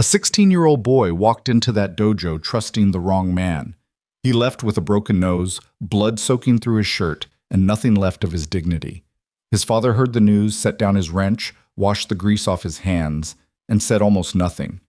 A 16-year-old boy walked into that dojo trusting the wrong man. He left with a broken nose, blood soaking through his shirt, and nothing left of his dignity. His father heard the news, set down his wrench, washed the grease off his hands, and said almost nothing.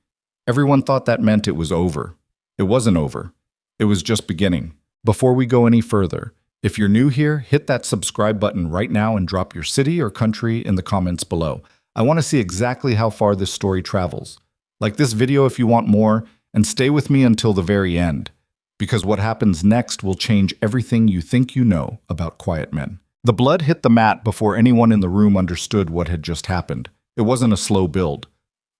Everyone thought that meant it was over. It wasn't over. It was just beginning. Before we go any further, if you're new here, hit that subscribe button right now and drop your city or country in the comments below. I want to see exactly how far this story travels. Like this video if you want more, and stay with me until the very end, because what happens next will change everything you think you know about quiet men. The blood hit the mat before anyone in the room understood what had just happened. It wasn't a slow build.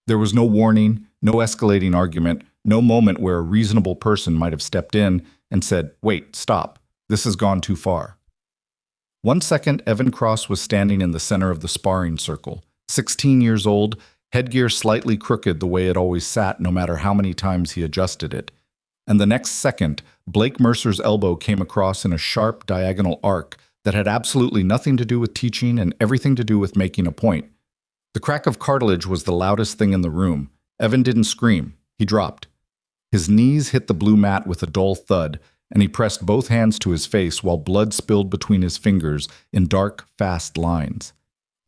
There was no warning, no escalating argument, no moment where a reasonable person might have stepped in and said, "Wait, stop. This has gone too far." 1 second, Evan Cross was standing in the center of the sparring circle, 16 years old, headgear slightly crooked the way it always sat no matter how many times he adjusted it. And the next second, Blake Mercer's elbow came across in a sharp, diagonal arc that had absolutely nothing to do with teaching and everything to do with making a point. The crack of cartilage was the loudest thing in the room. Evan didn't scream. He dropped. His knees hit the blue mat with a dull thud, and he pressed both hands to his face while blood spilled between his fingers in dark, fast lines.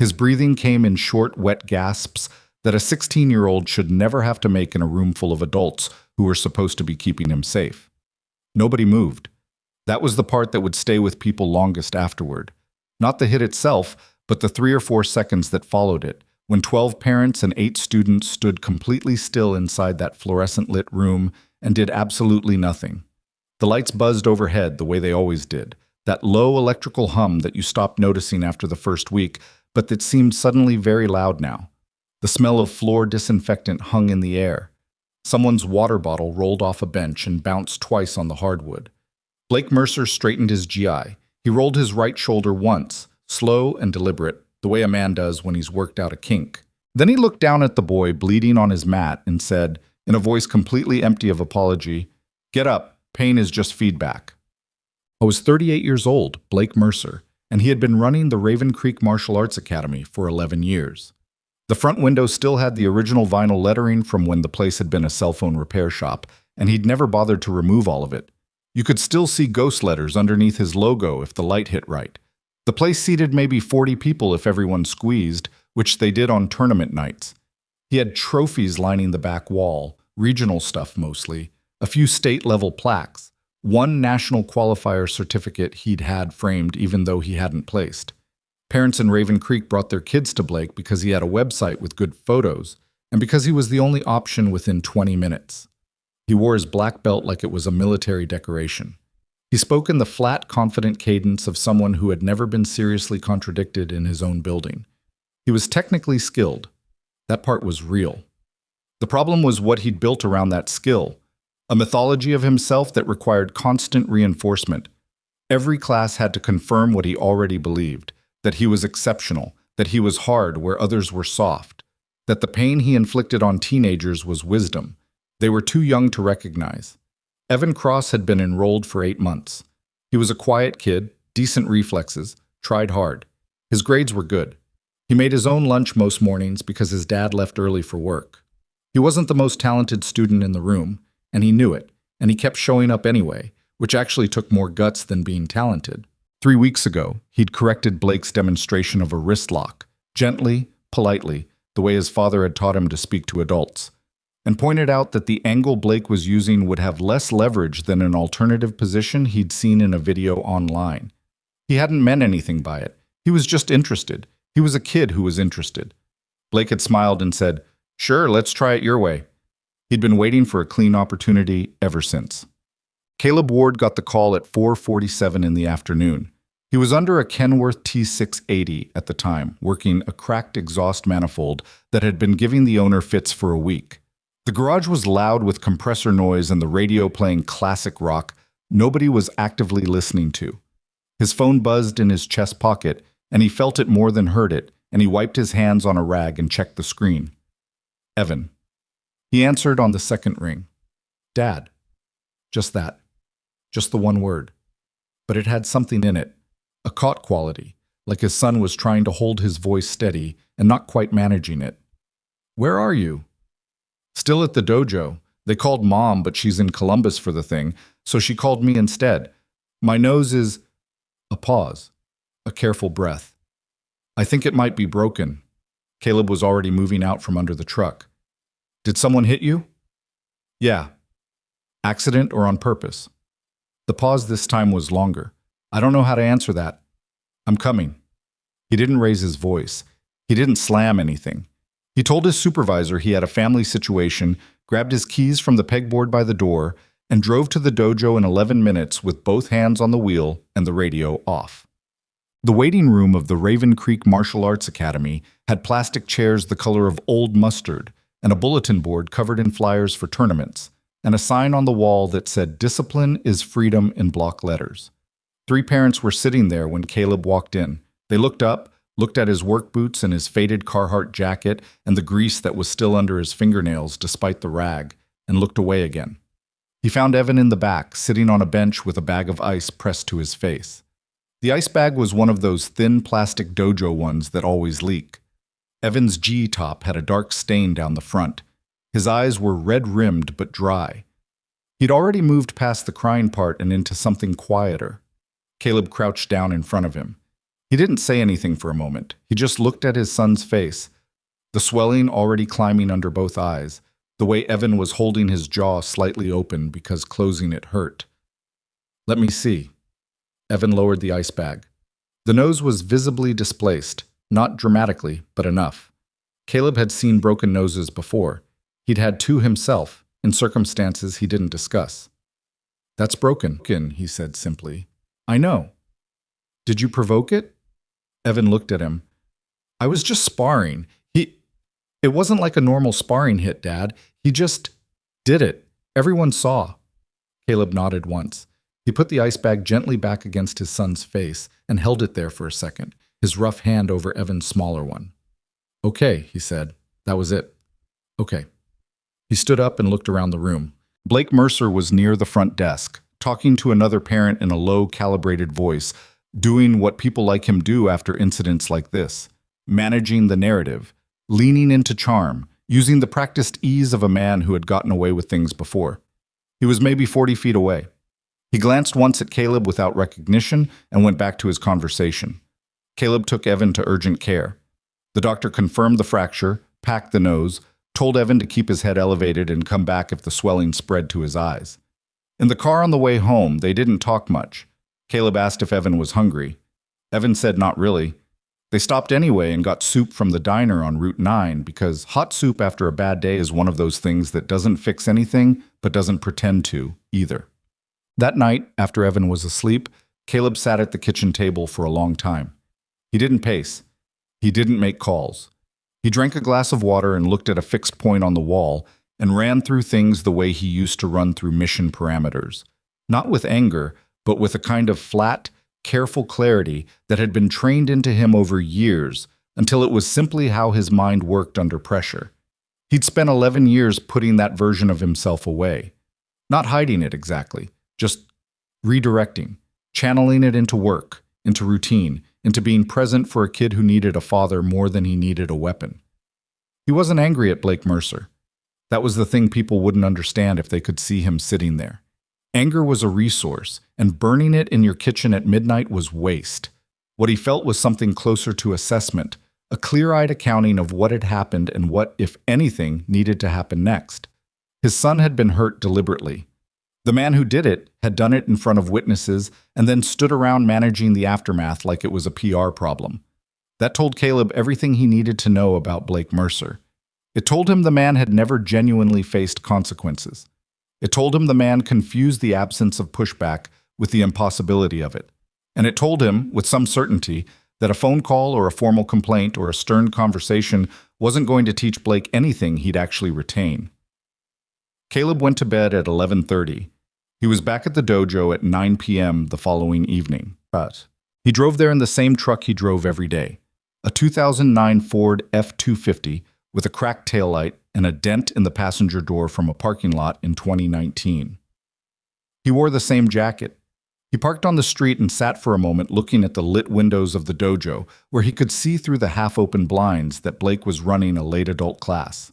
His breathing came in short, wet gasps that a 16-year-old should never have to make in a room full of adults who were supposed to be keeping him safe. Nobody moved. That was the part that would stay with people longest afterward. Not the hit itself, but the 3 or 4 seconds that followed it, when 12 parents and 8 students stood completely still inside that fluorescent-lit room and did absolutely nothing. The lights buzzed overhead the way they always did, that low electrical hum that you stopped noticing after the first week, but that seemed suddenly very loud now. The smell of floor disinfectant hung in the air. Someone's water bottle rolled off a bench and bounced twice on the hardwood. Blake Mercer straightened his GI. He rolled his right shoulder once, slow and deliberate, the way a man does when he's worked out a kink. Then he looked down at the boy bleeding on his mat and said, in a voice completely empty of apology, "Get up. Pain is just feedback." I was 38 years old, Blake Mercer, and he had been running the Raven Creek Martial Arts Academy for 11 years. The front window still had the original vinyl lettering from when the place had been a cell phone repair shop, and he'd never bothered to remove all of it. You could still see ghost letters underneath his logo if the light hit right. The place seated maybe 40 people if everyone squeezed, which they did on tournament nights. He had trophies lining the back wall, regional stuff mostly, a few state-level plaques, one national qualifier certificate he'd had framed even though he hadn't placed. Parents in Raven Creek brought their kids to Blake because he had a website with good photos, and because he was the only option within 20 minutes. He wore his black belt like it was a military decoration. He spoke in the flat, confident cadence of someone who had never been seriously contradicted in his own building. He was technically skilled. That part was real. The problem was what he'd built around that skill, a mythology of himself that required constant reinforcement. Every class had to confirm what he already believed, that he was exceptional, that he was hard where others were soft, that the pain he inflicted on teenagers was wisdom. They were too young to recognize. Evan Cross had been enrolled for 8 months. He was a quiet kid, decent reflexes, tried hard. His grades were good. He made his own lunch most mornings because his dad left early for work. He wasn't the most talented student in the room, and he knew it, and he kept showing up anyway, which actually took more guts than being talented. 3 weeks ago, he'd corrected Blake's demonstration of a wrist lock, gently, politely, the way his father had taught him to speak to adults, and pointed out that the angle Blake was using would have less leverage than an alternative position he'd seen in a video online. He hadn't meant anything by it. He was just interested. He was a kid who was interested. Blake had smiled and said, "Sure, let's try it your way." He'd been waiting for a clean opportunity ever since. Caleb Ward got the call at 4:47 in the afternoon. He was under a Kenworth T680 at the time, working a cracked exhaust manifold that had been giving the owner fits for a week. The garage was loud with compressor noise and the radio playing classic rock nobody was actively listening to. His phone buzzed in his chest pocket, and he felt it more than heard it, and he wiped his hands on a rag and checked the screen. Evan. He answered on the second ring. Dad. Just that. Just the one word. But it had something in it, a caught quality, like his son was trying to hold his voice steady and not quite managing it. Where are you? Still at the dojo. They called Mom, but she's in Columbus for the thing, so she called me instead. My nose is... A pause. A careful breath. I think it might be broken. Caleb was already moving out from under the truck. Did someone hit you? Yeah. Accident or on purpose? The pause this time was longer. I don't know how to answer that. I'm coming. He didn't raise his voice. He didn't slam anything. He told his supervisor he had a family situation, grabbed his keys from the pegboard by the door, and drove to the dojo in 11 minutes with both hands on the wheel and the radio off. The waiting room of the Raven Creek Martial Arts Academy had plastic chairs the color of old mustard and a bulletin board covered in flyers for tournaments, and a sign on the wall that said "Discipline is freedom" in block letters. 3 parents were sitting there when Caleb walked in. They looked up, looked at his work boots and his faded Carhartt jacket and the grease that was still under his fingernails despite the rag, and looked away again. He found Evan in the back, sitting on a bench with a bag of ice pressed to his face. The ice bag was one of those thin plastic dojo ones that always leak. Evan's G-top had a dark stain down the front. His eyes were red-rimmed but dry. He'd already moved past the crying part and into something quieter. Caleb crouched down in front of him. He didn't say anything for a moment. He just looked at his son's face, the swelling already climbing under both eyes, the way Evan was holding his jaw slightly open because closing it hurt. Let me see. Evan lowered the ice bag. The nose was visibly displaced, not dramatically, but enough. Caleb had seen broken noses before. He'd had 2 himself, in circumstances he didn't discuss. That's broken, he said simply. I know. Did you provoke it? Evan looked at him. I was just sparring. It wasn't like a normal sparring hit, Dad. He just did it. Everyone saw. Caleb nodded once. He put the ice bag gently back against his son's face and held it there for a second, his rough hand over Evan's smaller one. Okay, he said. That was it. Okay. He stood up and looked around the room. Blake Mercer was near the front desk, talking to another parent in a low, calibrated voice, doing what people like him do after incidents like this, managing the narrative, leaning into charm, using the practiced ease of a man who had gotten away with things before. He was maybe 40 feet away. He glanced once at Caleb without recognition and went back to his conversation. Caleb took Evan to urgent care. The doctor confirmed the fracture, packed the nose, told Evan to keep his head elevated and come back if the swelling spread to his eyes. In the car on the way home, they didn't talk much. Caleb asked if Evan was hungry. Evan said not really. They stopped anyway and got soup from the diner on Route 9 because hot soup after a bad day is one of those things that doesn't fix anything but doesn't pretend to either. That night, after Evan was asleep, Caleb sat at the kitchen table for a long time. He didn't pace. He didn't make calls. He drank a glass of water and looked at a fixed point on the wall and ran through things the way he used to run through mission parameters. Not with anger, but with a kind of flat, careful clarity that had been trained into him over years until it was simply how his mind worked under pressure. He'd spent 11 years putting that version of himself away. Not hiding it exactly, just redirecting, channeling it into work, into routine, into being present for a kid who needed a father more than he needed a weapon. He wasn't angry at Blake Mercer. That was the thing people wouldn't understand if they could see him sitting there. Anger was a resource, and burning it in your kitchen at midnight was waste. What he felt was something closer to assessment, a clear-eyed accounting of what had happened and what, if anything, needed to happen next. His son had been hurt deliberately. The man who did it had done it in front of witnesses and then stood around managing the aftermath like it was a PR problem. That told Caleb everything he needed to know about Blake Mercer. It told him the man had never genuinely faced consequences. It told him the man confused the absence of pushback with the impossibility of it. And it told him, with some certainty, that a phone call or a formal complaint or a stern conversation wasn't going to teach Blake anything he'd actually retain. Caleb went to bed at 11:30. He was back at the dojo at 9 p.m. the following evening. But he drove there in the same truck he drove every day, a 2009 Ford F-250 with a cracked taillight and a dent in the passenger door from a parking lot in 2019. He wore the same jacket. He parked on the street and sat for a moment looking at the lit windows of the dojo, where he could see through the half-open blinds that Blake was running a late adult class.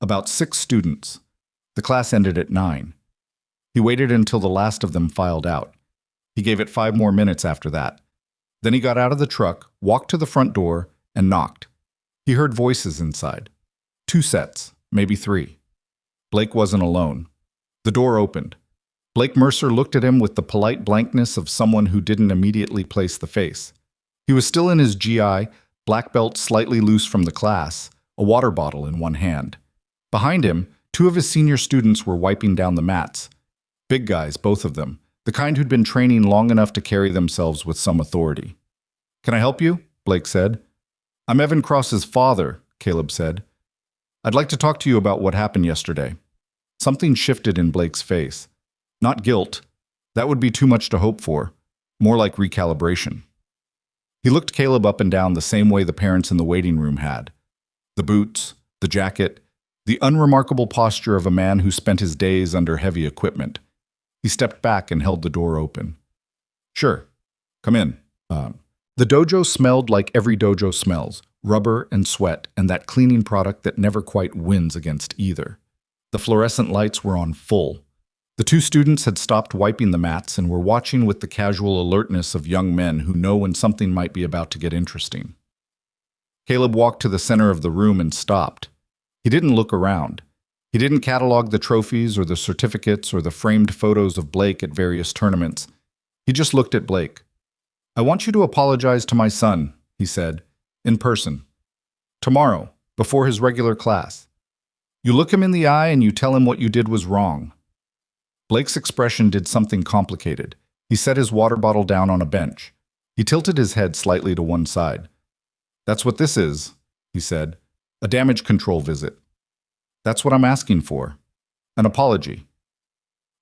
About 6 students. The class ended at 9. He waited until the last of them filed out. He gave it 5 more minutes after that. Then he got out of the truck, walked to the front door, and knocked. He heard voices inside. 2 sets, maybe 3. Blake wasn't alone. The door opened. Blake Mercer looked at him with the polite blankness of someone who didn't immediately place the face. He was still in his GI, black belt slightly loose from the class, a water bottle in one hand. Behind him, 2 of his senior students were wiping down the mats. Big guys, both of them, the kind who'd been training long enough to carry themselves with some authority. "Can I help you?" Blake said. "I'm Evan Cross's father," Caleb said. "I'd like to talk to you about what happened yesterday." Something shifted in Blake's face. Not guilt. That would be too much to hope for. More like recalibration. He looked Caleb up and down the same way the parents in the waiting room had. The boots, the jacket, the unremarkable posture of a man who spent his days under heavy equipment. He stepped back and held the door open. "Sure. Come in." The dojo smelled like every dojo smells, rubber and sweat and that cleaning product that never quite wins against either. The fluorescent lights were on full. The 2 students had stopped wiping the mats and were watching with the casual alertness of young men who know when something might be about to get interesting. Caleb walked to the center of the room and stopped. He didn't look around. He didn't catalog the trophies or the certificates or the framed photos of Blake at various tournaments. He just looked at Blake. "I want you to apologize to my son," he said, "in person. Tomorrow, before his regular class. You look him in the eye and you tell him what you did was wrong." Blake's expression did something complicated. He set his water bottle down on a bench. He tilted his head slightly to one side. "That's what this is," he said. "A damage control visit. That's what I'm asking for. An apology.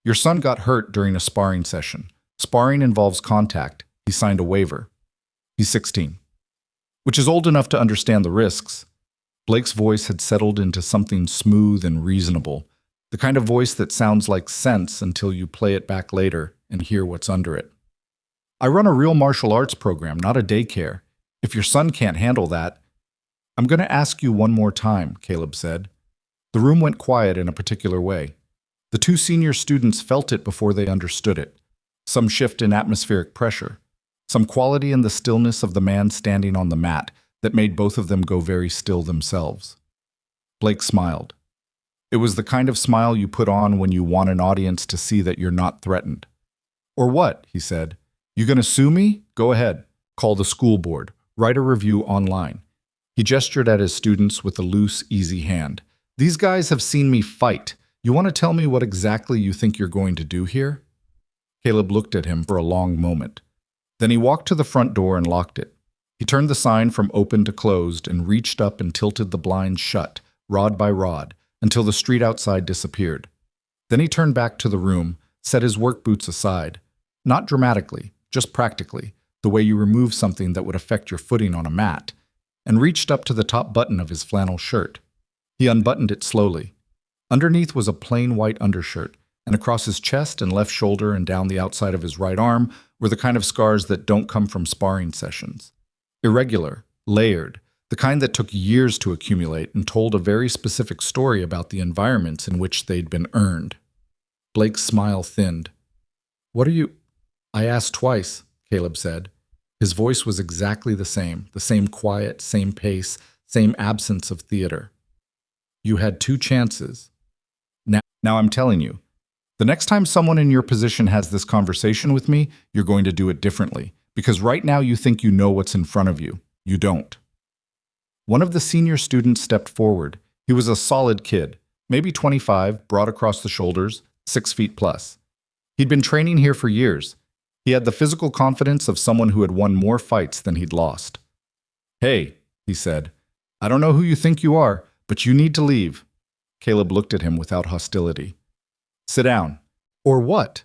Your son got hurt during a sparring session. Sparring involves contact. He signed a waiver. He's 16. Which is old enough to understand the risks." Blake's voice had settled into something smooth and reasonable, the kind of voice that sounds like sense until you play it back later and hear what's under it. "I run a real martial arts program, not a daycare. If your son can't handle that—" "I'm going to ask you one more time," Caleb said. The room went quiet in a particular way. The 2 senior students felt it before they understood it. Some shift in atmospheric pressure. Some quality in the stillness of the man standing on the mat that made both of them go very still themselves. Blake smiled. It was the kind of smile you put on when you want an audience to see that you're not threatened. "Or what?" he said. "You gonna sue me? Go ahead. Call the school board. Write a review online." He gestured at his students with a loose, easy hand. "These guys have seen me fight. You want to tell me what exactly you think you're going to do here?" Caleb looked at him for a long moment. Then he walked to the front door and locked it. He turned the sign from open to closed and reached up and tilted the blinds shut, rod by rod, until the street outside disappeared. Then he turned back to the room, set his work boots aside. Not dramatically, just practically, the way you remove something that would affect your footing on a mat, and reached up to the top button of his flannel shirt. He unbuttoned it slowly. Underneath was a plain white undershirt, and across his chest and left shoulder and down the outside of his right arm were the kind of scars that don't come from sparring sessions. Irregular, layered, the kind that took years to accumulate and told a very specific story about the environments in which they'd been earned. Blake's smile thinned. "What are you—" "I asked twice," Caleb said. His voice was exactly the same quiet, same pace, same absence of theater. "You had 2 chances. Now I'm telling you, the next time someone in your position has this conversation with me, you're going to do it differently, because right now you think you know what's in front of you. You don't." One of the senior students stepped forward. He was a solid kid, maybe 25, broad across the shoulders, 6 feet plus. He'd been training here for years. He had the physical confidence of someone who had won more fights than he'd lost. "Hey," he said, "I don't know who you think you are, but you need to leave." Caleb looked at him without hostility. "Sit down." "Or what?"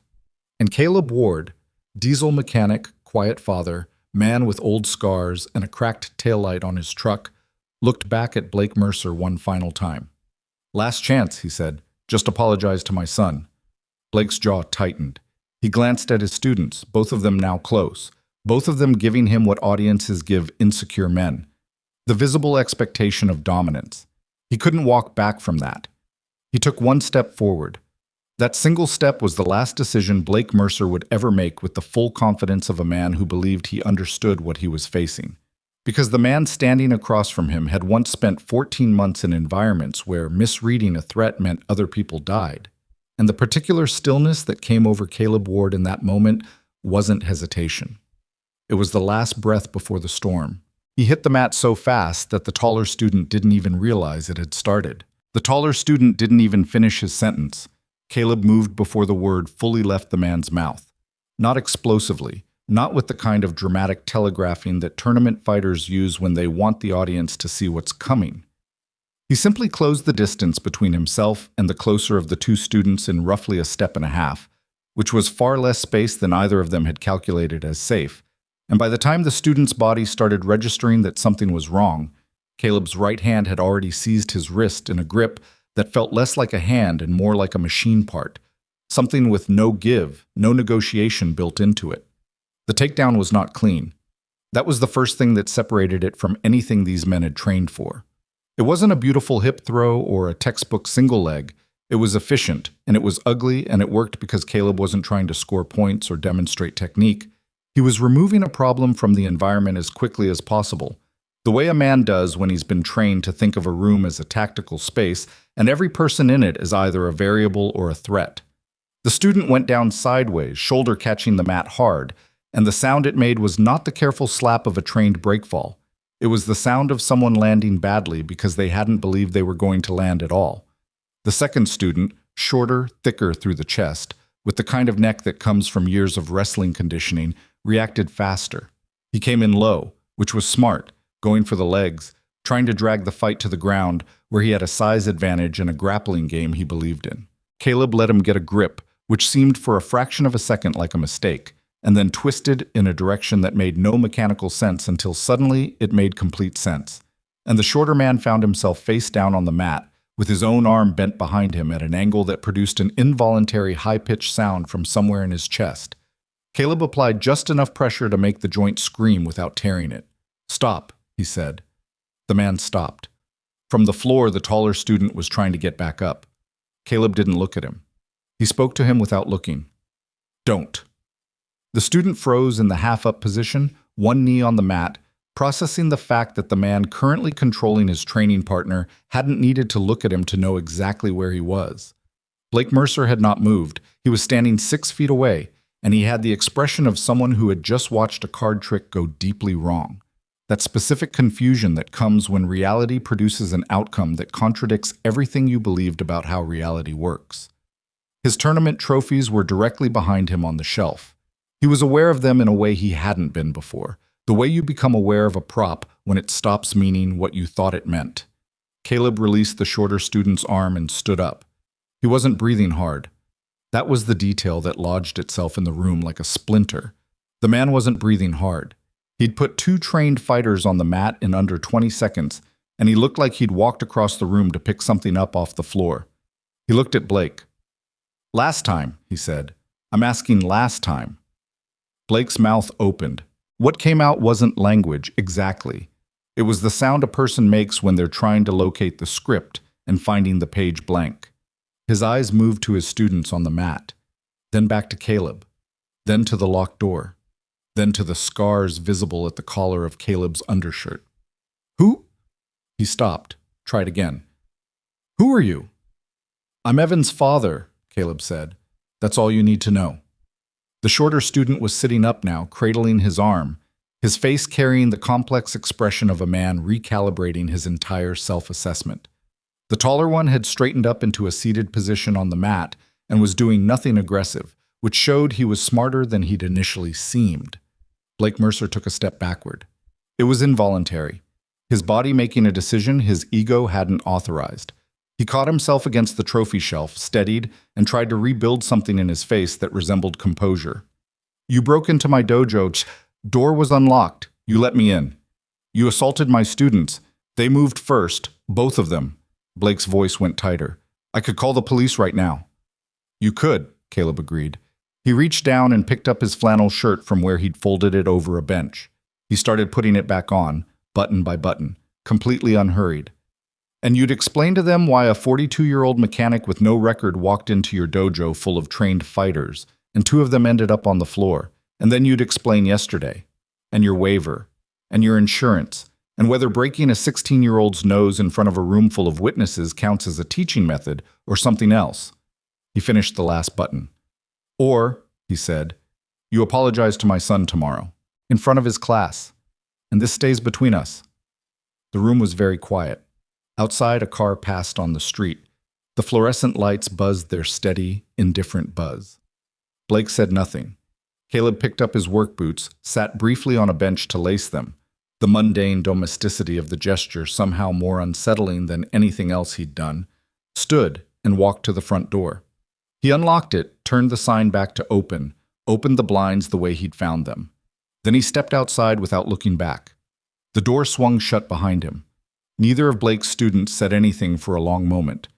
And Caleb Ward, diesel mechanic, quiet father, man with old scars and a cracked taillight on his truck, looked back at Blake Mercer one final time. "Last chance," he said. "Just apologize to my son." Blake's jaw tightened. He glanced at his students, both of them now close, both of them giving him what audiences give insecure men. The visible expectation of dominance. He couldn't walk back from that. He took one step forward. That single step was the last decision Blake Mercer would ever make with the full confidence of a man who believed he understood what he was facing. Because the man standing across from him had once spent 14 months in environments where misreading a threat meant other people died. And the particular stillness that came over Caleb Ward in that moment wasn't hesitation. It was the last breath before the storm. He hit the mat so fast that the taller student didn't even realize it had started. The taller student didn't even finish his sentence. Caleb moved before the word fully left the man's mouth. Not explosively, not with the kind of dramatic telegraphing that tournament fighters use when they want the audience to see what's coming. He simply closed the distance between himself and the closer of the two students in roughly a step and a half, which was far less space than either of them had calculated as safe. And by the time the student's body started registering that something was wrong, Caleb's right hand had already seized his wrist in a grip that felt less like a hand and more like a machine part, something with no give, no negotiation built into it. The takedown was not clean. That was the first thing that separated it from anything these men had trained for. It wasn't a beautiful hip throw or a textbook single leg. It was efficient, and it was ugly, and it worked because Caleb wasn't trying to score points or demonstrate technique. He was removing a problem from the environment as quickly as possible, the way a man does when he's been trained to think of a room as a tactical space and every person in it as either a variable or a threat. The student went down sideways, shoulder catching the mat hard, and the sound it made was not the careful slap of a trained breakfall. It was the sound of someone landing badly because they hadn't believed they were going to land at all. The second student, shorter, thicker through the chest, with the kind of neck that comes from years of wrestling conditioning, reacted faster. He came in low, which was smart, going for the legs, trying to drag the fight to the ground where he had a size advantage and a grappling game he believed in. Caleb let him get a grip, which seemed for a fraction of a second like a mistake, and then twisted in a direction that made no mechanical sense until suddenly it made complete sense. And the shorter man found himself face down on the mat, with his own arm bent behind him at an angle that produced an involuntary high-pitched sound from somewhere in his chest. Caleb applied just enough pressure to make the joint scream without tearing it. "Stop," he said. The man stopped. From the floor, the taller student was trying to get back up. Caleb didn't look at him. He spoke to him without looking. "Don't." The student froze in the half-up position, one knee on the mat, processing the fact that the man currently controlling his training partner hadn't needed to look at him to know exactly where he was. Blake Mercer had not moved. He was standing 6 feet away, and he had the expression of someone who had just watched a card trick go deeply wrong. That specific confusion that comes when reality produces an outcome that contradicts everything you believed about how reality works. His tournament trophies were directly behind him on the shelf. He was aware of them in a way he hadn't been before, the way you become aware of a prop when it stops meaning what you thought it meant. Caleb released the shorter student's arm and stood up. He wasn't breathing hard. That was the detail that lodged itself in the room like a splinter. The man wasn't breathing hard. He'd put 2 trained fighters on the mat in under 20 seconds, and he looked like he'd walked across the room to pick something up off the floor. He looked at Blake. "Last time," he said. "I'm asking last time." Blake's mouth opened. What came out wasn't language, exactly. It was the sound a person makes when they're trying to locate the script and finding the page blank. His eyes moved to his students on the mat, then back to Caleb, then to the locked door, then to the scars visible at the collar of Caleb's undershirt. "Who?" He stopped, tried again. "Who are you?" "I'm Evan's father," Caleb said. "That's all you need to know." The shorter student was sitting up now, cradling his arm, his face carrying the complex expression of a man recalibrating his entire self-assessment. The taller one had straightened up into a seated position on the mat and was doing nothing aggressive, which showed he was smarter than he'd initially seemed. Blake Mercer took a step backward. It was involuntary. His body making a decision his ego hadn't authorized. He caught himself against the trophy shelf, steadied, and tried to rebuild something in his face that resembled composure. "You broke into my dojo. Door was unlocked. You let me in. You assaulted my students. They moved first, both of them." Blake's voice went tighter. "I could call the police right now." "You could," Caleb agreed. He reached down and picked up his flannel shirt from where he'd folded it over a bench. He started putting it back on, button by button, completely unhurried. And you'd explain to them why a 42-year-old mechanic with no record walked into your dojo full of trained fighters, and two of them ended up on the floor. And then you'd explain yesterday, and your waiver, and your insurance, and whether breaking a 16-year-old's nose in front of a room full of witnesses counts as a teaching method or something else. He finished the last button. Or, he said, you apologize to my son tomorrow, in front of his class, and this stays between us. The room was very quiet. Outside, a car passed on the street. The fluorescent lights buzzed their steady, indifferent buzz. Blake said nothing. Caleb picked up his work boots, sat briefly on a bench to lace them, the mundane domesticity of the gesture somehow more unsettling than anything else he'd done, stood and walked to the front door. He unlocked it, turned the sign back to opened the blinds the way he'd found them. Then he stepped outside without looking back. The door swung shut behind him. Neither of Blake's students said anything for a long moment.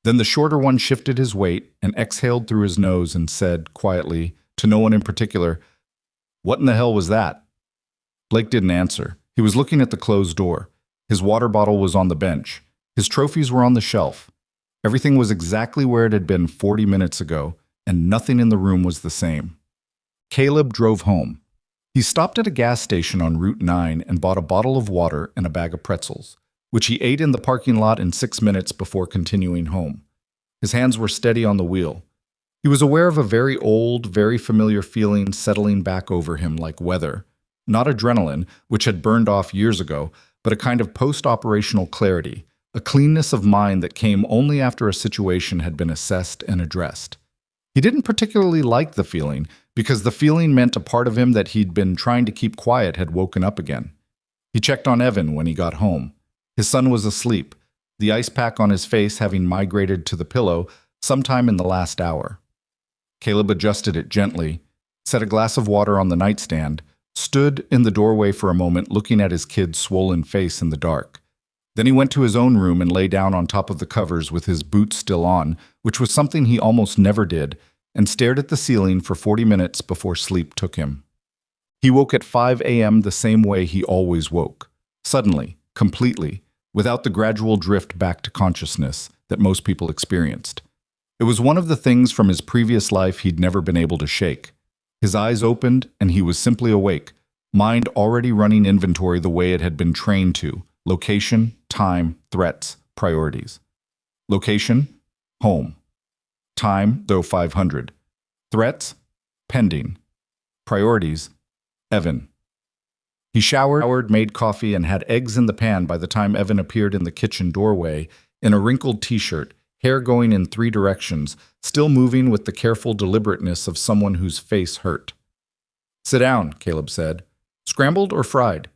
Then the shorter one shifted his weight and exhaled through his nose and said, quietly, to no one in particular, "What in the hell was that?" Blake didn't answer. He was looking at the closed door. His water bottle was on the bench. His trophies were on the shelf. Everything was exactly where it had been 40 minutes ago, and nothing in the room was the same. Caleb drove home. He stopped at a gas station on Route 9 and bought a bottle of water and a bag of pretzels, which he ate in the parking lot in 6 minutes before continuing home. His hands were steady on the wheel. He was aware of a very old, very familiar feeling settling back over him like weather. Not adrenaline, which had burned off years ago, but a kind of post-operational clarity, a cleanness of mind that came only after a situation had been assessed and addressed. He didn't particularly like the feeling, because the feeling meant a part of him that he'd been trying to keep quiet had woken up again. He checked on Evan when he got home. His son was asleep, the ice pack on his face having migrated to the pillow sometime in the last hour. Caleb adjusted it gently, set a glass of water on the nightstand, stood in the doorway for a moment looking at his kid's swollen face in the dark. Then he went to his own room and lay down on top of the covers with his boots still on, which was something he almost never did, and stared at the ceiling for 40 minutes before sleep took him. He woke at 5 a.m. the same way he always woke, suddenly, completely, without the gradual drift back to consciousness that most people experienced. It was one of the things from his previous life he'd never been able to shake. His eyes opened and he was simply awake, mind already running inventory the way it had been trained to: location, time, threats, priorities. Location, home. Time, though 500. Threats, pending. Priorities, Evan. He showered, made coffee, and had eggs in the pan by the time Evan appeared in the kitchen doorway in a wrinkled t-shirt, hair going in 3 directions, still moving with the careful deliberateness of someone whose face hurt. "Sit down," Caleb said. "Scrambled or fried?"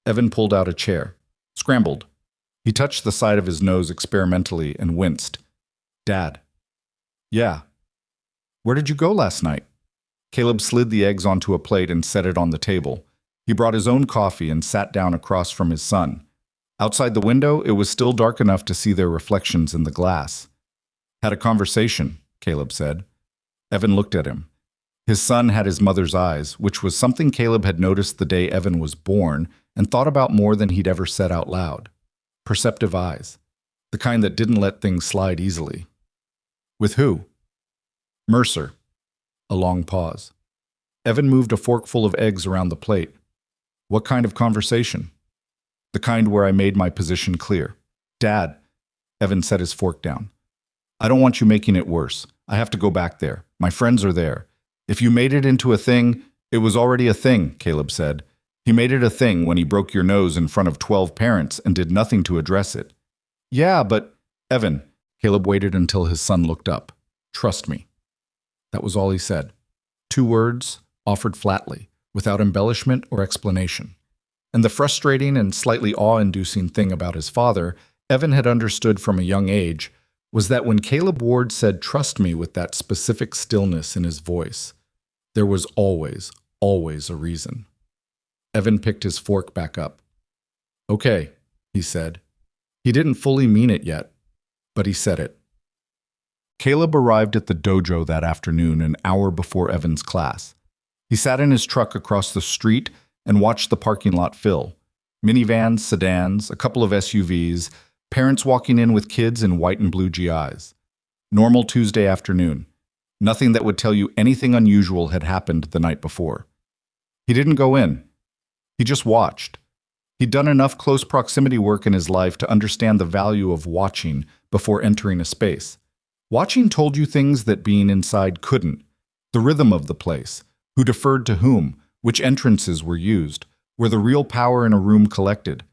Evan pulled out a chair. "Scrambled." He touched the side of his nose experimentally and winced. "Dad." "Yeah." "Where did you go last night?" Caleb slid the eggs onto a plate and set it on the table. He brought his own coffee and sat down across from his son. Outside the window, it was still dark enough to see their reflections in the glass. "Had a conversation," Caleb said. Evan looked at him. His son had his mother's eyes, which was something Caleb had noticed the day Evan was born and thought about more than he'd ever said out loud. Perceptive eyes. The kind that didn't let things slide easily. "With who?" "Mercer." A long pause. Evan moved a forkful of eggs around the plate. "What kind of conversation?" "The kind where I made my position clear." "Dad." Evan set his fork down. "I don't want you making it worse. I have to go back there. My friends are there. If you made it into a thing, it was already a thing," Caleb said. "He made it a thing when he broke your nose in front of 12 parents and did nothing to address it." "Yeah, but..." "Evan." Caleb waited until his son looked up. "Trust me." That was all he said. 2 words, offered flatly, without embellishment or explanation. And the frustrating and slightly awe-inducing thing about his father, Evan had understood from a young age, was that when Caleb Ward said "trust me" with that specific stillness in his voice, there was always, always a reason. Evan picked his fork back up. "Okay," he said. He didn't fully mean it yet, but he said it. Caleb arrived at the dojo that afternoon an hour before Evan's class. He sat in his truck across the street and watched the parking lot fill. Minivans, sedans, a couple of SUVs, Parents walking in with kids in white and blue GIs. Normal Tuesday afternoon. Nothing that would tell you anything unusual had happened the night before. He didn't go in. He just watched. He'd done enough close proximity work in his life to understand the value of watching before entering a space. Watching told you things that being inside couldn't. The rhythm of the place, who deferred to whom, which entrances were used, where the real power in a room collected.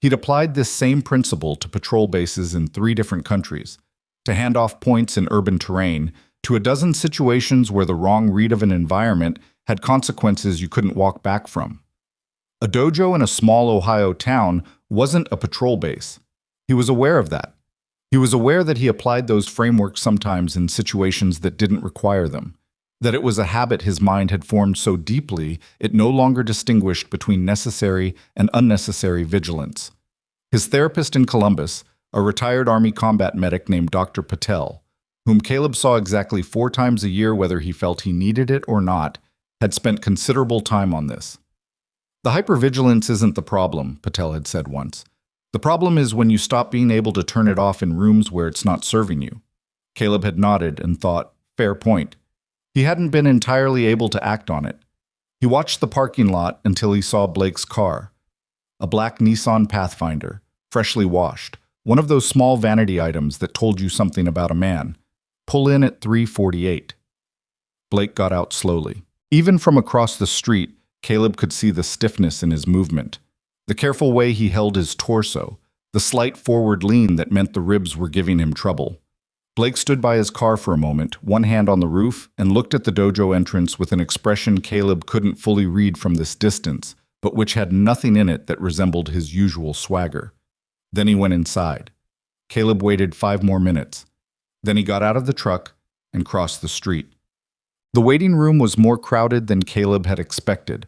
He'd applied this same principle to patrol bases in 3 different countries, to handoff points in urban terrain, to a dozen situations where the wrong read of an environment had consequences you couldn't walk back from. A dojo in a small Ohio town wasn't a patrol base. He was aware of that. He was aware that he applied those frameworks sometimes in situations that didn't require them, that it was a habit his mind had formed so deeply it no longer distinguished between necessary and unnecessary vigilance. His therapist in Columbus, a retired Army combat medic named Dr. Patel, whom Caleb saw exactly 4 times a year whether he felt he needed it or not, had spent considerable time on this. The hypervigilance isn't the problem, Patel had said once. The problem is when you stop being able to turn it off in rooms where it's not serving you. Caleb had nodded and thought, fair point. He hadn't been entirely able to act on it. He watched the parking lot until he saw Blake's car. A black Nissan Pathfinder, freshly washed, one of those small vanity items that told you something about a man. Pull in at 3:48. Blake got out slowly. Even from across the street, Caleb could see the stiffness in his movement, the careful way he held his torso, the slight forward lean that meant the ribs were giving him trouble. Blake stood by his car for a moment, one hand on the roof, and looked at the dojo entrance with an expression Caleb couldn't fully read from this distance, but which had nothing in it that resembled his usual swagger. Then he went inside. Caleb waited 5 more minutes. Then he got out of the truck and crossed the street. The waiting room was more crowded than Caleb had expected.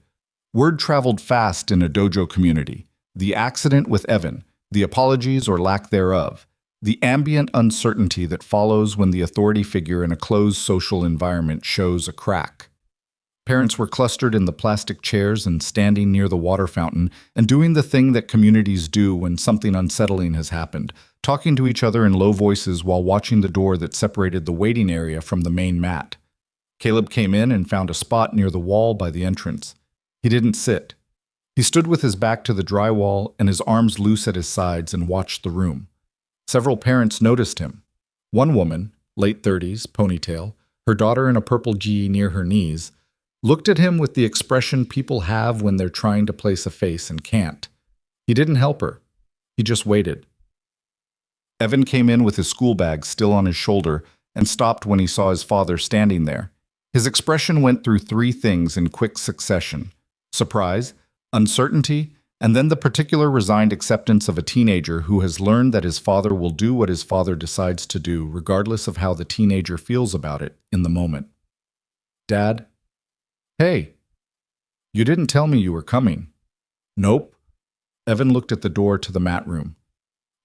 Word traveled fast in a dojo community. The accident with Evan, the apologies or lack thereof, the ambient uncertainty that follows when the authority figure in a closed social environment shows a crack. Parents were clustered in the plastic chairs and standing near the water fountain and doing the thing that communities do when something unsettling has happened, talking to each other in low voices while watching the door that separated the waiting area from the main mat. Caleb came in and found a spot near the wall by the entrance. He didn't sit. He stood with his back to the drywall and his arms loose at his sides and watched the room. Several parents noticed him. One woman, late 30s, ponytail, her daughter in a purple gi near her knees, looked at him with the expression people have when they're trying to place a face and can't. He didn't help her. He just waited. Evan came in with his school bag still on his shoulder and stopped when he saw his father standing there. His expression went through 3 things in quick succession: surprise, uncertainty, and then the particular resigned acceptance of a teenager who has learned that his father will do what his father decides to do, regardless of how the teenager feels about it in the moment. Dad? Hey, you didn't tell me you were coming. Nope. Evan looked at the door to the mat room.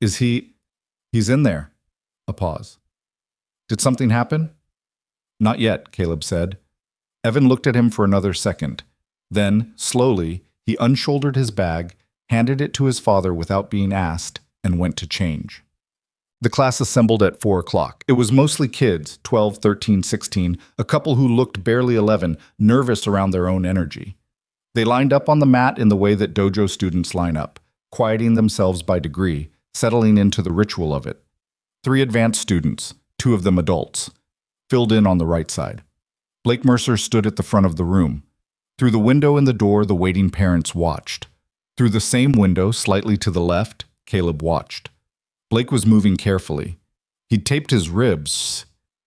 Is he? He's in there. A pause. Did something happen? Not yet, Caleb said. Evan looked at him for another second. Then, slowly, he unshouldered his bag, handed it to his father without being asked, and went to change. The class assembled at 4 o'clock. It was mostly kids, 12, 13, 16, a couple who looked barely 11, nervous around their own energy. They lined up on the mat in the way that dojo students line up, quieting themselves by degree, settling into the ritual of it. 3 advanced students, 2 of them adults, filled in on the right side. Blake Mercer stood at the front of the room. Through the window in the door, the waiting parents watched. Through the same window, slightly to the left, Caleb watched. Blake was moving carefully. He'd taped his ribs.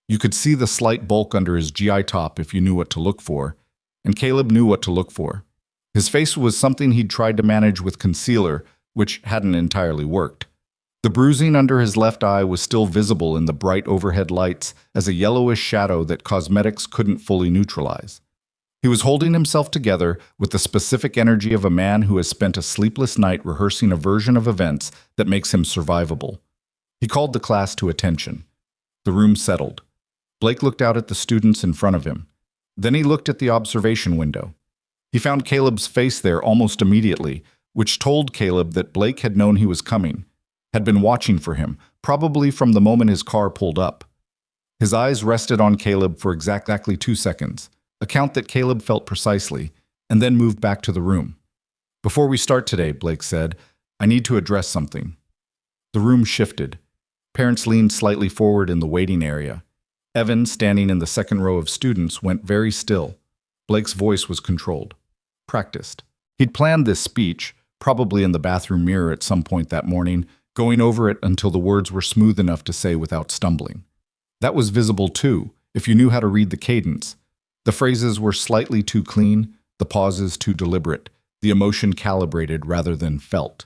You could see the slight bulk under his GI top if you knew what to look for, and Caleb knew what to look for. His face was something he'd tried to manage with concealer, which hadn't entirely worked. The bruising under his left eye was still visible in the bright overhead lights as a yellowish shadow that cosmetics couldn't fully neutralize. He was holding himself together with the specific energy of a man who has spent a sleepless night rehearsing a version of events that makes him survivable. He called the class to attention. The room settled. Blake looked out at the students in front of him. Then he looked at the observation window. He found Caleb's face there almost immediately, which told Caleb that Blake had known he was coming. had been watching for him, probably from the moment his car pulled up. His eyes rested on Caleb for exactly 2 seconds, a count that Caleb felt precisely, and then moved back to the room. "Before we start today," Blake said, "I need to address something." The room shifted. Parents leaned slightly forward in the waiting area. Evan, standing in the second row of students, went very still. Blake's voice was controlled, practiced. He'd planned this speech, probably in the bathroom mirror at some point that morning, going over it until the words were smooth enough to say without stumbling. That was visible too, if you knew how to read the cadence. The phrases were slightly too clean, the pauses too deliberate, the emotion calibrated rather than felt.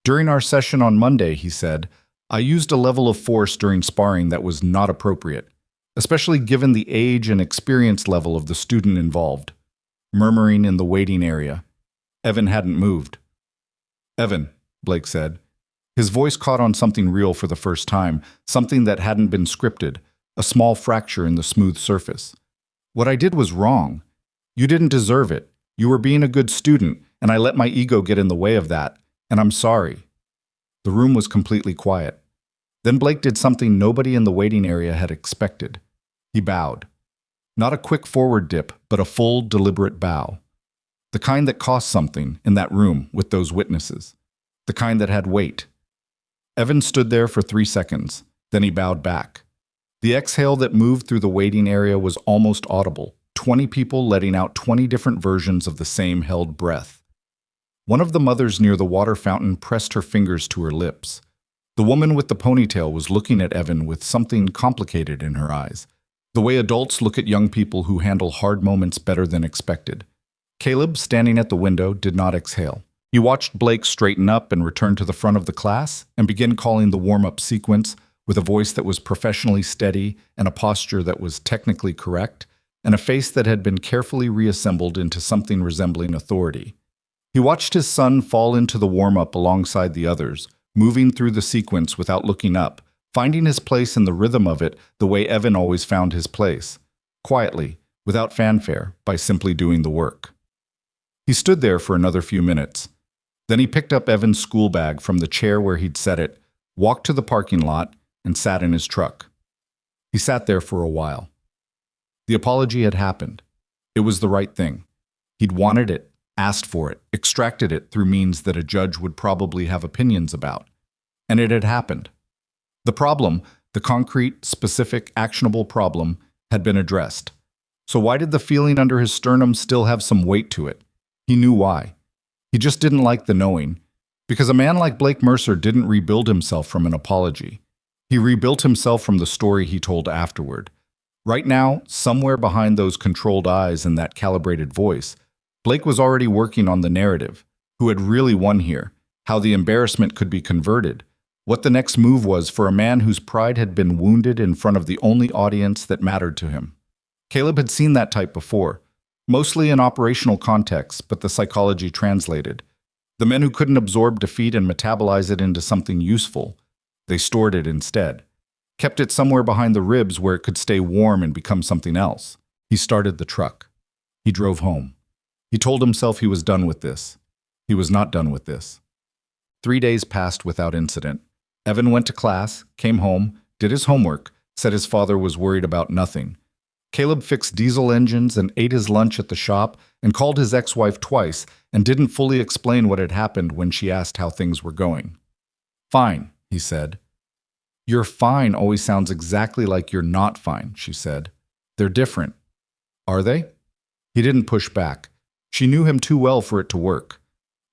"During our session on Monday," he said, "I used a level of force during sparring that was not appropriate, especially given the age and experience level of the student involved." Murmuring in the waiting area. Evan hadn't moved. "Evan," Blake said. His voice caught on something real for the first time, something that hadn't been scripted, a small fracture in the smooth surface. "What I did was wrong. You didn't deserve it. You were being a good student, and I let my ego get in the way of that, and I'm sorry." The room was completely quiet. Then Blake did something nobody in the waiting area had expected. He bowed. Not a quick forward dip, but a full, deliberate bow. The kind that cost something in that room with those witnesses. The kind that had weight. Evan stood there for 3 seconds, then he bowed back. The exhale that moved through the waiting area was almost audible, 20 people letting out 20 different versions of the same held breath. One of the mothers near the water fountain pressed her fingers to her lips. The woman with the ponytail was looking at Evan with something complicated in her eyes, the way adults look at young people who handle hard moments better than expected. Caleb, standing at the window, did not exhale. He watched Blake straighten up and return to the front of the class and begin calling the warm-up sequence with a voice that was professionally steady and a posture that was technically correct and a face that had been carefully reassembled into something resembling authority. He watched his son fall into the warm-up alongside the others, moving through the sequence without looking up, finding his place in the rhythm of it the way Evan always found his place, quietly, without fanfare, by simply doing the work. He stood there for another few minutes. Then he picked up Evan's school bag from the chair where he'd set it, walked to the parking lot, and sat in his truck. He sat there for a while. The apology had happened. It was the right thing. He'd wanted it, asked for it, extracted it through means that a judge would probably have opinions about. And it had happened. The problem, the concrete, specific, actionable problem, had been addressed. So why did the feeling under his sternum still have some weight to it? He knew why. He just didn't like the knowing. Because a man like Blake Mercer didn't rebuild himself from an apology. He rebuilt himself from the story he told afterward. Right now, somewhere behind those controlled eyes and that calibrated voice, Blake was already working on the narrative, who had really won here, how the embarrassment could be converted, what the next move was for a man whose pride had been wounded in front of the only audience that mattered to him. Caleb had seen that type before, mostly in operational contexts, but the psychology translated. The men who couldn't absorb defeat and metabolize it into something useful, they stored it instead, kept it somewhere behind the ribs where it could stay warm and become something else. He started the truck. He drove home. He told himself he was done with this. He was not done with this. 3 days passed without incident. Evan went to class, came home, did his homework, said his father was worried about nothing. Caleb fixed diesel engines and ate his lunch at the shop and called his ex-wife twice and didn't fully explain what had happened when she asked how things were going. "Fine," he said. "You're fine always sounds exactly like you're not fine," she said. "They're different." "Are they?" He didn't push back. She knew him too well for it to work.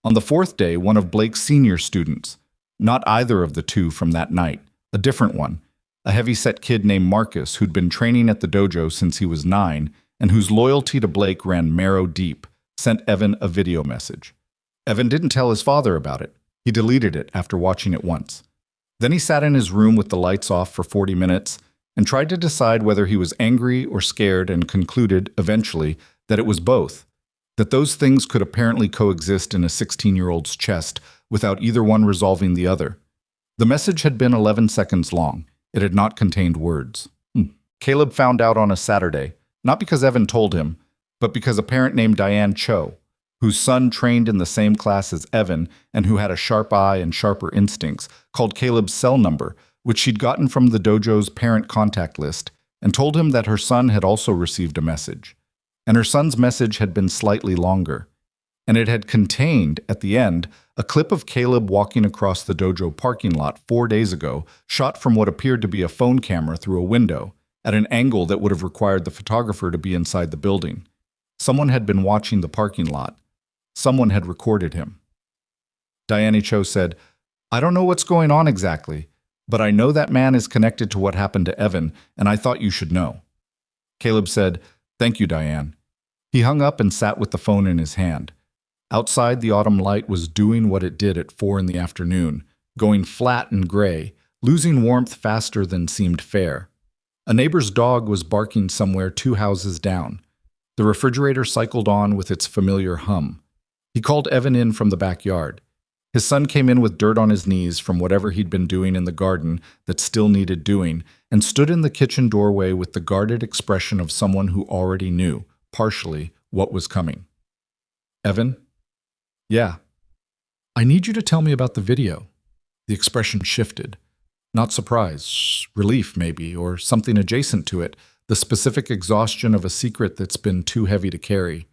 On the 4th day, one of Blake's senior students, not either of the two from that night, a different one, a heavy-set kid named Marcus who'd been training at the dojo since he was 9 and whose loyalty to Blake ran marrow deep, sent Evan a video message. Evan didn't tell his father about it. He deleted it after watching it once. Then he sat in his room with the lights off for 40 minutes and tried to decide whether he was angry or scared and concluded, eventually, that it was both, that those things could apparently coexist in a 16-year-old's chest without either one resolving the other. The message had been 11 seconds long. It had not contained words. Caleb found out on a Saturday, not because Evan told him, but because a parent named Diane Cho, whose son trained in the same class as Evan and who had a sharp eye and sharper instincts, called Caleb's cell number, which she'd gotten from the dojo's parent contact list, and told him that her son had also received a message. And her son's message had been slightly longer. And it had contained, at the end, a clip of Caleb walking across the dojo parking lot 4 days ago, shot from what appeared to be a phone camera through a window, at an angle that would have required the photographer to be inside the building. Someone had been watching the parking lot. Someone had recorded him. Diane Cho said, "I don't know what's going on exactly, but I know that man is connected to what happened to Evan, and I thought you should know." Caleb said, "Thank you, Diane." He hung up and sat with the phone in his hand. Outside, the autumn light was doing what it did at 4 in the afternoon, going flat and gray, losing warmth faster than seemed fair. A neighbor's dog was barking somewhere 2 houses down. The refrigerator cycled on with its familiar hum. He called Evan in from the backyard. His son came in with dirt on his knees from whatever he'd been doing in the garden that still needed doing, and stood in the kitchen doorway with the guarded expression of someone who already knew, partially, what was coming. "Evan?" "Yeah." "I need you to tell me about the video." The expression shifted. Not surprise, relief maybe, or something adjacent to it, the specific exhaustion of a secret that's been too heavy to carry.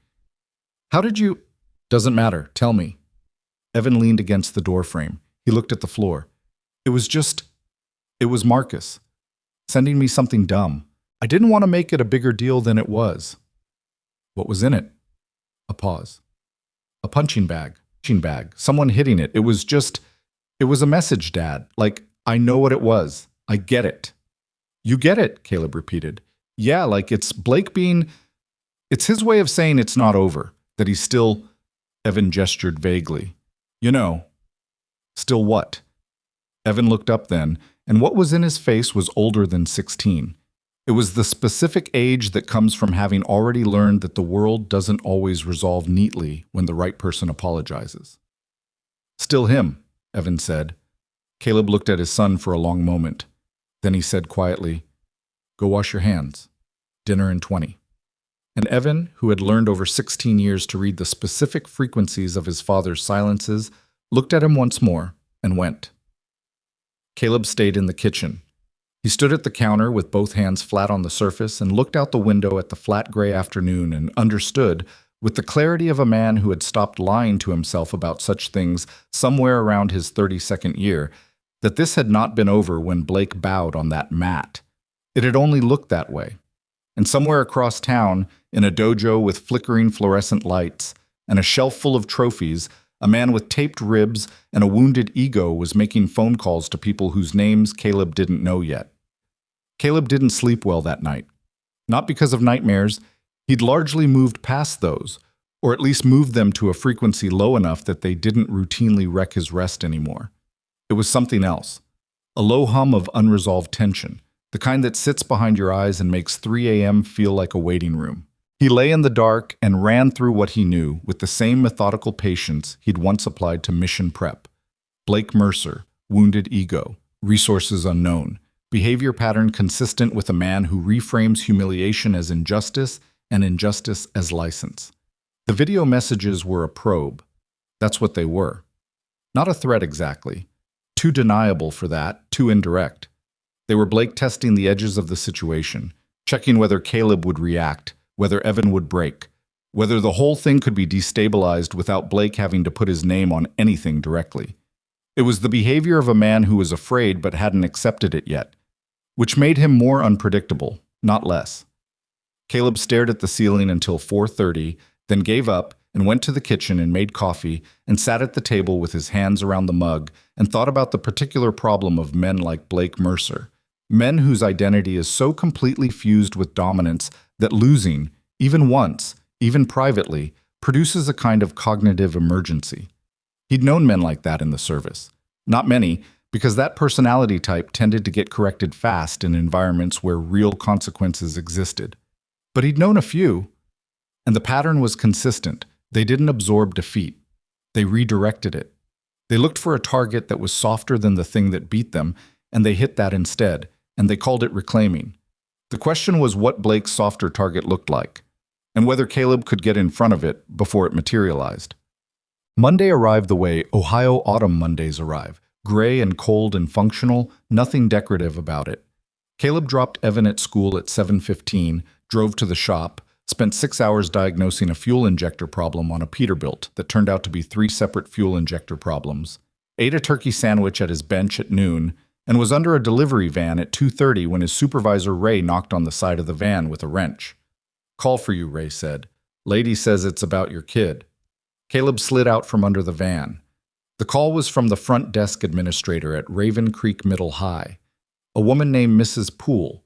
"How did you—" "Doesn't matter, tell me." Evan leaned against the doorframe. He looked at the floor. It was Marcus, sending me something dumb. I didn't want to make it a bigger deal than it was." "What was in it?" A pause. "A punching bag. Someone hitting it. It was a message, Dad. Like, I know what it was. I get it." "You get it," Caleb repeated. "Yeah, like it's Blake being... It's his way of saying it's not over, that he's still..." Evan gestured vaguely. "You know." "Still what?" Evan looked up then, and what was in his face was older than 16. It was the specific age that comes from having already learned that the world doesn't always resolve neatly when the right person apologizes. "Still him," Evan said. Caleb looked at his son for a long moment. Then he said quietly, "Go wash your hands. Dinner in 20. And Evan, who had learned over 16 years to read the specific frequencies of his father's silences, looked at him once more and went. Caleb stayed in the kitchen. He stood at the counter with both hands flat on the surface and looked out the window at the flat gray afternoon and understood, with the clarity of a man who had stopped lying to himself about such things somewhere around his 32nd year, that this had not been over when Blake bowed on that mat. It had only looked that way. And somewhere across town, in a dojo with flickering fluorescent lights and a shelf full of trophies, a man with taped ribs and a wounded ego was making phone calls to people whose names Caleb didn't know yet. Caleb didn't sleep well that night. Not because of nightmares. He'd largely moved past those, or at least moved them to a frequency low enough that they didn't routinely wreck his rest anymore. It was something else. A low hum of unresolved tension, the kind that sits behind your eyes and makes 3 a.m. feel like a waiting room. He lay in the dark and ran through what he knew with the same methodical patience he'd once applied to mission prep. Blake Mercer, wounded ego, resources unknown, behavior pattern consistent with a man who reframes humiliation as injustice and injustice as license. The video messages were a probe. That's what they were. Not a threat exactly. Too deniable for that, too indirect. They were Blake testing the edges of the situation, checking whether Caleb would react, whether Evan would break, whether the whole thing could be destabilized without Blake having to put his name on anything directly. It was the behavior of a man who was afraid but hadn't accepted it yet, which made him more unpredictable, not less. Caleb stared at the ceiling until 4:30, then gave up and went to the kitchen and made coffee and sat at the table with his hands around the mug and thought about the particular problem of men like Blake Mercer, men whose identity is so completely fused with dominance that losing, even once, even privately, produces a kind of cognitive emergency. He'd known men like that in the service. Not many, because that personality type tended to get corrected fast in environments where real consequences existed. But he'd known a few, and the pattern was consistent. They didn't absorb defeat. They redirected it. They looked for a target that was softer than the thing that beat them, and they hit that instead, and they called it reclaiming. The question was what Blake's softer target looked like. and whether Caleb could get in front of it before it materialized. Monday arrived the way Ohio autumn Mondays arrive, gray and cold and functional, nothing decorative about it. Caleb dropped Evan at school at 7:15, drove to the shop, spent 6 hours diagnosing a fuel injector problem on a Peterbilt that turned out to be 3 separate fuel injector problems, ate a turkey sandwich at his bench at noon, and was under a delivery van at 2:30 when his supervisor Ray knocked on the side of the van with a wrench. "Call for you," Ray said. "Lady says it's about your kid." Caleb slid out from under the van. The call was from the front desk administrator at Raven Creek Middle High, a woman named Mrs. Poole,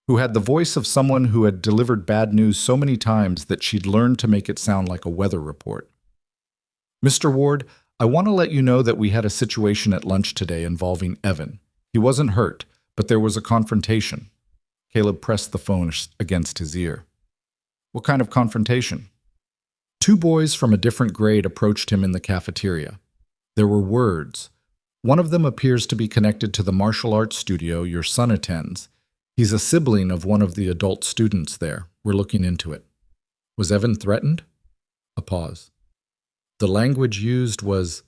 who had the voice of someone who had delivered bad news so many times that she'd learned to make it sound like a weather report. "Mr. Ward, I want to let you know that we had a situation at lunch today involving Evan. He wasn't hurt, but there was a confrontation." Caleb pressed the phone against his ear. "What kind of confrontation?" "Two boys from a different grade approached him in the cafeteria. There were words. One of them appears to be connected to the martial arts studio your son attends. He's a sibling of one of the adult students there. We're looking into it." "Was Evan threatened?" A pause. "The language used was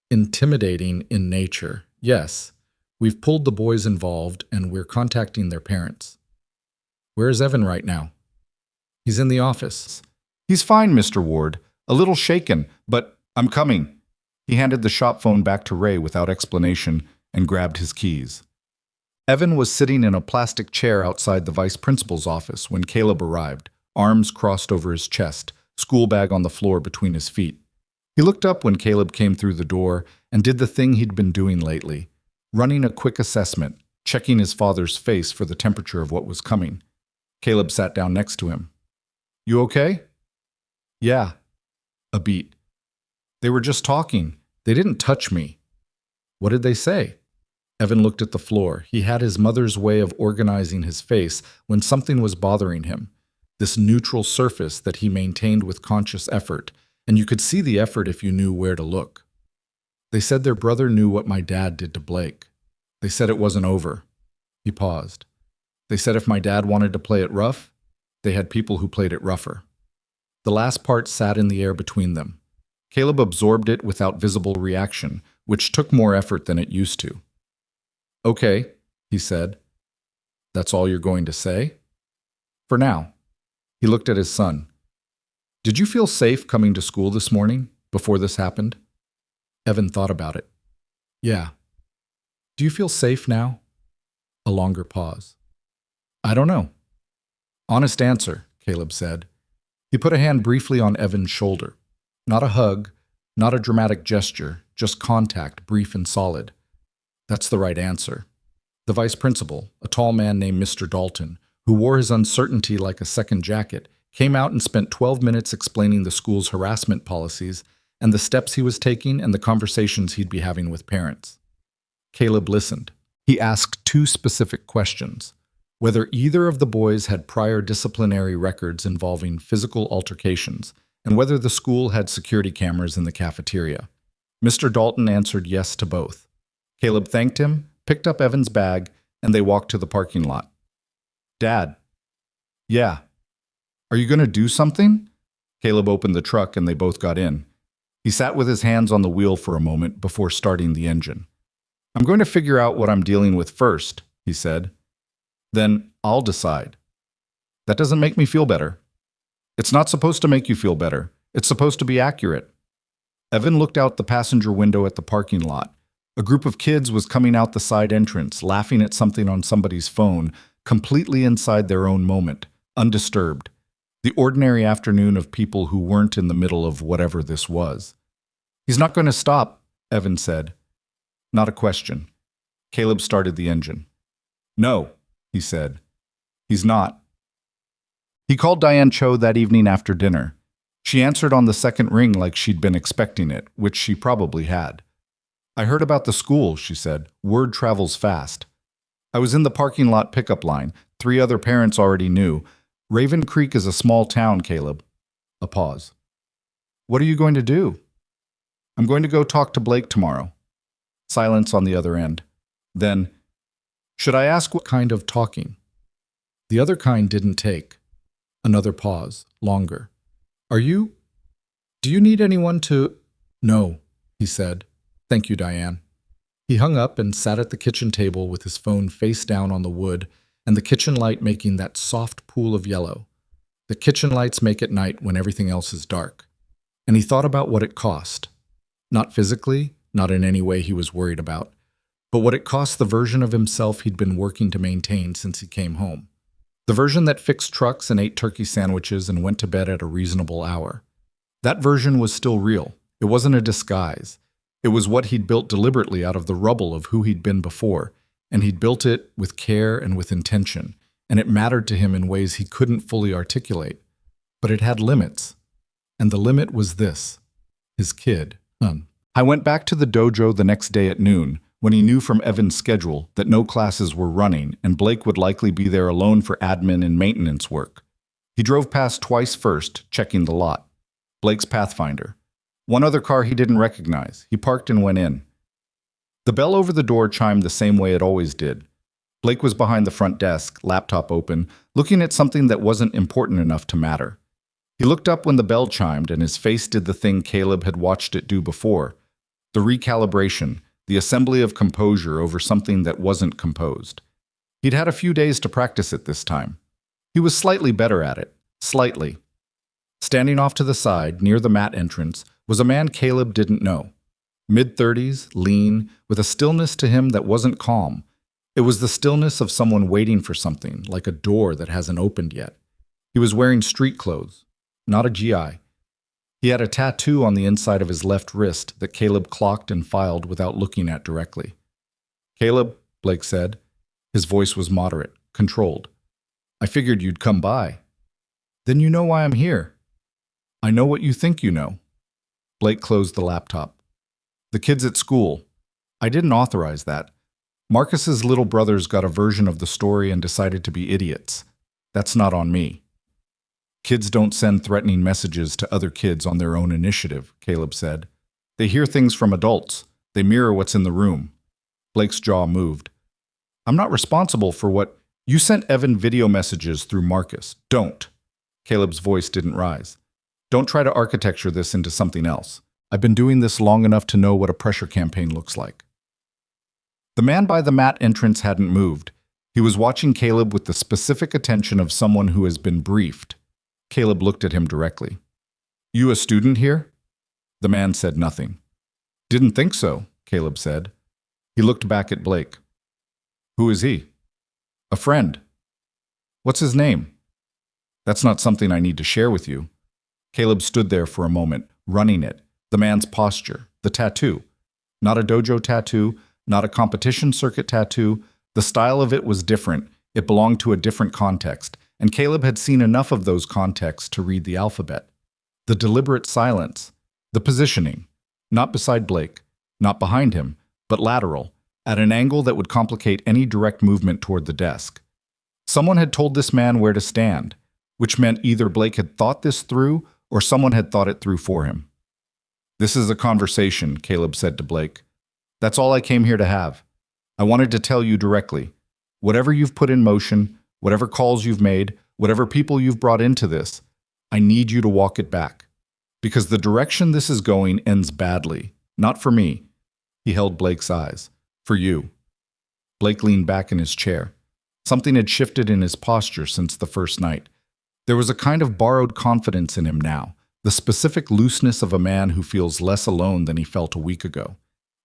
intimidating in nature. Yes, we've pulled the boys involved and we're contacting their parents." "Where is Evan right now?" "He's in the office." "He's fine, Mr. Ward. A little shaken, but I'm coming." He handed the shop phone back to Ray without explanation and grabbed his keys. Evan was sitting in a plastic chair outside the vice principal's office when Caleb arrived, arms crossed over his chest, school bag on the floor between his feet. He looked up when Caleb came through the door and did the thing he'd been doing lately, running a quick assessment, checking his father's face for the temperature of what was coming. Caleb sat down next to him. "You okay?" "Yeah." A beat. "They were just talking. They didn't touch me." "What did they say?" Evan looked at the floor. He had his mother's way of organizing his face when something was bothering him, this neutral surface that he maintained with conscious effort, and you could see the effort if you knew where to look. "They said their brother knew what my dad did to Blake. They said it wasn't over." He paused. "They said if my dad wanted to play it rough, they had people who played it rougher." The last part sat in the air between them. Caleb absorbed it without visible reaction, which took more effort than it used to. "Okay," he said. "That's all you're going to say?" "For now." He looked at his son. "Did you feel safe coming to school this morning, before this happened?" Evan thought about it. "Yeah." "Do you feel safe now?" A longer pause. "I don't know." "Honest answer," Caleb said. He put a hand briefly on Evan's shoulder. Not a hug, not a dramatic gesture, just contact, brief and solid. "That's the right answer." The vice principal, a tall man named Mr. Dalton, who wore his uncertainty like a second jacket, came out and spent 12 minutes explaining the school's harassment policies and the steps he was taking and the conversations he'd be having with parents. Caleb listened. He asked 2 specific questions: whether either of the boys had prior disciplinary records involving physical altercations, and whether the school had security cameras in the cafeteria. Mr. Dalton answered yes to both. Caleb thanked him, picked up Evan's bag, and they walked to the parking lot. "Dad." "Yeah." "Are you going to do something?" Caleb opened the truck and they both got in. He sat with his hands on the wheel for a moment before starting the engine. "I'm going to figure out what I'm dealing with first," he said. "Then I'll decide." "That doesn't make me feel better." "It's not supposed to make you feel better. It's supposed to be accurate." Evan looked out the passenger window at the parking lot. A group of kids was coming out the side entrance, laughing at something on somebody's phone, completely inside their own moment, undisturbed. The ordinary afternoon of people who weren't in the middle of whatever this was. "He's not going to stop," Evan said. Not a question. Caleb started the engine. "No," he said. "He's not." He called Diane Cho that evening after dinner. She answered on the second ring like she'd been expecting it, which she probably had. "I heard about the school," she said. "Word travels fast." "I was in the parking lot pickup line. 3 other parents already knew. Raven Creek is a small town, Caleb." A pause. "What are you going to do?" "I'm going to go talk to Blake tomorrow." Silence on the other end. Then, "Should I ask what kind of talking?" The other kind didn't take. Another pause, longer. Do you need anyone to... No, he said. Thank you, Diane. He hung up and sat at the kitchen table with his phone face down on the wood and the kitchen light making that soft pool of yellow. The kitchen lights make at night when everything else is dark. And he thought about what it cost. Not physically, not in any way he was worried about, but what it cost the version of himself he'd been working to maintain since he came home. The version that fixed trucks and ate turkey sandwiches and went to bed at a reasonable hour. That version was still real. It wasn't a disguise. It was what he'd built deliberately out of the rubble of who he'd been before, and he'd built it with care and with intention, and it mattered to him in ways he couldn't fully articulate. But it had limits, and the limit was this: his kid, Hun. I went back to the dojo the next day at noon, when he knew from Evan's schedule that no classes were running and Blake would likely be there alone for admin and maintenance work. He drove past twice first, checking the lot. Blake's Pathfinder. One other car he didn't recognize. He parked and went in. The bell over the door chimed the same way it always did. Blake was behind the front desk, laptop open, looking at something that wasn't important enough to matter. He looked up when the bell chimed, and his face did the thing Caleb had watched it do before. The recalibration, the assembly of composure over something that wasn't composed. He'd had a few days to practice it this time. He was slightly better at it. Slightly. Standing off to the side, near the mat entrance, was a man Caleb didn't know. Mid-30s, lean, with a stillness to him that wasn't calm. It was the stillness of someone waiting for something, like a door that hasn't opened yet. He was wearing street clothes, not a GI. He had a tattoo on the inside of his left wrist that Caleb clocked and filed without looking at directly. "Caleb," Blake said. His voice was moderate, controlled. "I figured you'd come by." "Then you know why I'm here." "I know what you think you know." Blake closed the laptop. "The kids at school. I didn't authorize that. Marcus's little brothers got a version of the story and decided to be idiots. That's not on me." "Kids don't send threatening messages to other kids on their own initiative," Caleb said. "They hear things from adults. They mirror what's in the room." Blake's jaw moved. "I'm not responsible for what... You sent Evan video messages through Marcus. Don't." Caleb's voice didn't rise. "Don't try to architecture this into something else. I've been doing this long enough to know what a pressure campaign looks like." The man by the mat entrance hadn't moved. He was watching Caleb with the specific attention of someone who has been briefed. Caleb looked at him directly. "You a student here?" The man said nothing. "Didn't think so," Caleb said. He looked back at Blake. "Who is he?" "A friend." "What's his name?" "That's not something I need to share with you." Caleb stood there for a moment, running it. The man's posture, the tattoo. Not a dojo tattoo, not a competition circuit tattoo. The style of it was different. It belonged to a different context, and Caleb had seen enough of those contexts to read the alphabet. The deliberate silence, the positioning, not beside Blake, not behind him, but lateral, at an angle that would complicate any direct movement toward the desk. Someone had told this man where to stand, which meant either Blake had thought this through or someone had thought it through for him. "This is a conversation," Caleb said to Blake. "That's all I came here to have. I wanted to tell you directly. Whatever you've put in motion, whatever calls you've made, whatever people you've brought into this, I need you to walk it back. Because the direction this is going ends badly. Not for me." He held Blake's eyes. "For you." Blake leaned back in his chair. Something had shifted in his posture since the first night. There was a kind of borrowed confidence in him now, the specific looseness of a man who feels less alone than he felt a week ago.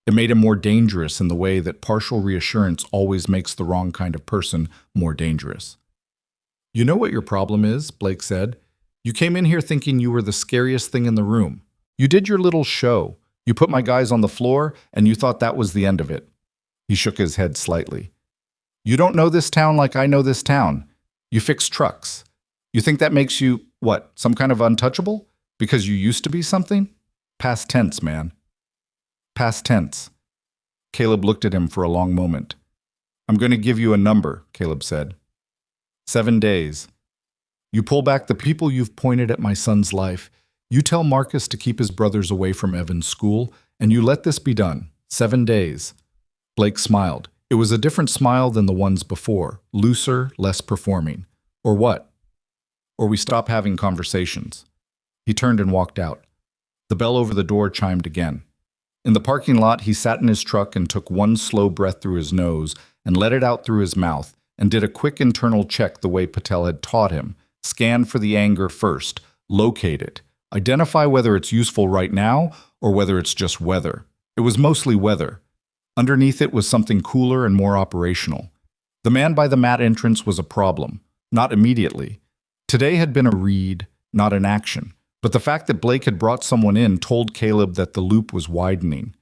It made him more dangerous in the way that partial reassurance always makes the wrong kind of person more dangerous. "You know what your problem is," Blake said. "You came in here thinking you were the scariest thing in the room. You did your little show. You put my guys on the floor, and you thought that was the end of it." He shook his head slightly. "You don't know this town like I know this town. You fix trucks. You think that makes you, what, some kind of untouchable? Because you used to be something? Past tense, man. Past tense." Caleb looked at him for a long moment. "I'm going to give you a number," Caleb said. 7 days. You pull back the people you've pointed at my son's life. You tell Marcus to keep his brothers away from Evan's school, and you let this be done. 7 days. Blake smiled. It was a different smile than the ones before, looser, less performing. Or what? Or we stop having conversations. He turned and walked out. The bell over the door chimed again. In the parking lot, he sat in his truck and took one slow breath through his nose and let it out through his mouth and did a quick internal check the way Patel had taught him. Scan for the anger first, locate it, identify whether it's useful right now or whether it's just weather. It was mostly weather. Underneath it was something cooler and more operational. The man by the mat entrance was a problem, not immediately. Today had been a read, not an action. But the fact that Blake had brought someone in told Caleb that the loop was widening.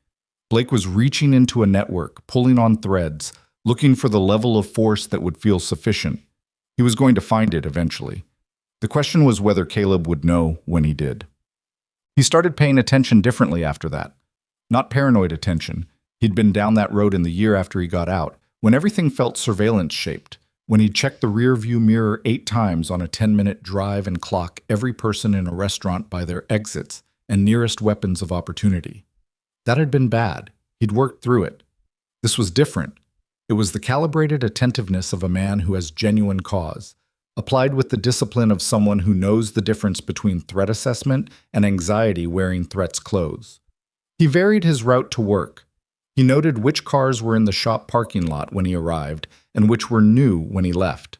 Blake was reaching into a network, pulling on threads, looking for the level of force that would feel sufficient. He was going to find it eventually. The question was whether Caleb would know when he did. He started paying attention differently after that. Not paranoid attention. He'd been down that road in the year after he got out, when everything felt surveillance-shaped. When he checked the rear-view mirror 8 times on a 10-minute drive and clock every person in a restaurant by their exits and nearest weapons of opportunity. That had been bad. He'd worked through it. This was different. It was the calibrated attentiveness of a man who has genuine cause, applied with the discipline of someone who knows the difference between threat assessment and anxiety wearing threat's clothes. He varied his route to work. He noted which cars were in the shop parking lot when he arrived and which were new when he left.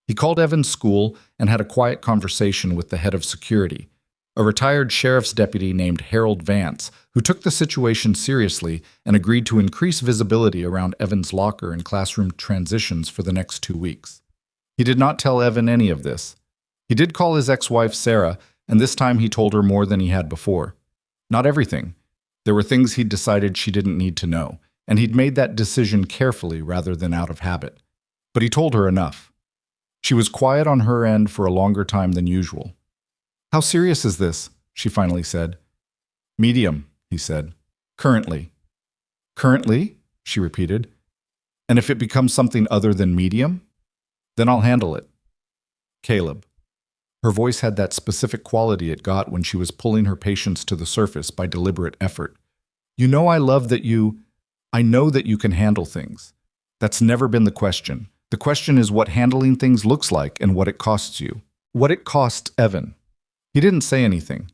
He called Evan's school and had a quiet conversation with the head of security, a retired sheriff's deputy named Harold Vance, who took the situation seriously and agreed to increase visibility around Evan's locker and classroom transitions for the next 2 weeks. He did not tell Evan any of this. He did call his ex-wife Sarah, and this time he told her more than he had before. Not everything. There were things he'd decided she didn't need to know, and he'd made that decision carefully rather than out of habit. But he told her enough. She was quiet on her end for a longer time than usual. "How serious is this?" she finally said. "Medium," he said. "Currently." "Currently?" she repeated. "And if it becomes something other than medium? Then I'll handle it." Caleb. Her voice had that specific quality it got when she was pulling her patience to the surface by deliberate effort. "You know I know that you can handle things. That's never been the question. The question is what handling things looks like and what it costs you. What it costs Evan." He didn't say anything.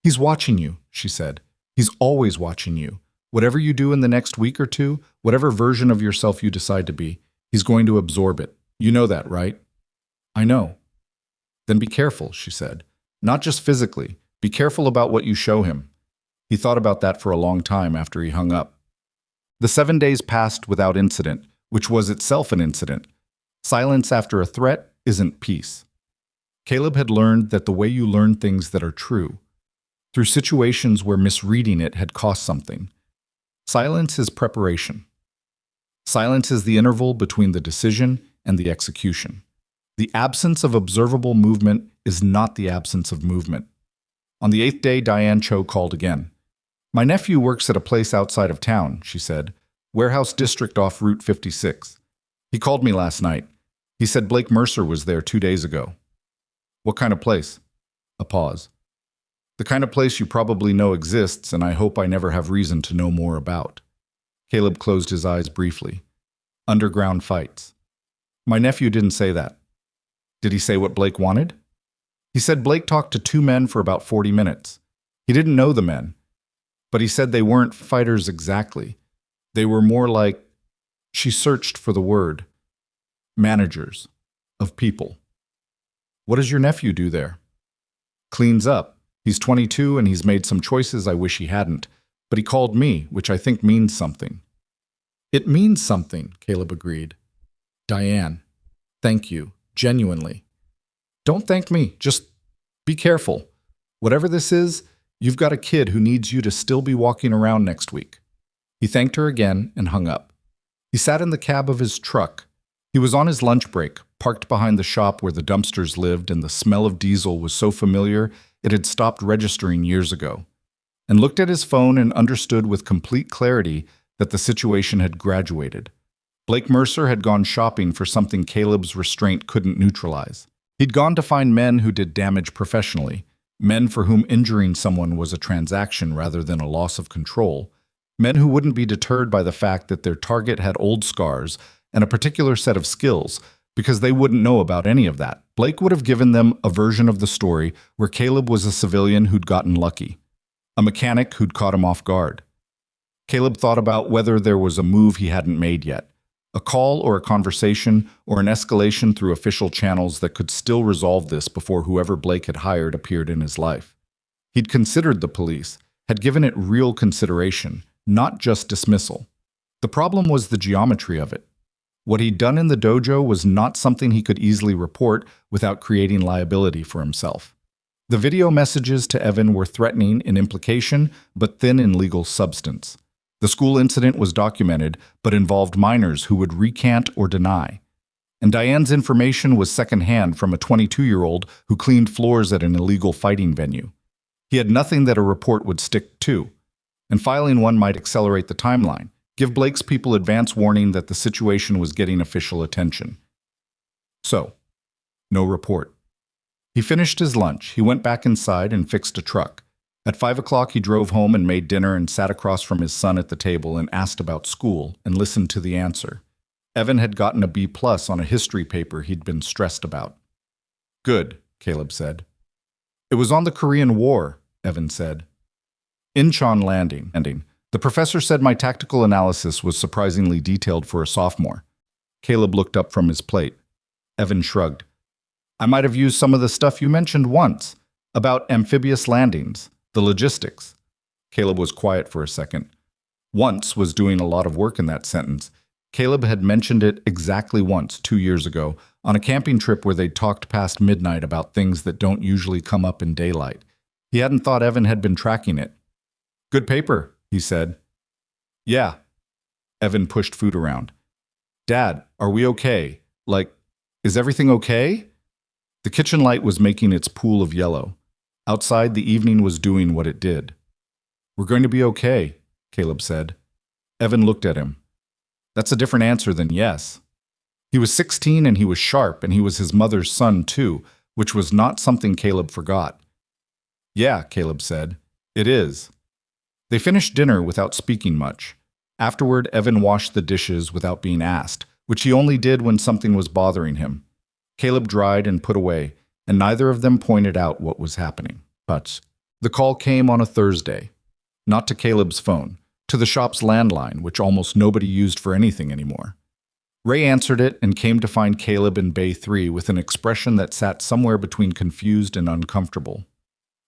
"He's watching you," she said. "He's always watching you. Whatever you do in the next week or two, whatever version of yourself you decide to be, he's going to absorb it. You know that, right?" "I know." "Then be careful," she said. "Not just physically. Be careful about what you show him." He thought about that for a long time after he hung up. The 7 days passed without incident, which was itself an incident. Silence after a threat isn't peace. Caleb had learned that the way you learn things that are true, through situations where misreading it had cost something. Silence is preparation. Silence is the interval between the decision and the execution. The absence of observable movement is not the absence of movement. On the 8th day, Diane Cho called again. "My nephew works at a place outside of town," she said. "Warehouse District off Route 56. He called me last night. He said Blake Mercer was there 2 days ago." "What kind of place?" A pause. "The kind of place you probably know exists, and I hope I never have reason to know more about." Caleb closed his eyes briefly. "Underground fights." "My nephew didn't say that." "Did he say what Blake wanted?" "He said Blake talked to 2 men for about 40 minutes. He didn't know the men, but he said they weren't fighters exactly. They were more like," she searched for the word, "managers of people." "What does your nephew do there?" "Cleans up. He's 22 and he's made some choices I wish he hadn't, but he called me, which I think means something." "It means something," Caleb agreed. "Diane, thank you. Genuinely. Don't thank me. Just be careful. Whatever this is, you've got a kid who needs you to still be walking around next week." He thanked her again and hung up. He sat in the cab of his truck. He was on his lunch break, parked behind the shop where the dumpsters lived, and the smell of diesel was so familiar it had stopped registering years ago, and looked at his phone and understood with complete clarity that the situation had graduated. Blake Mercer had gone shopping for something Caleb's restraint couldn't neutralize. He'd gone to find men who did damage professionally, men for whom injuring someone was a transaction rather than a loss of control, men who wouldn't be deterred by the fact that their target had old scars and a particular set of skills, because they wouldn't know about any of that, Blake would have given them a version of the story where Caleb was a civilian who'd gotten lucky, a mechanic who'd caught him off guard. Caleb thought about whether there was a move he hadn't made yet, a call or a conversation or an escalation through official channels that could still resolve this before whoever Blake had hired appeared in his life. He'd considered the police, had given it real consideration, not just dismissal. The problem was the geometry of it. What he'd done in the dojo was not something he could easily report without creating liability for himself. The video messages to Evan were threatening in implication, but thin in legal substance. The school incident was documented, but involved minors who would recant or deny. And Diane's information was secondhand from a 22-year-old who cleaned floors at an illegal fighting venue. He had nothing that a report would stick to, and filing one might accelerate the timeline, give Blake's people advance warning that the situation was getting official attention. So, no report. He finished his lunch, he went back inside and fixed a truck. At 5 o'clock he drove home and made dinner and sat across from his son at the table and asked about school and listened to the answer. Evan had gotten a B+ on a history paper he'd been stressed about. Good, Caleb said. It was on the Korean War, Evan said. Incheon landing. The professor said my tactical analysis was surprisingly detailed for a sophomore. Caleb looked up from his plate. Evan shrugged. I might have used some of the stuff you mentioned once, about amphibious landings, the logistics. Caleb was quiet for a second. Once was doing a lot of work in that sentence. Caleb had mentioned it exactly once 2 years ago, on a camping trip where they'd talked past midnight about things that don't usually come up in daylight. He hadn't thought Evan had been tracking it. Good paper, he said. Yeah. Evan pushed food around. Dad, are we okay? Like, is everything okay? The kitchen light was making its pool of yellow. Outside, the evening was doing what it did. We're going to be okay, Caleb said. Evan looked at him. That's a different answer than yes. He was 16 and he was sharp and he was his mother's son too, which was not something Caleb forgot. Yeah, Caleb said. It is. They finished dinner without speaking much. Afterward, Evan washed the dishes without being asked, which he only did when something was bothering him. Caleb dried and put away, and neither of them pointed out what was happening. But the call came on a Thursday. Not to Caleb's phone, to the shop's landline, which almost nobody used for anything anymore. Ray answered it and came to find Caleb in Bay 3 with an expression that sat somewhere between confused and uncomfortable.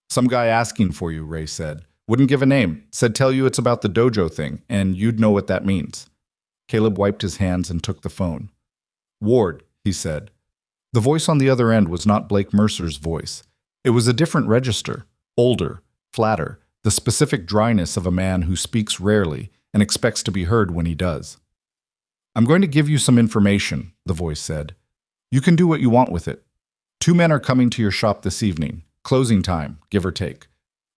Some guy asking for you, Ray said. Wouldn't give a name, said tell you it's about the dojo thing, and you'd know what that means. Caleb wiped his hands and took the phone. Ward, he said. The voice on the other end was not Blake Mercer's voice. It was a different register, older, flatter, the specific dryness of a man who speaks rarely and expects to be heard when he does. I'm going to give you some information, the voice said. You can do what you want with it. 2 men are coming to your shop this evening, closing time, give or take.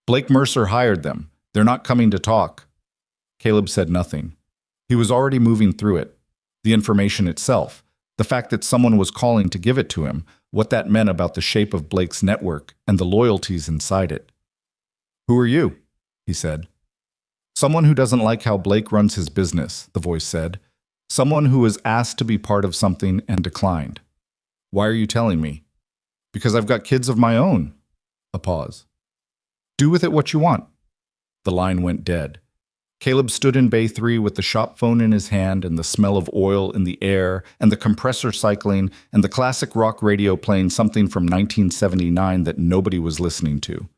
Blake Mercer hired them. They're not coming to talk. Caleb said nothing. He was already moving through it. The information itself, the fact that someone was calling to give it to him, what that meant about the shape of Blake's network and the loyalties inside it. Who are you? He said. Someone who doesn't like how Blake runs his business, the voice said. Someone who was asked to be part of something and declined. Why are you telling me? Because I've got kids of my own. A pause. Do with it what you want. The line went dead. Caleb stood in Bay 3 with the shop phone in his hand and the smell of oil in the air and the compressor cycling and the classic rock radio playing something from 1979 that nobody was listening to.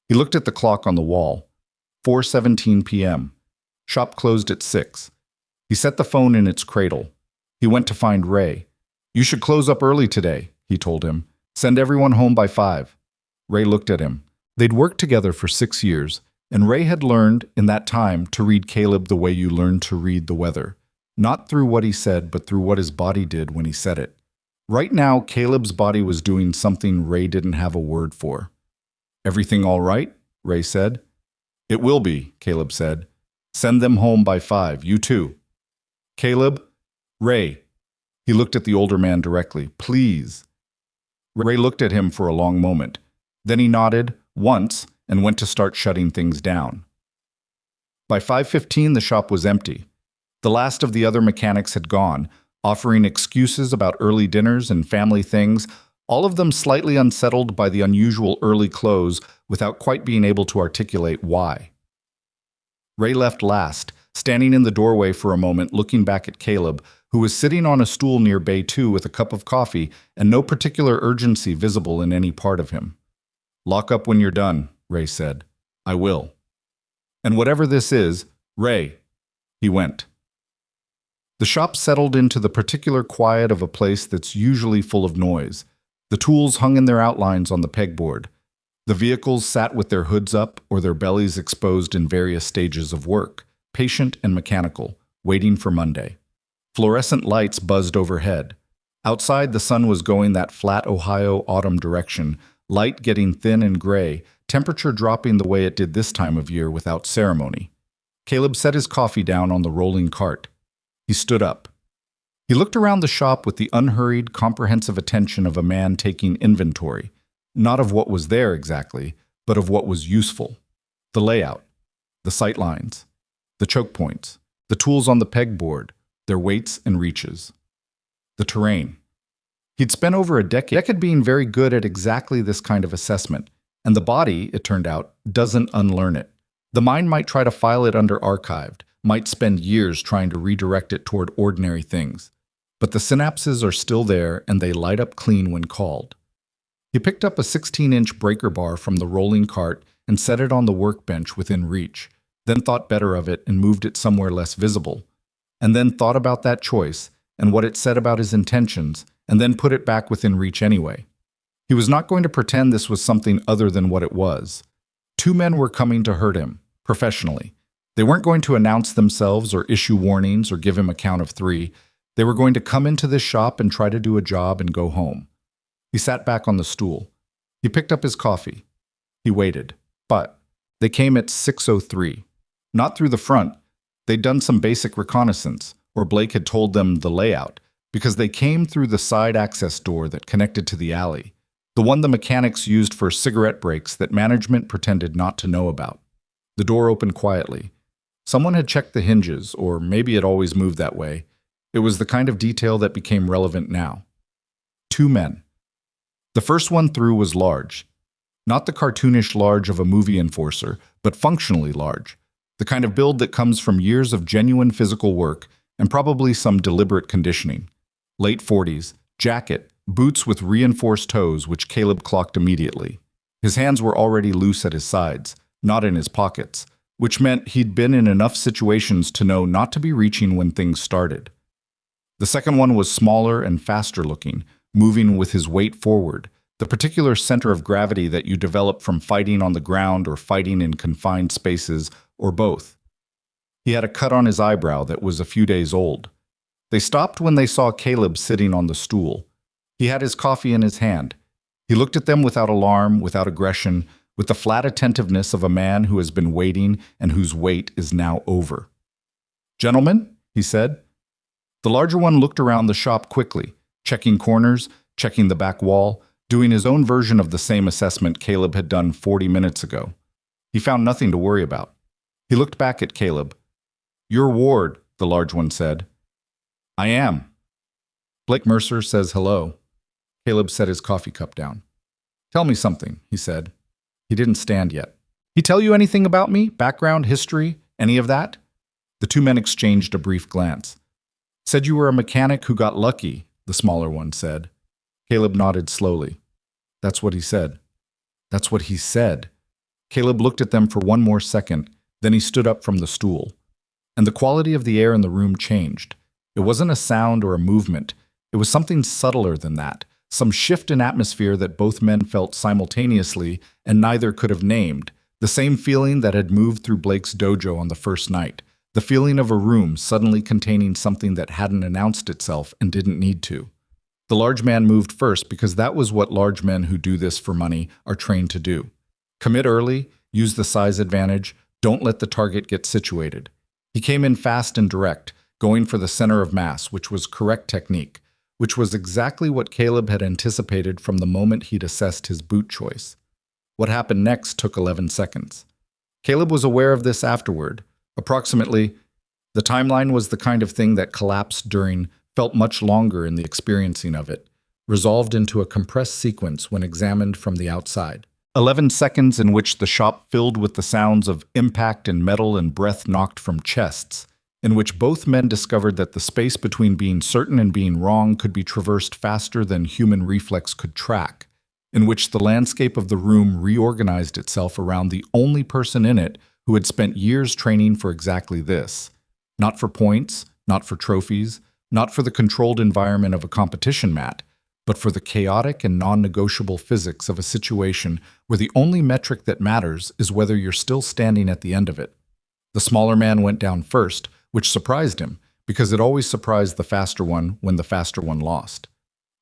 He looked at the clock on the wall. 4:17 p.m. Shop closed at 6. He set the phone in its cradle. He went to find Ray. You should close up early today, he told him. Send everyone home by 5. Ray looked at him. They'd worked together for 6 years, and Ray had learned in that time to read Caleb the way you learn to read the weather. Not through what he said, but through what his body did when he said it. Right now, Caleb's body was doing something Ray didn't have a word for. Everything all right? Ray said. It will be, Caleb said. Send them home by 5, you too. Caleb, Ray. He looked at the older man directly. Please. Ray looked at him for a long moment. Then he nodded, once, and went to start shutting things down. By 5:15, the shop was empty. The last of the other mechanics had gone, offering excuses about early dinners and family things, all of them slightly unsettled by the unusual early close without quite being able to articulate why. Ray left last, standing in the doorway for a moment looking back at Caleb, who was sitting on a stool near Bay 2 with a cup of coffee and no particular urgency visible in any part of him. "Lock up when you're done," Ray said. "I will." "And whatever this is, Ray." He went. The shop settled into the particular quiet of a place that's usually full of noise. The tools hung in their outlines on the pegboard. The vehicles sat with their hoods up or their bellies exposed in various stages of work, patient and mechanical, waiting for Monday. Fluorescent lights buzzed overhead. Outside, the sun was going that flat Ohio autumn direction, light getting thin and gray, temperature dropping the way it did this time of year without ceremony. Caleb set his coffee down on the rolling cart. He stood up. He looked around the shop with the unhurried, comprehensive attention of a man taking inventory, not of what was there exactly, but of what was useful. The layout, the sight lines, the choke points, the tools on the pegboard, their weights and reaches. The terrain. He'd spent over a decade being very good at exactly this kind of assessment, and the body, it turned out, doesn't unlearn it. The mind might try to file it under archived, might spend years trying to redirect it toward ordinary things. But the synapses are still there and they light up clean when called. He picked up a 16-inch breaker bar from the rolling cart and set it on the workbench within reach, then thought better of it and moved it somewhere less visible, and then thought about that choice and what it said about his intentions, and then put it back within reach anyway. He was not going to pretend this was something other than what it was. Two men were coming to hurt him, professionally. They weren't going to announce themselves or issue warnings or give him a count of 3. They were going to come into this shop and try to do a job and go home. He sat back on the stool. He picked up his coffee. He waited. But they came at 6:03. Not through the front. They'd done some basic reconnaissance, or Blake had told them the layout, because they came through the side access door that connected to the alley, the one the mechanics used for cigarette breaks that management pretended not to know about. The door opened quietly. Someone had checked the hinges, or maybe it always moved that way. It was the kind of detail that became relevant now. Two men. The first one through was large. Not the cartoonish large of a movie enforcer, but functionally large. The kind of build that comes from years of genuine physical work and probably some deliberate conditioning. Late 40s, jacket, boots with reinforced toes, which Caleb clocked immediately. His hands were already loose at his sides, not in his pockets, which meant he'd been in enough situations to know not to be reaching when things started. The second one was smaller and faster looking, moving with his weight forward, the particular center of gravity that you develop from fighting on the ground or fighting in confined spaces, or both. He had a cut on his eyebrow that was a few days old. They stopped when they saw Caleb sitting on the stool. He had his coffee in his hand. He looked at them without alarm, without aggression, with the flat attentiveness of a man who has been waiting and whose wait is now over. "Gentlemen," he said. The larger one looked around the shop quickly, checking corners, checking the back wall, doing his own version of the same assessment Caleb had done 40 minutes ago. He found nothing to worry about. He looked back at Caleb. "You're Ward," the large one said. "I am." "Blake Mercer says hello." Caleb set his coffee cup down. "Tell me something," he said. He didn't stand yet. "He tell you anything about me? Background, history, any of that?" The two men exchanged a brief glance. "Said you were a mechanic who got lucky," the smaller one said. Caleb nodded slowly. "That's what he said." "That's what he said." Caleb looked at them for one more second, then he stood up from the stool. And the quality of the air in the room changed. It wasn't a sound or a movement. It was something subtler than that, some shift in atmosphere that both men felt simultaneously and neither could have named, the same feeling that had moved through Blake's dojo on the first night, the feeling of a room suddenly containing something that hadn't announced itself and didn't need to. The large man moved first because that was what large men who do this for money are trained to do. Commit early, use the size advantage, don't let the target get situated. He came in fast and direct, going for the center of mass, which was correct technique, which was exactly what Caleb had anticipated from the moment he'd assessed his boot choice. What happened next took 11 seconds. Caleb was aware of this afterward. Approximately, the timeline was the kind of thing that collapsed during, felt much longer in the experiencing of it, resolved into a compressed sequence when examined from the outside. 11 seconds in which the shop filled with the sounds of impact and metal and breath knocked from chests, in which both men discovered that the space between being certain and being wrong could be traversed faster than human reflex could track, in which the landscape of the room reorganized itself around the only person in it who had spent years training for exactly this. Not for points, not for trophies, not for the controlled environment of a competition mat, but for the chaotic and non-negotiable physics of a situation where the only metric that matters is whether you're still standing at the end of it. The smaller man went down first, which surprised him, because it always surprised the faster one when the faster one lost.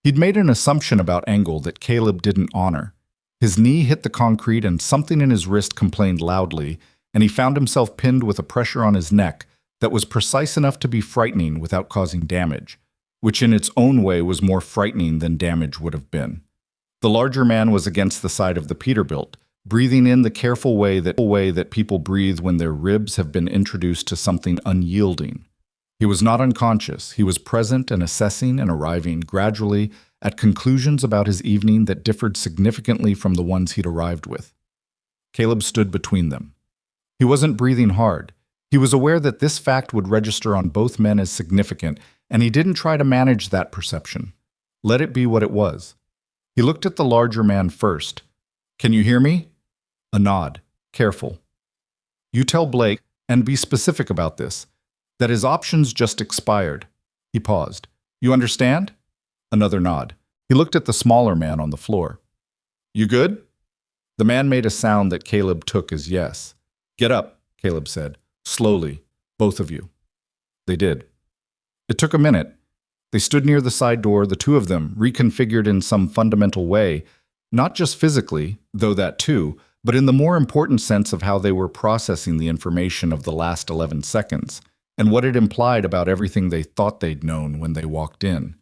He'd made an assumption about angle that Caleb didn't honor. His knee hit the concrete and something in his wrist complained loudly, and he found himself pinned with a pressure on his neck that was precise enough to be frightening without causing damage, which in its own way was more frightening than damage would have been. The larger man was against the side of the Peterbilt, breathing in the careful way that people breathe when their ribs have been introduced to something unyielding. He was not unconscious. He was present and assessing and arriving gradually at conclusions about his evening that differed significantly from the ones he'd arrived with. Caleb stood between them. He wasn't breathing hard. He was aware that this fact would register on both men as significant, and he didn't try to manage that perception. Let it be what it was. He looked at the larger man first. "Can you hear me?" A nod. Careful. "You tell Blake, and be specific about this, that his options just expired." He paused. "You understand?" Another nod. He looked at the smaller man on the floor. "You good?" The man made a sound that Caleb took as yes. "Get up," Caleb said. "Slowly, both of you." They did. It took a minute. They stood near the side door, the two of them, reconfigured in some fundamental way, not just physically, though that too, but in the more important sense of how they were processing the information of the last 11 seconds, and what it implied about everything they thought they'd known when they walked in.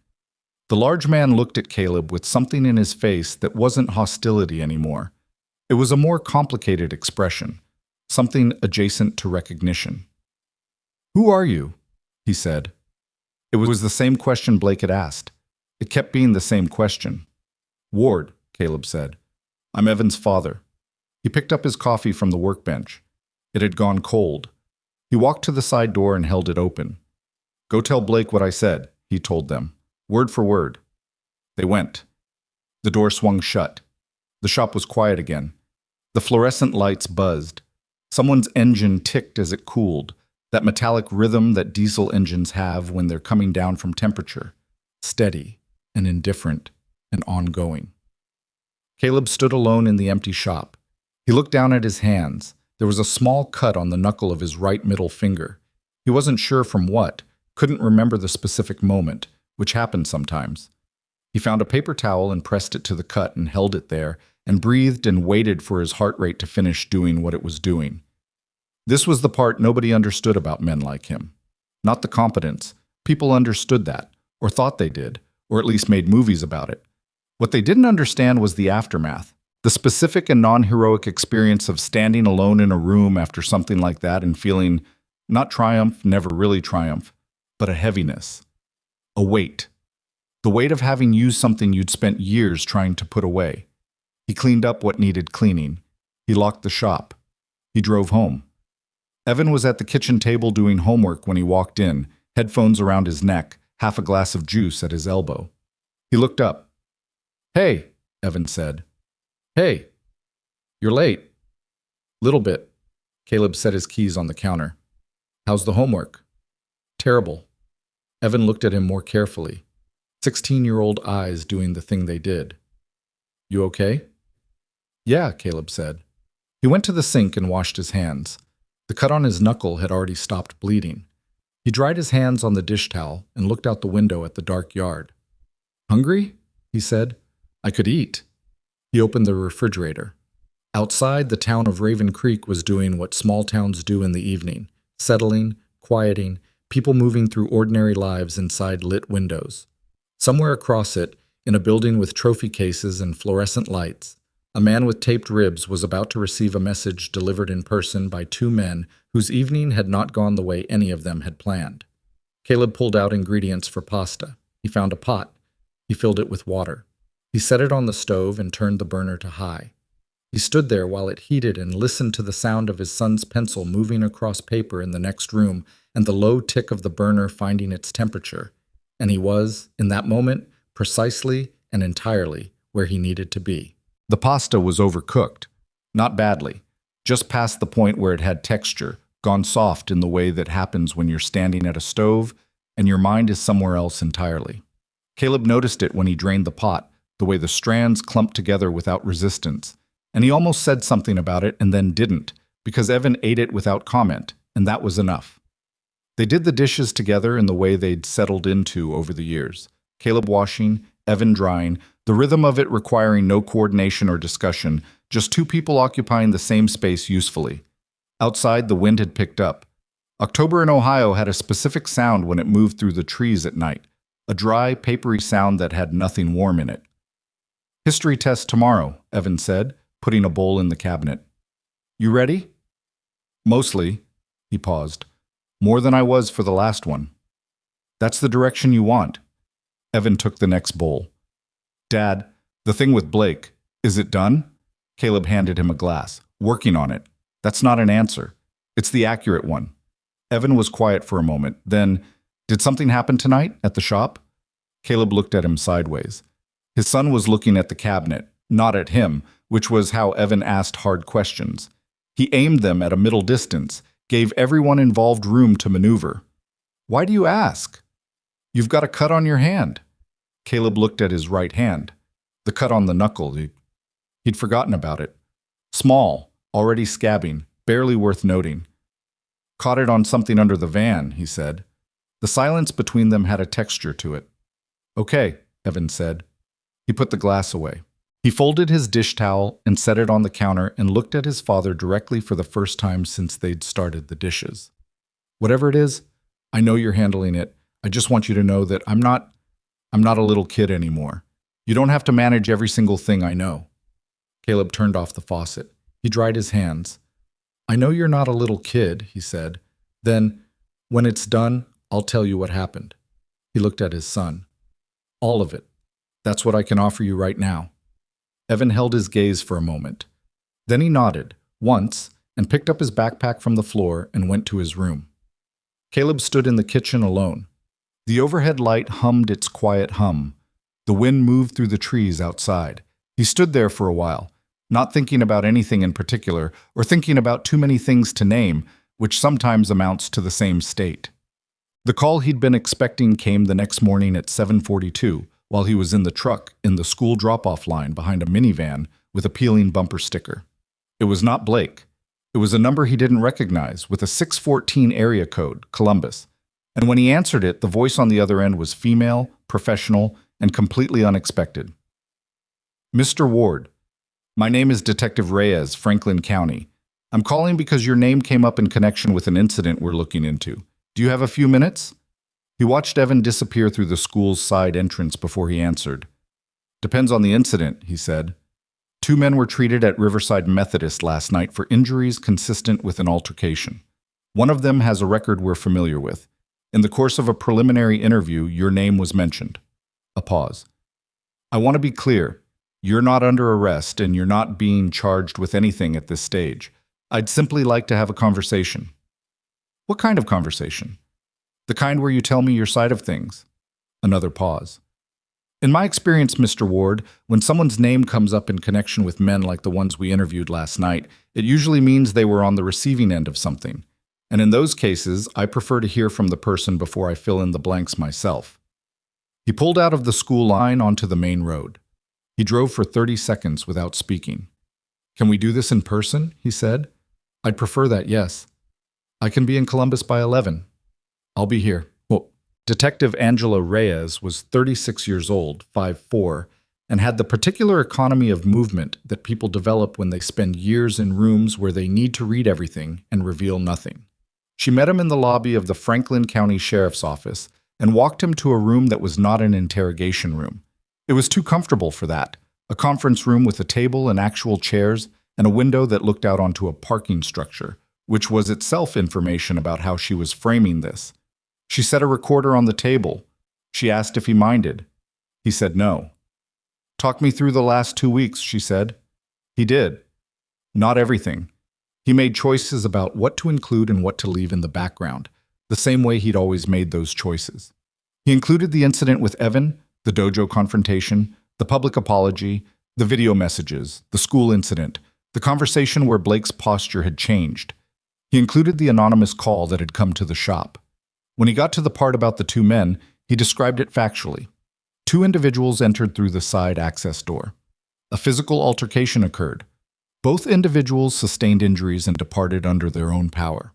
The large man looked at Caleb with something in his face that wasn't hostility anymore. It was a more complicated expression, something adjacent to recognition. "Who are you?" he said. It was the same question Blake had asked. It kept being the same question. "Ward," Caleb said. "I'm Evan's father." He picked up his coffee from the workbench. It had gone cold. He walked to the side door and held it open. "Go tell Blake what I said," he told them. "Word for word." They went. The door swung shut. The shop was quiet again. The fluorescent lights buzzed. Someone's engine ticked as it cooled, that metallic rhythm that diesel engines have when they're coming down from temperature, steady and indifferent and ongoing. Caleb stood alone in the empty shop. He looked down at his hands. There was a small cut on the knuckle of his right middle finger. He wasn't sure from what, couldn't remember the specific moment, which happened sometimes. He found a paper towel and pressed it to the cut and held it there, and breathed and waited for his heart rate to finish doing what it was doing. This was the part nobody understood about men like him. Not the competence. People understood that, or thought they did, or at least made movies about it. What they didn't understand was the aftermath, the specific and non-heroic experience of standing alone in a room after something like that and feeling, not triumph, never really triumph, but a heaviness, a weight. The weight of having used something you'd spent years trying to put away. He cleaned up what needed cleaning. He locked the shop. He drove home. Evan was at the kitchen table doing homework when he walked in, headphones around his neck, half a glass of juice at his elbow. He looked up. "Hey," Evan said. "Hey, you're late." "Little bit." Caleb set his keys on the counter. "How's the homework?" "Terrible." Evan looked at him more carefully. 16-year-old eyes doing the thing they did. "You okay?" "Yeah," Caleb said. He went to the sink and washed his hands. The cut on his knuckle had already stopped bleeding. He dried his hands on the dish towel and looked out the window at the dark yard. "Hungry?" he said. "I could eat." He opened the refrigerator. Outside, the town of Raven Creek was doing what small towns do in the evening, settling, quieting, people moving through ordinary lives inside lit windows. Somewhere across it, in a building with trophy cases and fluorescent lights, a man with taped ribs was about to receive a message delivered in person by two men whose evening had not gone the way any of them had planned. Caleb pulled out ingredients for pasta. He found a pot. He filled it with water. He set it on the stove and turned the burner to high. He stood there while it heated and listened to the sound of his son's pencil moving across paper in the next room and the low tick of the burner finding its temperature. And he was, in that moment, precisely and entirely where he needed to be. The pasta was overcooked. Not badly. Just past the point where it had texture, gone soft in the way that happens when you're standing at a stove and your mind is somewhere else entirely. Caleb noticed it when he drained the pot, the way the strands clumped together without resistance. And he almost said something about it and then didn't, because Evan ate it without comment, and that was enough. They did the dishes together in the way they'd settled into over the years. Caleb washing, Evan drying, the rhythm of it requiring no coordination or discussion, just two people occupying the same space usefully. Outside, the wind had picked up. October in Ohio had a specific sound when it moved through the trees at night, a dry, papery sound that had nothing warm in it. "History test tomorrow," Evan said, putting a bowl in the cabinet. "You ready?" "Mostly." He paused. "More than I was for the last one." "That's the direction you want." Evan took the next bowl. "Dad, the thing with Blake, is it done?" Caleb handed him a glass. "Working on it." "That's not an answer. It's the accurate one." Evan was quiet for a moment. Then, "Did something happen tonight at the shop?" Caleb looked at him sideways. His son was looking at the cabinet, not at him, which was how Evan asked hard questions. He aimed them at a middle distance, gave everyone involved room to maneuver. "Why do you ask?" "You've got a cut on your hand." Caleb looked at his right hand. The cut on the knuckle. He'd forgotten about it. Small, already scabbing, barely worth noting. "Caught it on something under the van," he said. The silence between them had a texture to it. "Okay," Evan said. He put the glass away. He folded his dish towel and set it on the counter and looked at his father directly for the first time since they'd started the dishes. "Whatever it is, I know you're handling it. I just want you to know that I'm not a little kid anymore. You don't have to manage every single thing I know." Caleb turned off the faucet. He dried his hands. "I know you're not a little kid," he said. "Then, when it's done, I'll tell you what happened." He looked at his son. "All of it. That's what I can offer you right now." Evan held his gaze for a moment. Then he nodded, once, and picked up his backpack from the floor and went to his room. Caleb stood in the kitchen alone. The overhead light hummed its quiet hum. The wind moved through the trees outside. He stood there for a while, not thinking about anything in particular, or thinking about too many things to name, which sometimes amounts to the same state. The call he'd been expecting came the next morning at 7:42, while he was in the truck in the school drop-off line behind a minivan with a peeling bumper sticker. It was not Blake. It was a number he didn't recognize, with a 614 area code, Columbus. And when he answered it, the voice on the other end was female, professional, and completely unexpected. "Mr. Ward, my name is Detective Reyes, Franklin County. I'm calling because your name came up in connection with an incident we're looking into. Do you have a few minutes?" He watched Evan disappear through the school's side entrance before he answered. "Depends on the incident," he said. "Two men were treated at Riverside Methodist last night for injuries consistent with an altercation. One of them has a record we're familiar with. In the course of a preliminary interview, your name was mentioned." A pause. "I want to be clear. You're not under arrest and you're not being charged with anything at this stage. I'd simply like to have a conversation." "What kind of conversation?" "The kind where you tell me your side of things." Another pause. "In my experience, Mr. Ward, when someone's name comes up in connection with men like the ones we interviewed last night, it usually means they were on the receiving end of something. And in those cases, I prefer to hear from the person before I fill in the blanks myself." He pulled out of the school line onto the main road. He drove for 30 seconds without speaking. "Can we do this in person?" he said. "I'd prefer that, yes. I can be in Columbus by 11. I'll be here." Well, Detective Angela Reyes was 36 years old, 5'4", and had the particular economy of movement that people develop when they spend years in rooms where they need to read everything and reveal nothing. She met him in the lobby of the Franklin County Sheriff's Office and walked him to a room that was not an interrogation room. It was too comfortable for that, a conference room with a table and actual chairs and a window that looked out onto a parking structure, which was itself information about how she was framing this. She set a recorder on the table. She asked if he minded. He said no. Talk me through the last 2 weeks, she said. He did. Not everything. He made choices about what to include and what to leave in the background, the same way he'd always made those choices. He included the incident with Evan, the dojo confrontation, the public apology, the video messages, the school incident, the conversation where Blake's posture had changed. He included the anonymous call that had come to the shop. When he got to the part about the two men, he described it factually. Two individuals entered through the side access door. A physical altercation occurred. Both individuals sustained injuries and departed under their own power.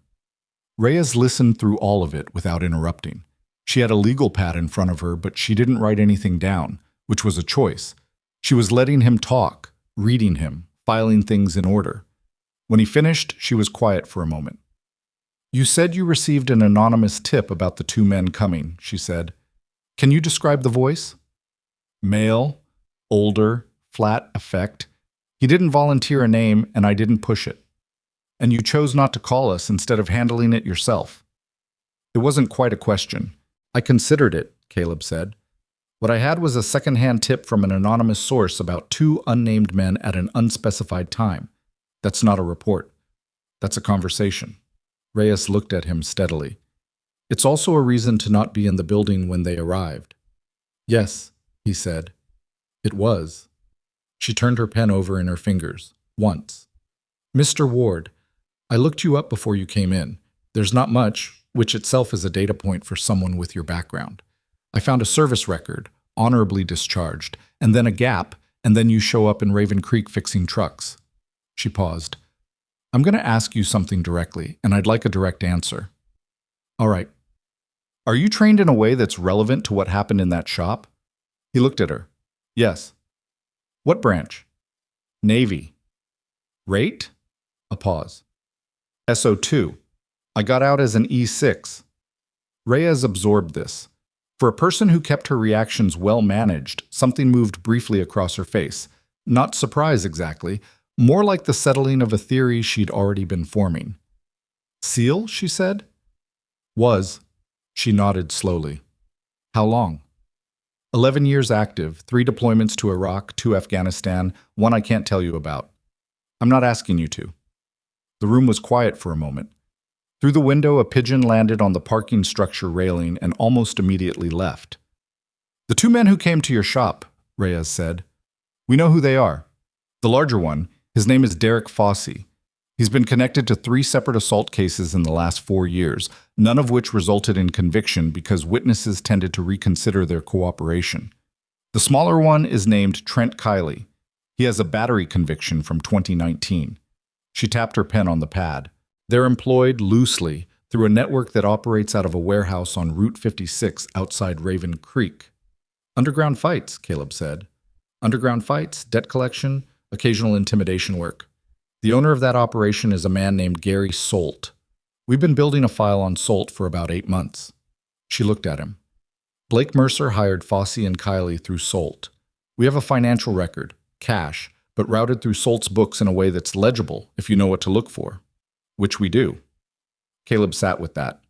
Reyes listened through all of it without interrupting. She had a legal pad in front of her, but she didn't write anything down, which was a choice. She was letting him talk, reading him, filing things in order. When he finished, she was quiet for a moment. You said you received an anonymous tip about the two men coming, she said. Can you describe the voice? Male, older, flat effect. He didn't volunteer a name, and I didn't push it. And you chose not to call us instead of handling it yourself. It wasn't quite a question. I considered it, Caleb said. What I had was a second-hand tip from an anonymous source about two unnamed men at an unspecified time. That's not a report. That's a conversation. Reyes looked at him steadily. It's also a reason to not be in the building when they arrived. Yes, he said. It was. She turned her pen over in her fingers, once. Mr. Ward, I looked you up before you came in. There's not much, which itself is a data point for someone with your background. I found a service record, honorably discharged, and then a gap, and then you show up in Raven Creek fixing trucks. She paused. I'm going to ask you something directly, and I'd like a direct answer. All right. Are you trained in a way that's relevant to what happened in that shop? He looked at her. Yes. What branch? Navy. Rate? A pause. SO2. I got out as an E6. Reyes absorbed this. For a person who kept her reactions well managed, something moved briefly across her face. Not surprise exactly, more like the settling of a theory she'd already been forming. SEAL, she said. Was. She nodded slowly. How long? 11 years active, 3 deployments to Iraq, 2 Afghanistan, 1 I can't tell you about. I'm not asking you to. The room was quiet for a moment. Through the window, a pigeon landed on the parking structure railing and almost immediately left. The two men who came to your shop, Reyes said. We know who they are. The larger one, his name is Derek Fossey. He's been connected to 3 separate assault cases in the last 4 years, none of which resulted in conviction because witnesses tended to reconsider their cooperation. The smaller one is named Trent Kiley. He has a battery conviction from 2019. She tapped her pen on the pad. They're employed loosely through a network that operates out of a warehouse on Route 56 outside Raven Creek. Underground fights, Caleb said. Underground fights, debt collection, occasional intimidation work. The owner of that operation is a man named Gary Solt. We've been building a file on Solt for about 8 months. She looked at him. Blake Mercer hired Fossey and Kiley through Solt. We have a financial record, cash, but routed through Solt's books in a way that's legible if you know what to look for. Which we do. Caleb sat with that.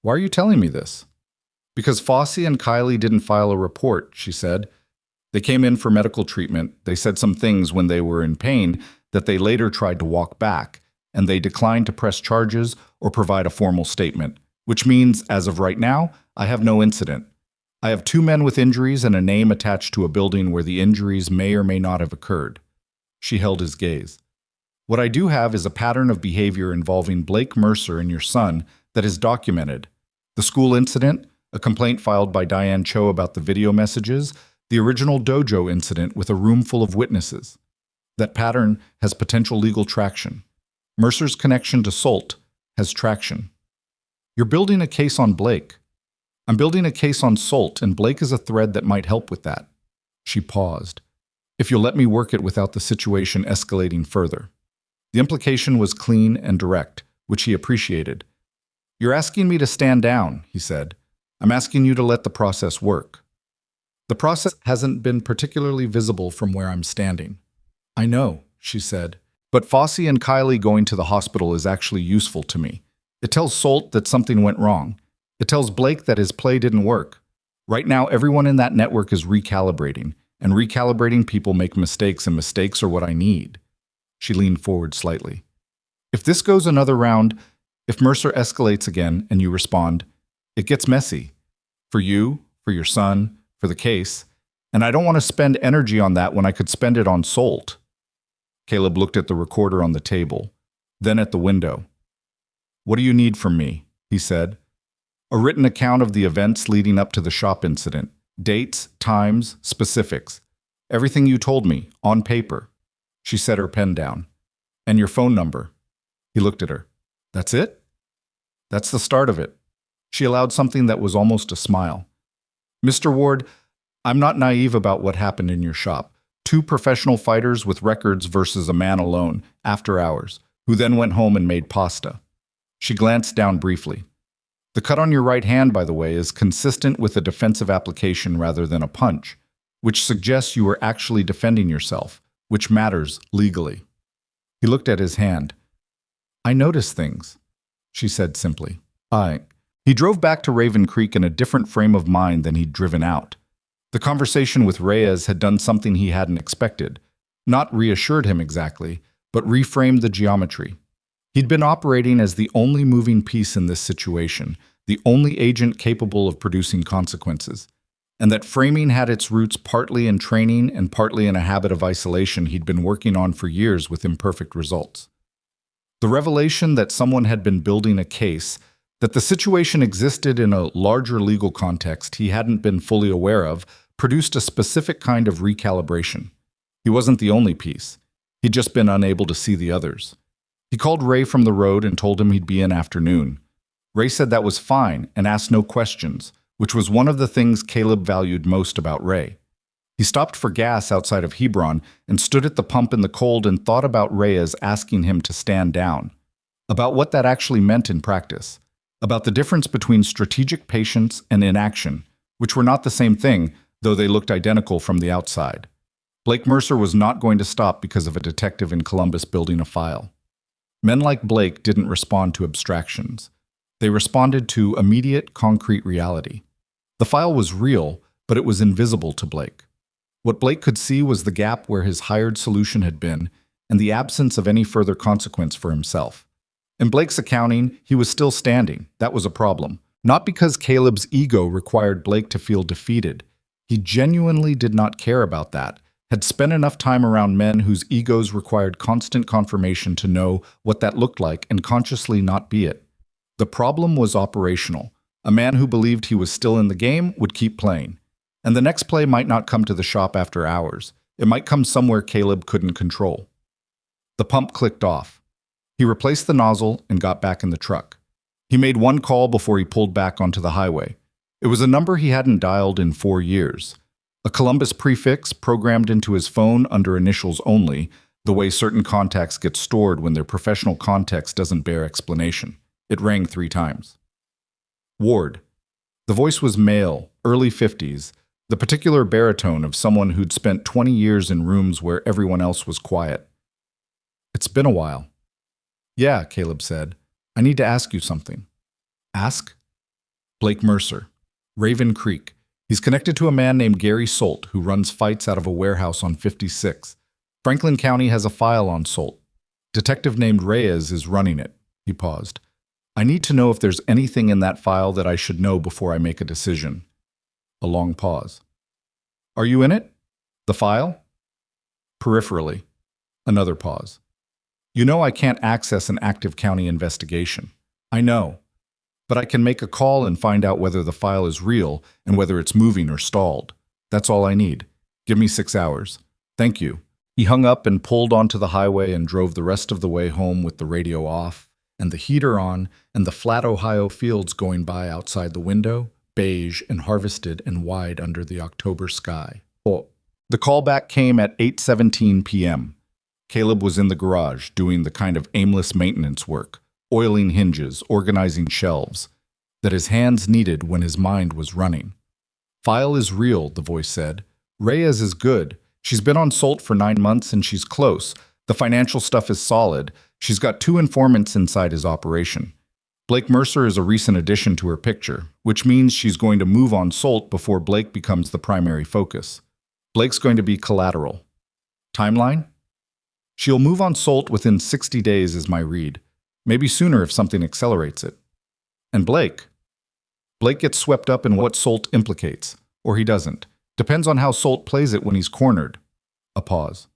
Why are you telling me this? Because Fossey and Kiley didn't file a report, she said. They came in for medical treatment. They said some things when they were in pain that they later tried to walk back, and they declined to press charges or provide a formal statement, which means, as of right now, I have no incident. I have 2 men with injuries and a name attached to a building where the injuries may or may not have occurred. She held his gaze. What I do have is a pattern of behavior involving Blake Mercer and your son that is documented. The school incident, a complaint filed by Diane Cho about the video messages, the original dojo incident with a room full of witnesses. That pattern has potential legal traction. Mercer's connection to Solt has traction. You're building a case on Blake. I'm building a case on Solt, and Blake is a thread that might help with that. She paused. If you'll let me work it without the situation escalating further. The implication was clean and direct, which he appreciated. You're asking me to stand down, he said. I'm asking you to let the process work. The process hasn't been particularly visible from where I'm standing. I know, she said, but Fossey and Kiley going to the hospital is actually useful to me. It tells Solt that something went wrong. It tells Blake that his play didn't work. Right now, everyone in that network is recalibrating, and recalibrating people make mistakes, and mistakes are what I need. She leaned forward slightly. If this goes another round, if Mercer escalates again and you respond, it gets messy. For you, for your son, for the case, and I don't want to spend energy on that when I could spend it on Solt. Caleb looked at the recorder on the table, then at the window. What do you need from me? He said. A written account of the events leading up to the shop incident. Dates, times, specifics. Everything you told me, on paper. She set her pen down. And your phone number. He looked at her. That's it? That's the start of it. She allowed something that was almost a smile. Mr. Ward, I'm not naive about what happened in your shop. 2 professional fighters with records versus a man alone, after hours, who then went home and made pasta. She glanced down briefly. The cut on your right hand, by the way, is consistent with a defensive application rather than a punch, which suggests you were actually defending yourself, which matters legally. He looked at his hand. I notice things, she said simply. He drove back to Raven Creek in a different frame of mind than he'd driven out. The conversation with Reyes had done something he hadn't expected, not reassured him exactly, but reframed the geometry. He'd been operating as the only moving piece in this situation, the only agent capable of producing consequences, and that framing had its roots partly in training and partly in a habit of isolation he'd been working on for years with imperfect results. The revelation that someone had been building a case, that the situation existed in a larger legal context he hadn't been fully aware of, produced a specific kind of recalibration. He wasn't the only piece. He'd just been unable to see the others. He called Ray from the road and told him he'd be in afternoon. Ray said that was fine and asked no questions, which was one of the things Caleb valued most about Ray. He stopped for gas outside of Hebron and stood at the pump in the cold and thought about Reyes asking him to stand down, about what that actually meant in practice, about the difference between strategic patience and inaction, which were not the same thing, though they looked identical from the outside. Blake Mercer was not going to stop because of a detective in Columbus building a file. Men like Blake didn't respond to abstractions. They responded to immediate, concrete reality. The file was real, but it was invisible to Blake. What Blake could see was the gap where his hired solution had been, and the absence of any further consequence for himself. In Blake's accounting, he was still standing. That was a problem. Not because Caleb's ego required Blake to feel defeated. He genuinely did not care about that, had spent enough time around men whose egos required constant confirmation to know what that looked like and consciously not be it. The problem was operational. A man who believed he was still in the game would keep playing. And the next play might not come to the shop after hours. It might come somewhere Caleb couldn't control. The pump clicked off. He replaced the nozzle and got back in the truck. He made one call before he pulled back onto the highway. It was a number he hadn't dialed in 4 years. A Columbus prefix programmed into his phone under initials only, the way certain contacts get stored when their professional context doesn't bear explanation. It rang 3 times. Ward. The voice was male, early 50s, the particular baritone of someone who'd spent 20 years in rooms where everyone else was quiet. It's been a while. Yeah, Caleb said. I need to ask you something. Ask? Blake Mercer. Raven Creek. He's connected to a man named Gary Solt who runs fights out of a warehouse on 56. Franklin County has a file on Solt. Detective named Reyes is running it. He paused. I need to know if there's anything in that file that I should know before I make a decision. A long pause. Are you in it? The file? Peripherally. Another pause. You know I can't access an active county investigation. I know. But I can make a call and find out whether the file is real and whether it's moving or stalled. That's all I need. Give me 6 hours. Thank you. He hung up and pulled onto the highway and drove the rest of the way home with the radio off and the heater on and the flat Ohio fields going by outside the window, beige and harvested and wide under the October sky. Oh. The callback came at 8:17 p.m. Caleb was in the garage doing the kind of aimless maintenance work, oiling hinges, organizing shelves, that his hands needed when his mind was running. File is real, the voice said. Reyes is good. She's been on Solt for 9 months and she's close. The financial stuff is solid. She's got 2 informants inside his operation. Blake Mercer is a recent addition to her picture, which means she's going to move on Salt before Blake becomes the primary focus. Blake's going to be collateral. Timeline? She'll move on Salt within 60 days is my read. Maybe sooner if something accelerates it. And Blake? Blake gets swept up in what Salt implicates, or he doesn't. Depends on how Salt plays it when he's cornered. A pause.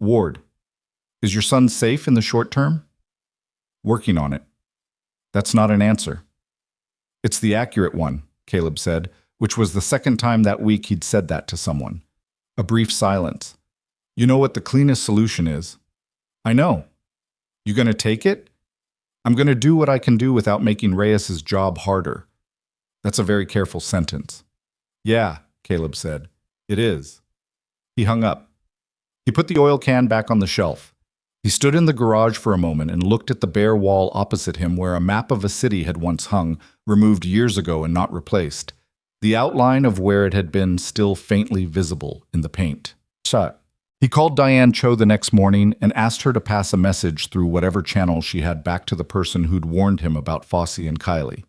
Ward, is your son safe in the short term? Working on it. That's not an answer. It's the accurate one, Caleb said, which was the second time that week he'd said that to someone. A brief silence. You know what the cleanest solution is? I know. You gonna take it? I'm gonna do what I can do without making Reyes's job harder. That's a very careful sentence. Yeah, Caleb said. It is. He hung up. He put the oil can back on the shelf. He stood in the garage for a moment and looked at the bare wall opposite him where a map of a city had once hung, removed years ago and not replaced. The outline of where it had been still faintly visible in the paint. Shut. He called Diane Cho the next morning and asked her to pass a message through whatever channel she had back to the person who'd warned him about Fosse and Kylie.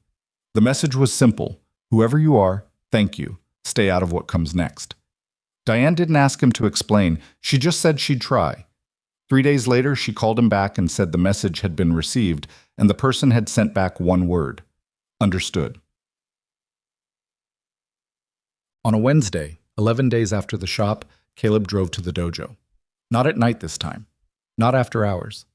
The message was simple. Whoever you are, thank you. Stay out of what comes next. Diane didn't ask him to explain. She just said she'd try. 3 days later, she called him back and said the message had been received, and the person had sent back one word. Understood. On a Wednesday, 11 days after the shop, Caleb drove to the dojo. Not at night this time. Not after hours.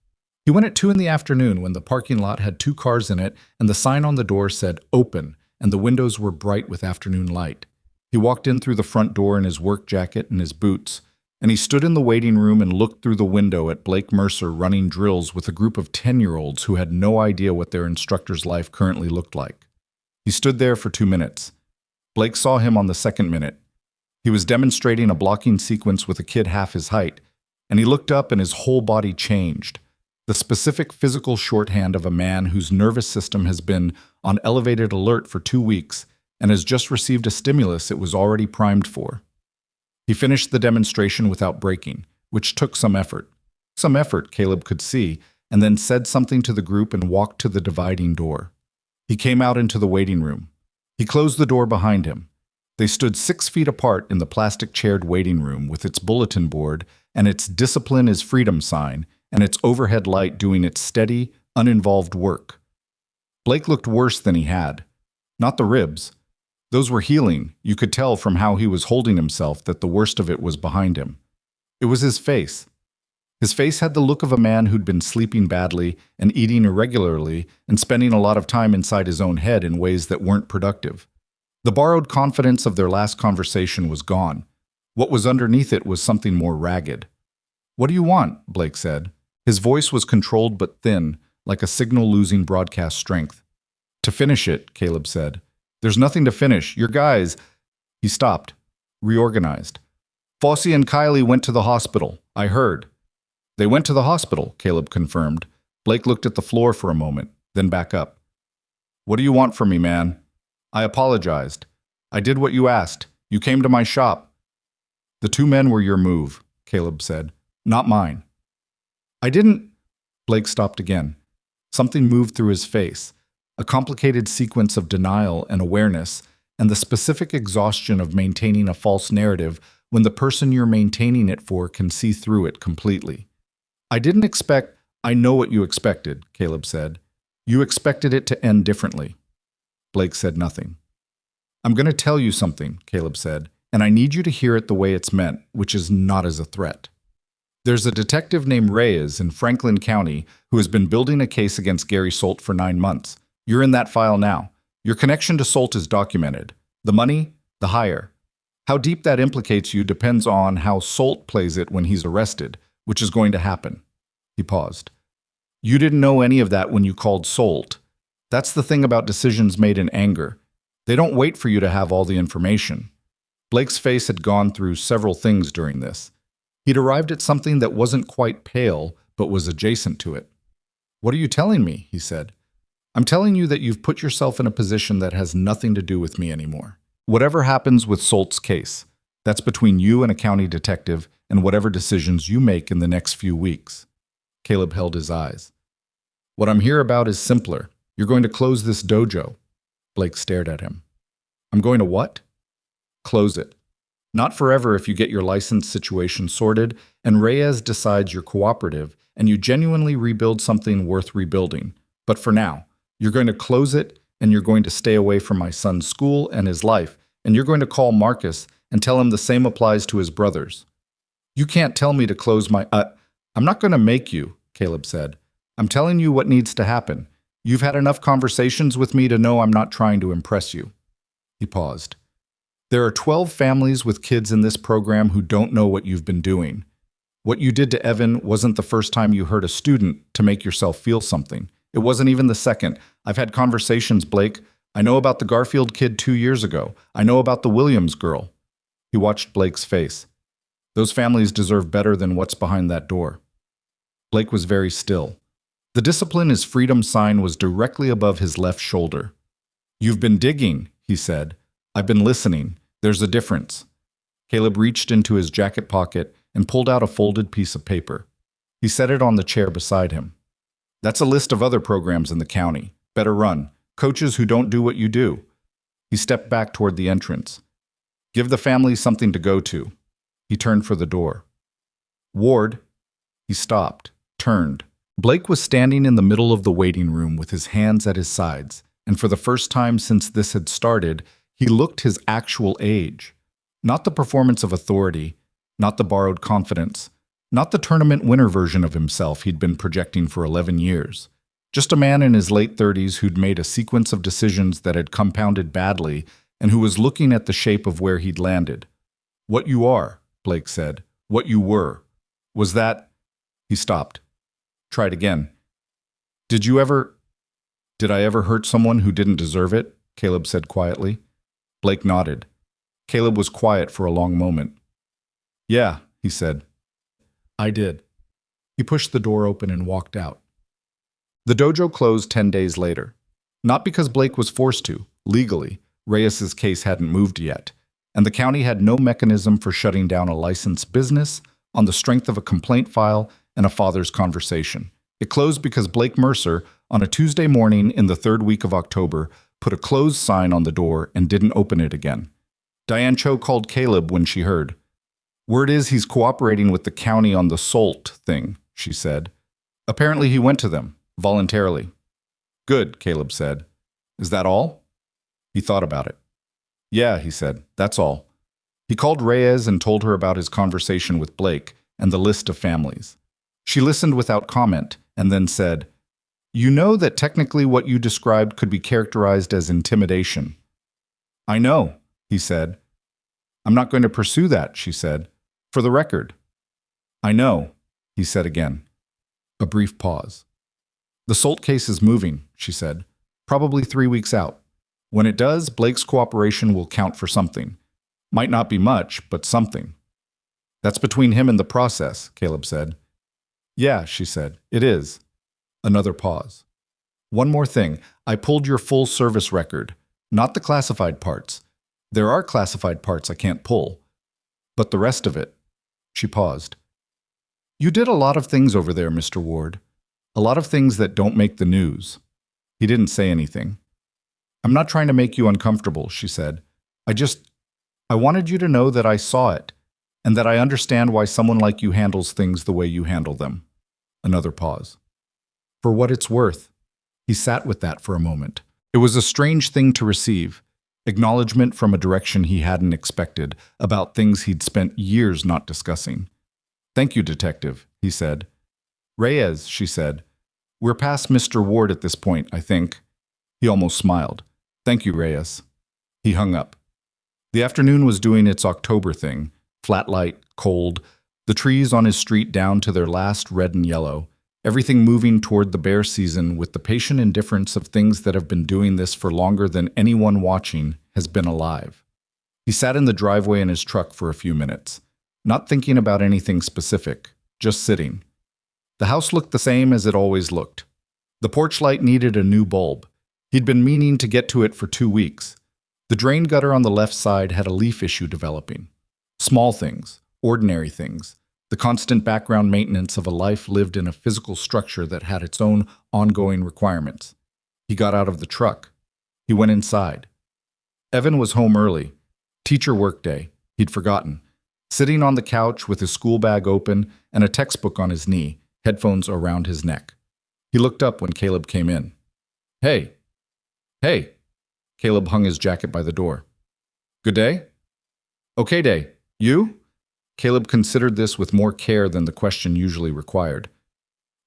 He went at 2 in the afternoon when the parking lot had 2 cars in it and the sign on the door said open and the windows were bright with afternoon light. He walked in through the front door in his work jacket and his boots, and he stood in the waiting room and looked through the window at Blake Mercer running drills with a group of 10-year-olds who had no idea what their instructor's life currently looked like. He stood there for 2 minutes. Blake saw him on the second minute. He was demonstrating a blocking sequence with a kid half his height, and he looked up and his whole body changed. The specific physical shorthand of a man whose nervous system has been on elevated alert for 2 weeks and has just received a stimulus it was already primed for. He finished the demonstration without breaking, which took some effort. Some effort, Caleb could see, and then said something to the group and walked to the dividing door. He came out into the waiting room. He closed the door behind him. They stood 6 feet apart in the plastic-chaired waiting room with its bulletin board and its "Discipline is Freedom" sign and its overhead light doing its steady, uninvolved work. Blake looked worse than he had. Not the ribs. Those were healing. You could tell from how he was holding himself that the worst of it was behind him. It was his face. His face had the look of a man who'd been sleeping badly and eating irregularly and spending a lot of time inside his own head in ways that weren't productive. The borrowed confidence of their last conversation was gone. What was underneath it was something more ragged. "What do you want?" Blake said. His voice was controlled but thin, like a signal losing broadcast strength. "To finish it," Caleb said. "There's nothing to finish. Your guys—" He stopped, reorganized. "Fosse and Kylie went to the hospital. I heard." "They went to the hospital," Caleb confirmed. Blake looked at the floor for a moment, then back up. "What do you want from me, man?" "I apologized. I did what you asked. You came to my shop." "The 2 men were your move," Caleb said. "Not mine." "I didn't—" Blake stopped again. Something moved through his face, a complicated sequence of denial and awareness, and the specific exhaustion of maintaining a false narrative when the person you're maintaining it for can see through it completely. "I didn't expect—" "I know what you expected," Caleb said. "You expected it to end differently." Blake said nothing. "I'm going to tell you something," Caleb said, "and I need you to hear it the way it's meant, which is not as a threat. There's a detective named Reyes in Franklin County who has been building a case against Gary Solt for 9 months. You're in that file now. Your connection to Solt is documented. The money, the hire. How deep that implicates you depends on how Solt plays it when he's arrested, which is going to happen." He paused. "You didn't know any of that when you called Solt. That's the thing about decisions made in anger. They don't wait for you to have all the information." Blake's face had gone through several things during this. He'd arrived at something that wasn't quite pale, but was adjacent to it. "What are you telling me?" he said. "I'm telling you that you've put yourself in a position that has nothing to do with me anymore. Whatever happens with Solt's case, that's between you and a county detective and whatever decisions you make in the next few weeks." Caleb held his eyes. "What I'm here about is simpler. You're going to close this dojo. Blake stared at him. I'm going to what? Close it. Not forever if you get your license situation sorted and Reyes decides you're cooperative and you genuinely rebuild something worth rebuilding. But for now, you're going to close it and you're going to stay away from my son's school and his life, and you're going to call Marcus and tell him the same applies to his brothers. You can't tell me to close my... I'm not going to make you, Caleb said. I'm telling you what needs to happen. You've had enough conversations with me to know I'm not trying to impress you. He paused. There are 12 families with kids in this program who don't know what you've been doing. What you did to Evan wasn't the first time you hurt a student to make yourself feel something. It wasn't even the second. I've had conversations, Blake. I know about the Garfield kid 2 years ago. I know about the Williams girl. He watched Blake's face. Those families deserve better than what's behind that door. Blake was very still. The Discipline is Freedom sign was directly above his left shoulder. You've been digging, he said. I've been listening. There's a difference. Caleb reached into his jacket pocket and pulled out a folded piece of paper. He set it on the chair beside him. That's a list of other programs in the county. Better run. Coaches who don't do what you do. He stepped back toward the entrance. Give the family something to go to. He turned for the door. Ward. He stopped, turned. Blake was standing in the middle of the waiting room with his hands at his sides, and for the first time since this had started, he looked his actual age. Not the performance of authority, not the borrowed confidence, not the tournament winner version of himself he'd been projecting for 11 years. Just a man in his late 30s who'd made a sequence of decisions that had compounded badly and who was looking at the shape of where he'd landed. What you are, Blake said. What you were. Was that... He stopped. Tried again. Did I ever hurt someone who didn't deserve it? Caleb said quietly. Blake nodded. Caleb was quiet for a long moment. Yeah, he said. I did. He pushed the door open and walked out. The dojo closed 10 days later. Not because Blake was forced to. Legally, Reyes's case hadn't moved yet, and the county had no mechanism for shutting down a licensed business on the strength of a complaint file and a father's conversation. It closed because Blake Mercer, on a Tuesday morning in the third week of October, put a closed sign on the door and didn't open it again. Diane Cho called Caleb when she heard. Word is he's cooperating with the county on the SOLT thing, she said. Apparently he went to them, voluntarily. Good, Caleb said. Is that all? He thought about it. Yeah, he said, that's all. He called Reyes and told her about his conversation with Blake and the list of families. She listened without comment and then said, You know that technically what you described could be characterized as intimidation. I know, he said. I'm not going to pursue that, she said. For the record. I know, he said again. A brief pause. The SOLT case is moving, she said. Probably 3 weeks out. When it does, Blake's cooperation will count for something. Might not be much, but something. That's between him and the process, Caleb said. Yeah, she said. It is. Another pause. One more thing. I pulled your full service record, not the classified parts. There are classified parts I can't pull. But the rest of it. She paused. You did a lot of things over there, Mr. Ward. A lot of things that don't make the news. He didn't say anything. I'm not trying to make you uncomfortable, she said. I wanted you to know that I saw it, and that I understand why someone like you handles things the way you handle them. Another pause. For what it's worth. He sat with that for a moment. It was a strange thing to receive. Acknowledgement from a direction he hadn't expected, about things he'd spent years not discussing. Thank you, Detective, he said. Reyes, she said. We're past Mr. Ward at this point, I think. He almost smiled. Thank you, Reyes. He hung up. The afternoon was doing its October thing. Flat light, cold, the trees on his street down to their last red and yellow, everything moving toward the bear season with the patient indifference of things that have been doing this for longer than anyone watching has been alive. He sat in the driveway in his truck for a few minutes, not thinking about anything specific, just sitting. The house looked the same as it always looked. The porch light needed a new bulb. He'd been meaning to get to it for 2 weeks. The drain gutter on the left side had a leaf issue developing. Small things, ordinary things, the constant background maintenance of a life lived in a physical structure that had its own ongoing requirements. He got out of the truck. He went inside. Evan was home early. Teacher workday. He'd forgotten. Sitting on the couch with his school bag open and a textbook on his knee, headphones around his neck. He looked up when Caleb came in. Hey. Hey. Caleb hung his jacket by the door. Good day? Okay day. You? Caleb considered this with more care than the question usually required.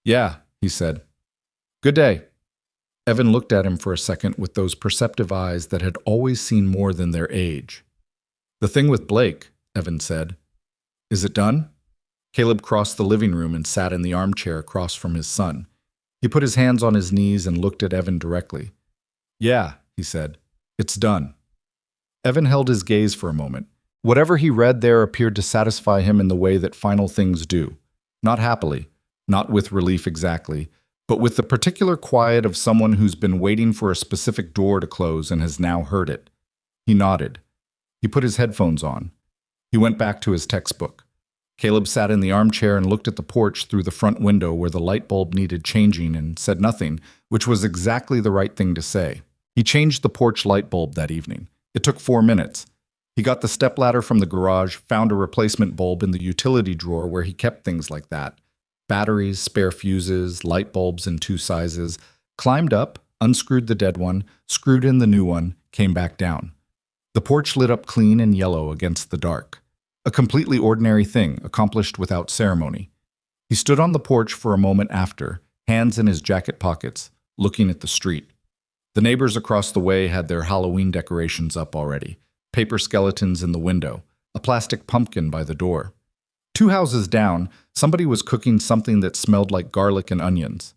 Yeah, he said. Good day. Evan looked at him for a second with those perceptive eyes that had always seen more than their age. The thing with Blake, Evan said. Is it done? Caleb crossed the living room and sat in the armchair across from his son. He put his hands on his knees and looked at Evan directly. Yeah, he said. It's done. Evan held his gaze for a moment. Whatever he read there appeared to satisfy him in the way that final things do. Not happily, not with relief exactly, but with the particular quiet of someone who's been waiting for a specific door to close and has now heard it. He nodded. He put his headphones on. He went back to his textbook. Caleb sat in the armchair and looked at the porch through the front window where the light bulb needed changing and said nothing, which was exactly the right thing to say. He changed the porch light bulb that evening. It took 4 minutes. He got the stepladder from the garage, found a replacement bulb in the utility drawer where he kept things like that. Batteries, spare fuses, light bulbs in 2 sizes, climbed up, unscrewed the dead one, screwed in the new one, came back down. The porch lit up clean and yellow against the dark. A completely ordinary thing, accomplished without ceremony. He stood on the porch for a moment after, hands in his jacket pockets, looking at the street. The neighbors across the way had their Halloween decorations up already, paper skeletons in the window, a plastic pumpkin by the door. 2 houses down, somebody was cooking something that smelled like garlic and onions.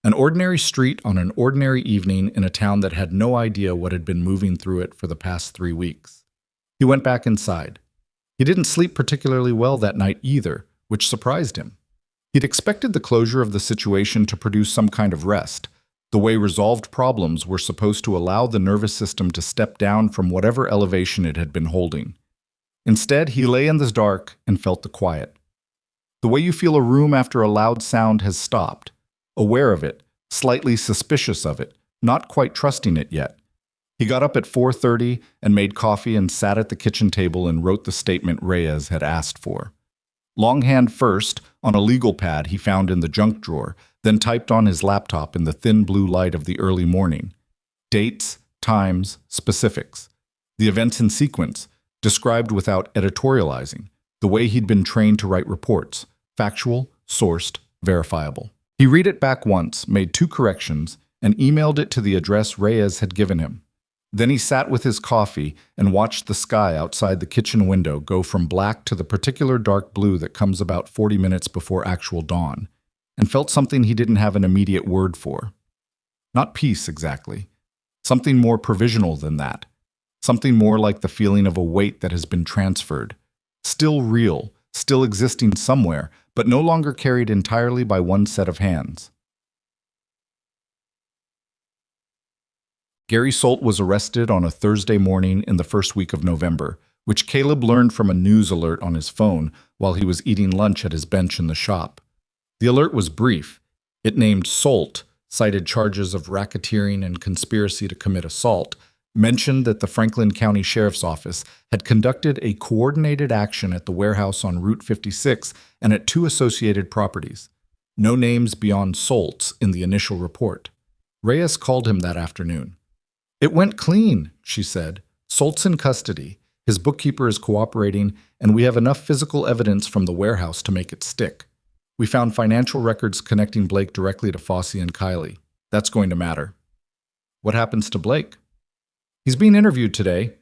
An ordinary street on an ordinary evening in a town that had no idea what had been moving through it for the past 3 weeks. He went back inside. He didn't sleep particularly well that night either, which surprised him. He'd expected the closure of the situation to produce some kind of rest, the way resolved problems were supposed to allow the nervous system to step down from whatever elevation it had been holding. Instead, he lay in the dark and felt the quiet. The way you feel a room after a loud sound has stopped, aware of it, slightly suspicious of it, not quite trusting it yet. He got up at 4:30 and made coffee and sat at the kitchen table and wrote the statement Reyes had asked for. Longhand first, on a legal pad he found in the junk drawer, then typed on his laptop in the thin blue light of the early morning. Dates, times, specifics. The events in sequence, described without editorializing, the way he'd been trained to write reports, factual, sourced, verifiable. He read it back once, made 2 corrections, and emailed it to the address Reyes had given him. Then he sat with his coffee and watched the sky outside the kitchen window go from black to the particular dark blue that comes about 40 minutes before actual dawn, and felt something he didn't have an immediate word for. Not peace, exactly. Something more provisional than that. Something more like the feeling of a weight that has been transferred. Still real, still existing somewhere, but no longer carried entirely by one set of hands. Gary Solt was arrested on a Thursday morning in the first week of November, which Caleb learned from a news alert on his phone while he was eating lunch at his bench in the shop. The alert was brief. It named Solt, cited charges of racketeering and conspiracy to commit assault, mentioned that the Franklin County Sheriff's Office had conducted a coordinated action at the warehouse on Route 56 and at 2 associated properties. No names beyond Solt's in the initial report. Reyes called him that afternoon. It went clean, she said. Solt's in custody. His bookkeeper is cooperating, and we have enough physical evidence from the warehouse to make it stick. We found financial records connecting Blake directly to Fossey and Kylie. That's going to matter. What happens to Blake? He's being interviewed today.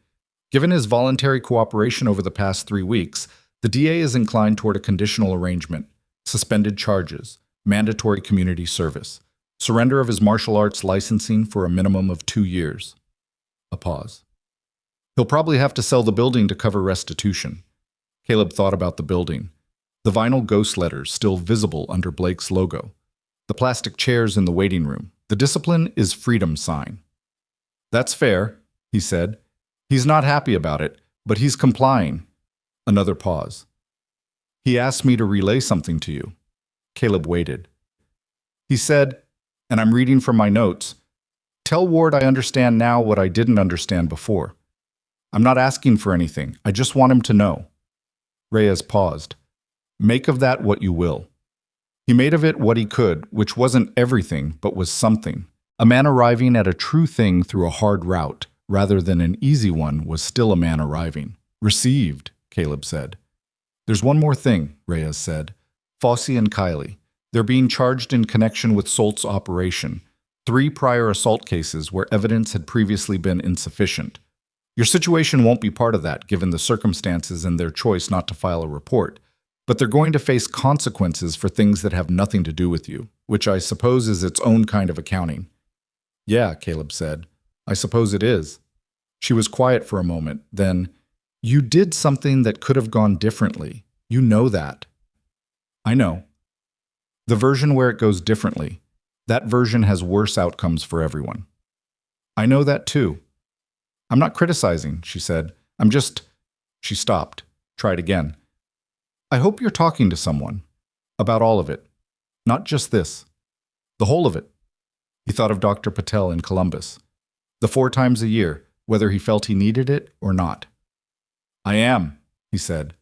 Given his voluntary cooperation over the past 3 weeks, the DA is inclined toward a conditional arrangement, suspended charges, mandatory community service, surrender of his martial arts licensing for a minimum of 2 years. A pause. He'll probably have to sell the building to cover restitution. Caleb thought about the building. The vinyl ghost letters still visible under Blake's logo. The plastic chairs in the waiting room. The discipline is freedom sign. That's fair, he said. He's not happy about it, but he's complying. Another pause. He asked me to relay something to you. Caleb waited. He said, and I'm reading from my notes, Tell Ward I understand now what I didn't understand before. I'm not asking for anything. I just want him to know. Reyes paused. Make of that what you will. He made of it what he could, which wasn't everything, but was something. A man arriving at a true thing through a hard route, rather than an easy one, was still a man arriving. Received, Caleb said. There's one more thing, Reyes said. Fossey and Kiley. They're being charged in connection with Solt's operation. 3 prior assault cases where evidence had previously been insufficient. Your situation won't be part of that, given the circumstances and their choice not to file a report. But they're going to face consequences for things that have nothing to do with you, which I suppose is its own kind of accounting. Yeah, Caleb said. I suppose it is. She was quiet for a moment, then, you did something that could have gone differently. You know that. I know. The version where it goes differently, that version has worse outcomes for everyone. I know that too. I'm not criticizing, she said. I'm just... She stopped, tried again. I hope you're talking to someone. About all of it. Not just this. The whole of it. He thought of Dr. Patel in Columbus. The 4 times a year, whether he felt he needed it or not. I am, he said.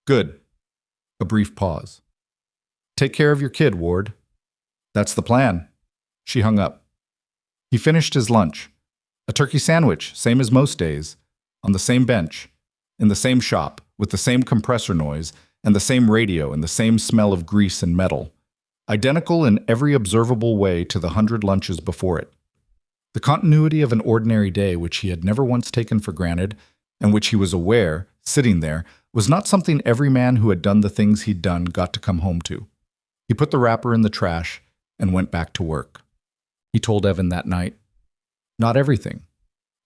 Good. A brief pause. Take care of your kid, Ward. That's the plan. She hung up. He finished his lunch. A turkey sandwich, same as most days, on the same bench, in the same shop, with the same compressor noise, and the same radio and the same smell of grease and metal. Identical in every observable way to the 100 lunches before it. The continuity of an ordinary day which he had never once taken for granted, and which he was aware, sitting there, was not something every man who had done the things he'd done got to come home to. He put the wrapper in the trash and went back to work. He told Evan that night, not everything.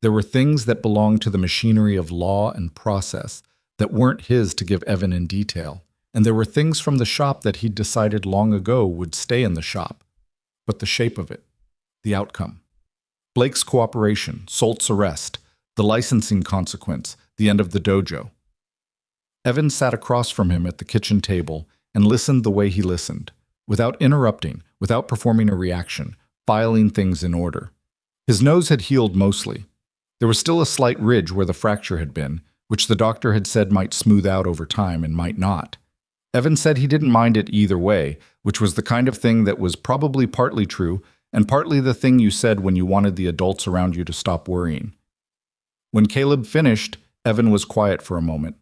There were things that belonged to the machinery of law and process that weren't his to give Evan in detail, and there were things from the shop that he'd decided long ago would stay in the shop. But the shape of it, the outcome. Blake's cooperation, Solt's arrest, the licensing consequence, the end of the dojo. Evan sat across from him at the kitchen table and listened the way he listened, without interrupting, without performing a reaction, filing things in order. His nose had healed mostly. There was still a slight ridge where the fracture had been, which the doctor had said might smooth out over time and might not. Evan said he didn't mind it either way, which was the kind of thing that was probably partly true and partly the thing you said when you wanted the adults around you to stop worrying. When Caleb finished, Evan was quiet for a moment.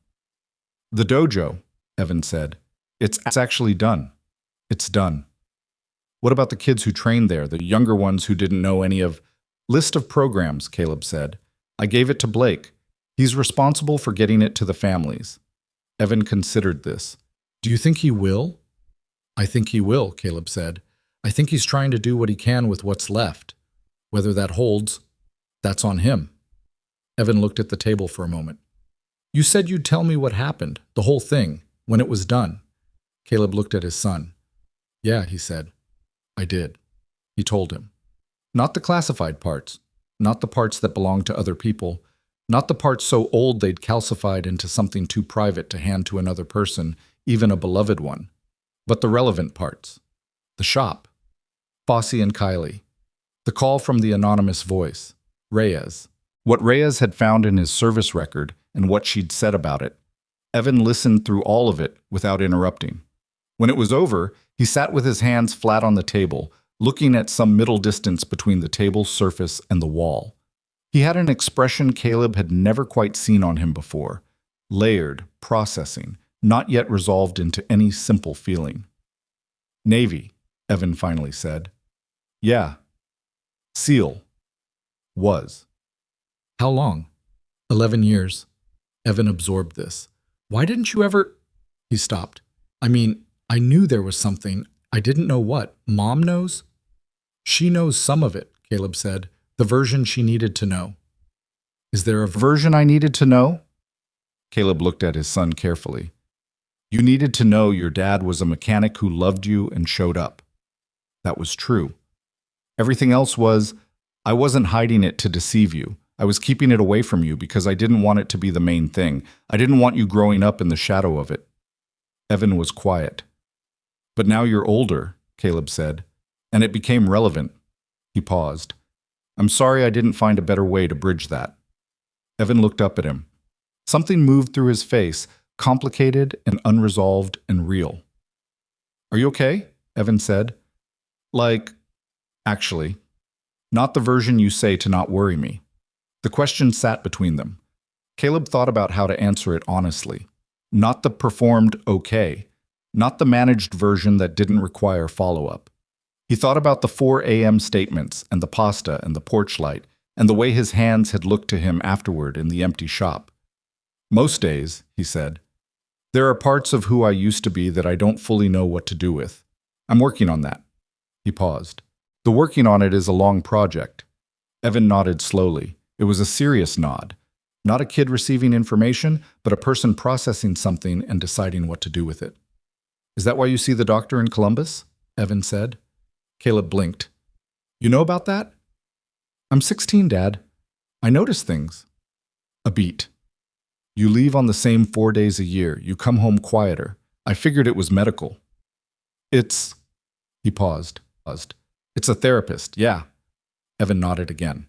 The dojo, Evan said. It's actually done. It's done. What about the kids who trained there, the younger ones who didn't know any of... List of programs, Caleb said. I gave it to Blake. He's responsible for getting it to the families. Evan considered this. Do you think he will? I think he will, Caleb said. I think he's trying to do what he can with what's left. Whether that holds, that's on him. Evan looked at the table for a moment. You said you'd tell me what happened, the whole thing, when it was done. Caleb looked at his son. Yeah, he said. I did. He told him. Not the classified parts, not the parts that belonged to other people, not the parts so old they'd calcified into something too private to hand to another person, even a beloved one, but the relevant parts. The shop. Fossey and Kiley. The call from the anonymous voice. Reyes. What Reyes had found in his service record and what she'd said about it. Evan listened through all of it without interrupting. When it was over, he sat with his hands flat on the table, looking at some middle distance between the table's surface and the wall. He had an expression Caleb had never quite seen on him before. Layered, processing, not yet resolved into any simple feeling. Navy, Evan finally said. Yeah. SEAL. Was. How long? 11 years. Evan absorbed this. Why didn't you ever... He stopped. I mean, I knew there was something. I didn't know what. Mom knows? She knows some of it, Caleb said. The version she needed to know. Is there a version I needed to know? Caleb looked at his son carefully. You needed to know your dad was a mechanic who loved you and showed up. That was true. Everything else was, I wasn't hiding it to deceive you. I was keeping it away from you because I didn't want it to be the main thing. I didn't want you growing up in the shadow of it. Evan was quiet. But now you're older, Caleb said, and it became relevant. He paused. I'm sorry I didn't find a better way to bridge that. Evan looked up at him. Something moved through his face, complicated and unresolved and real. Are you okay? Evan said. Like, actually, not the version you say to not worry me. The question sat between them. Caleb thought about how to answer it honestly. Not the performed okay, not the managed version that didn't require follow-up. He thought about the 4 a.m. statements and the pasta and the porch light and the way his hands had looked to him afterward in the empty shop. Most days, he said, there are parts of who I used to be that I don't fully know what to do with. I'm working on that. He paused. The working on it is a long project. Evan nodded slowly. It was a serious nod. Not a kid receiving information, but a person processing something and deciding what to do with it. Is that why you see the doctor in Columbus? Evan said. Caleb blinked. You know about that? I'm 16, Dad. I notice things. A beat. You leave on the same 4 days a year. You come home quieter. I figured it was medical. It's... He paused. It's a therapist, yeah. Evan nodded again.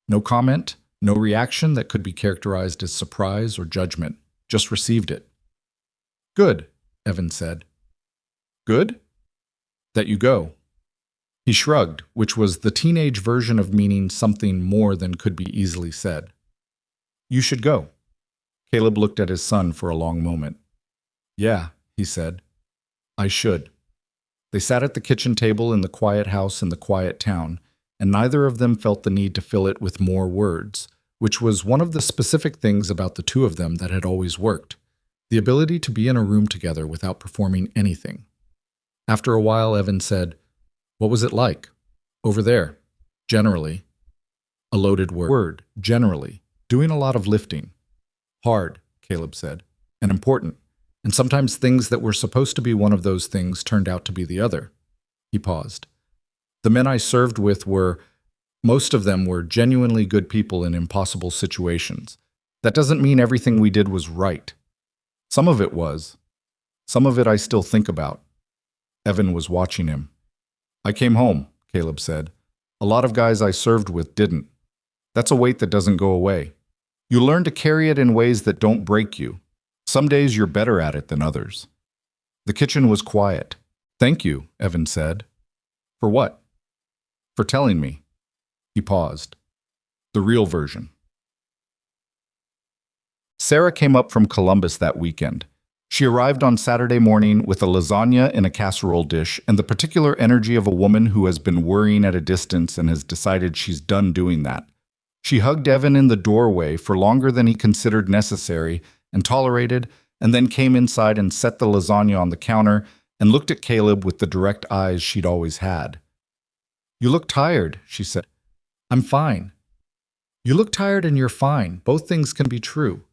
No comment, no reaction that could be characterized as surprise or judgment. Just received it. Good, Evan said. Good? That you go. He shrugged, which was the teenage version of meaning something more than could be easily said. You should go. Caleb looked at his son for a long moment. Yeah, he said. I should. They sat at the kitchen table in the quiet house in the quiet town, and neither of them felt the need to fill it with more words, which was one of the specific things about the two of them that had always worked, the ability to be in a room together without performing anything. After a while, Evan said, What was it like? Over there. Generally. A loaded word. Generally. Doing a lot of lifting. Hard, Caleb said, and important. And sometimes things that were supposed to be one of those things turned out to be the other. He paused. The men I served with most of them were genuinely good people in impossible situations. That doesn't mean everything we did was right. Some of it was. Some of it I still think about. Evan was watching him. I came home, Caleb said. A lot of guys I served with didn't. That's a weight that doesn't go away. You learn to carry it in ways that don't break you. Some days you're better at it than others. The kitchen was quiet. Thank you, Evan said. For what? For telling me. He paused. The real version. Sarah came up from Columbus that weekend. She arrived on Saturday morning with a lasagna in a casserole dish and the particular energy of a woman who has been worrying at a distance and has decided she's done doing that. She hugged Evan in the doorway for longer than he considered necessary and tolerated, and then came inside and set the lasagna on the counter and looked at Caleb with the direct eyes she'd always had. You look tired, she said. I'm fine. You look tired and you're fine. Both things can be true.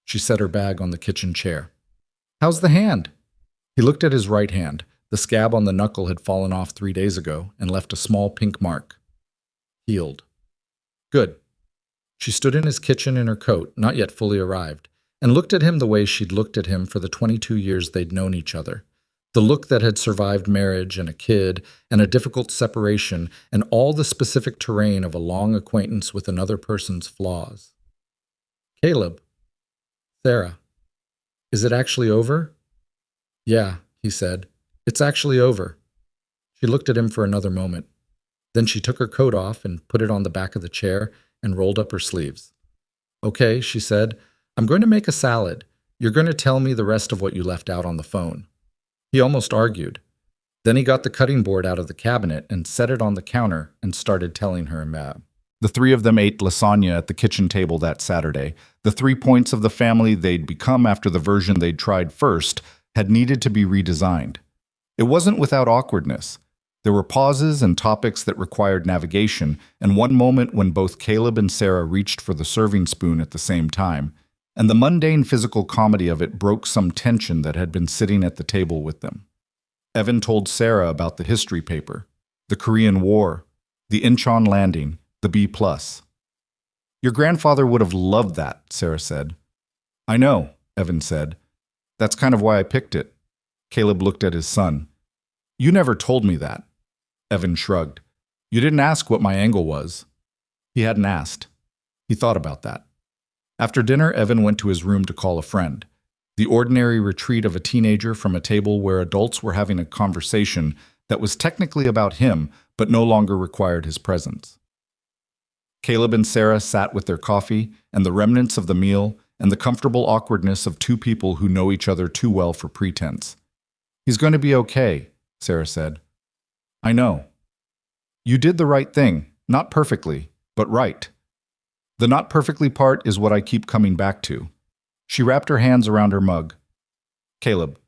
She set her bag on the kitchen chair. How's the hand? He looked at his right hand. The scab on the knuckle had fallen off 3 days ago and left a small pink mark. Healed. Good. She stood in his kitchen in her coat, not yet fully arrived, and looked at him the way she'd looked at him for the 22 years they'd known each other. The look that had survived marriage and a kid and a difficult separation and all the specific terrain of a long acquaintance with another person's flaws. Caleb. Sarah. Is it actually over? Yeah, he said. It's actually over. She looked at him for another moment. Then she took her coat off and put it on the back of the chair and rolled up her sleeves. Okay, she said. I'm going to make a salad. You're going to tell me the rest of what you left out on the phone. He almost argued. Then he got the cutting board out of the cabinet and set it on the counter and started telling her about. The three of them ate lasagna at the kitchen table that Saturday. The 3 points of the family they'd become after the version they'd tried first had needed to be redesigned. It wasn't without awkwardness. There were pauses and topics that required navigation, and one moment when both Caleb and Sarah reached for the serving spoon at the same time, and the mundane physical comedy of it broke some tension that had been sitting at the table with them. Evan told Sarah about the history paper, the Korean War, the Incheon landing, the B+. Your grandfather would have loved that, Sarah said. I know, Evan said. That's kind of why I picked it. Caleb looked at his son. You never told me that. Evan shrugged. You didn't ask what my angle was. He hadn't asked. He thought about that. After dinner, Evan went to his room to call a friend. The ordinary retreat of a teenager from a table where adults were having a conversation that was technically about him, but no longer required his presence. Caleb and Sarah sat with their coffee and the remnants of the meal and the comfortable awkwardness of two people who know each other too well for pretense. "He's going to be okay," Sarah said. "I know. You did the right thing, not perfectly, but right. The not perfectly part is what I keep coming back to." She wrapped her hands around her mug. "Caleb,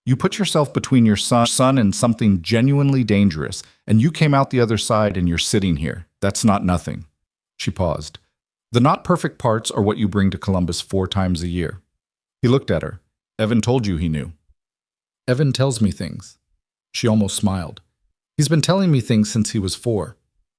you put yourself between your son and something genuinely dangerous, and you came out the other side and you're sitting here. That's not nothing." She paused. "The not perfect parts are what you bring to Columbus 4 times a year." He looked at her. "Evan told you he knew." "Evan tells me things." She almost smiled. "He's been telling me things since he was 4.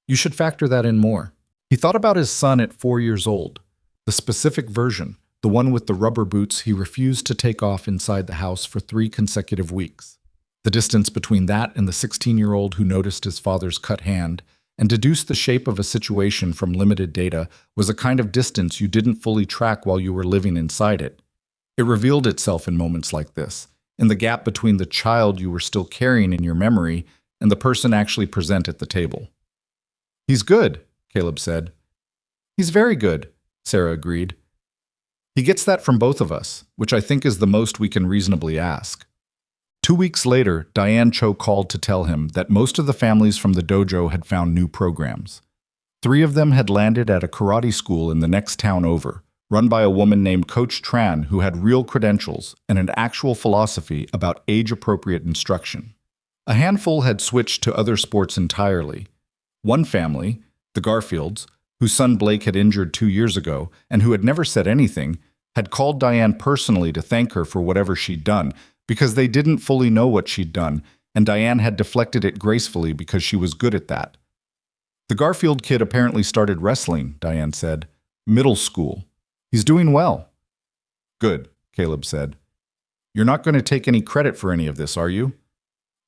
You should factor that in more." He thought about his son at 4 years old, the specific version, the one with the rubber boots he refused to take off inside the house for 3 consecutive weeks. The distance between that and the 16-year-old who noticed his father's cut hand and deduced the shape of a situation from limited data was a kind of distance you didn't fully track while you were living inside it. It revealed itself in moments like this, in the gap between the child you were still carrying in your memory and the person actually present at the table. "He's good," Caleb said. "He's very good," Sarah agreed. "He gets that from both of us, which I think is the most we can reasonably ask." 2 weeks later, Diane Cho called to tell him that most of the families from the dojo had found new programs. 3 of them had landed at a karate school in the next town over, run by a woman named Coach Tran who had real credentials and an actual philosophy about age-appropriate instruction. A handful had switched to other sports entirely. One family, the Garfields, whose son Blake had injured 2 years ago and who had never said anything, had called Diane personally to thank her for whatever she'd done, because they didn't fully know what she'd done, and Diane had deflected it gracefully because she was good at that. "The Garfield kid apparently started wrestling," Diane said. "Middle school. He's doing well." "Good," Caleb said. "You're not going to take any credit for any of this, are you?"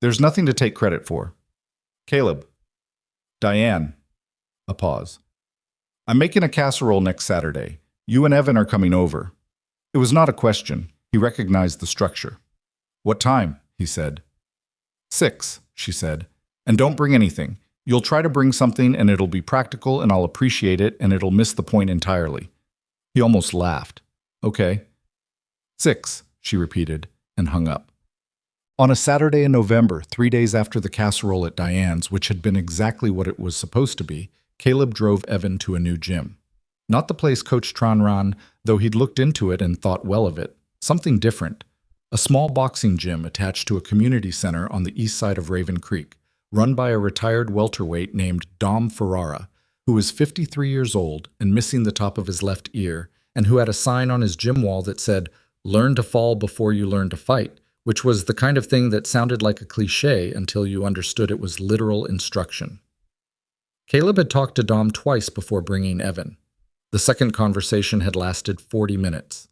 "There's nothing to take credit for." "Caleb." "Diane." A pause. "I'm making a casserole next Saturday. You and Evan are coming over." It was not a question. He recognized the structure. "What time?" he said. 6, she said. "And don't bring anything. You'll try to bring something and it'll be practical and I'll appreciate it and it'll miss the point entirely." He almost laughed. "Okay." 6, she repeated, and hung up. On a Saturday in November, 3 days after the casserole at Diane's, which had been exactly what it was supposed to be, Caleb drove Evan to a new gym. Not the place Coach Tran ran, though he'd looked into it and thought well of it. Something different. A small boxing gym attached to a community center on the east side of Raven Creek, run by a retired welterweight named Dom Ferrara, who was 53 years old and missing the top of his left ear, and who had a sign on his gym wall that said, "Learn to fall before you learn to fight," which was the kind of thing that sounded like a cliché until you understood it was literal instruction. Caleb had talked to Dom twice before bringing Evan. The second conversation had lasted 40 minutes.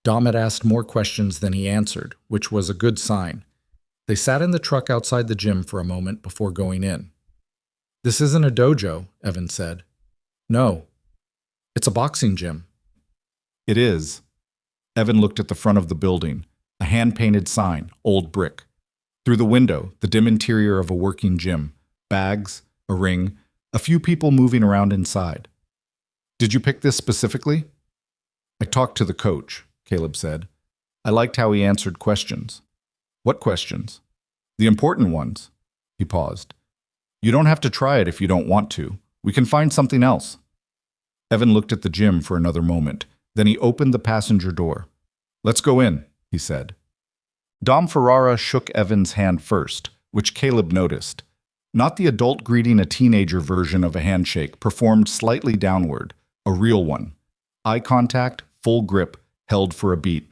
Dom had asked more questions than he answered, which was a good sign. They sat in the truck outside the gym for a moment before going in. "This isn't a dojo," Evan said. "No. It's a boxing gym." "It is." Evan looked at the front of the building, a hand-painted sign, old brick. Through the window, the dim interior of a working gym, bags, a ring, a few people moving around inside. "Did you pick this specifically?" "I talked to the coach," Caleb said. "I liked how he answered questions." "What questions?" "The important ones." He paused. "You don't have to try it if you don't want to. We can find something else." Evan looked at the gym for another moment. Then he opened the passenger door. "Let's go in," he said. Dom Ferrara shook Evan's hand first, which Caleb noticed. Not the adult greeting a teenager version of a handshake, performed slightly downward, a real one. Eye contact, full grip, held for a beat.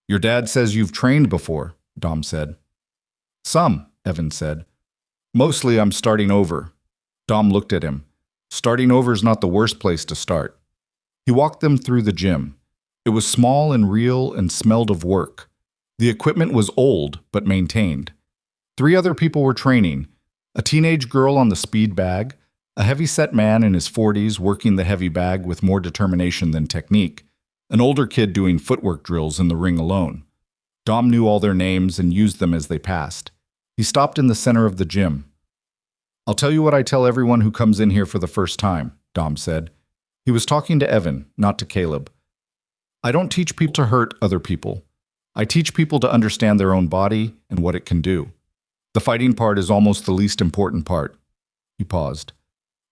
"Your dad says you've trained before," Dom said. "Some," Evan said. "Mostly I'm starting over." Dom looked at him. "Starting over's not the worst place to start." He walked them through the gym. It was small and real and smelled of work. The equipment was old, but maintained. 3 other people were training. A teenage girl on the speed bag, A heavy-set man in his 40s working the heavy bag with more determination than technique. An older kid doing footwork drills in the ring alone. Dom knew all their names and used them as they passed. He stopped in the center of the gym. "I'll tell you what I tell everyone who comes in here for the first time," Dom said. He was talking to Evan, not to Caleb. "I don't teach people to hurt other people. I teach people to understand their own body and what it can do. The fighting part is almost the least important part." He paused.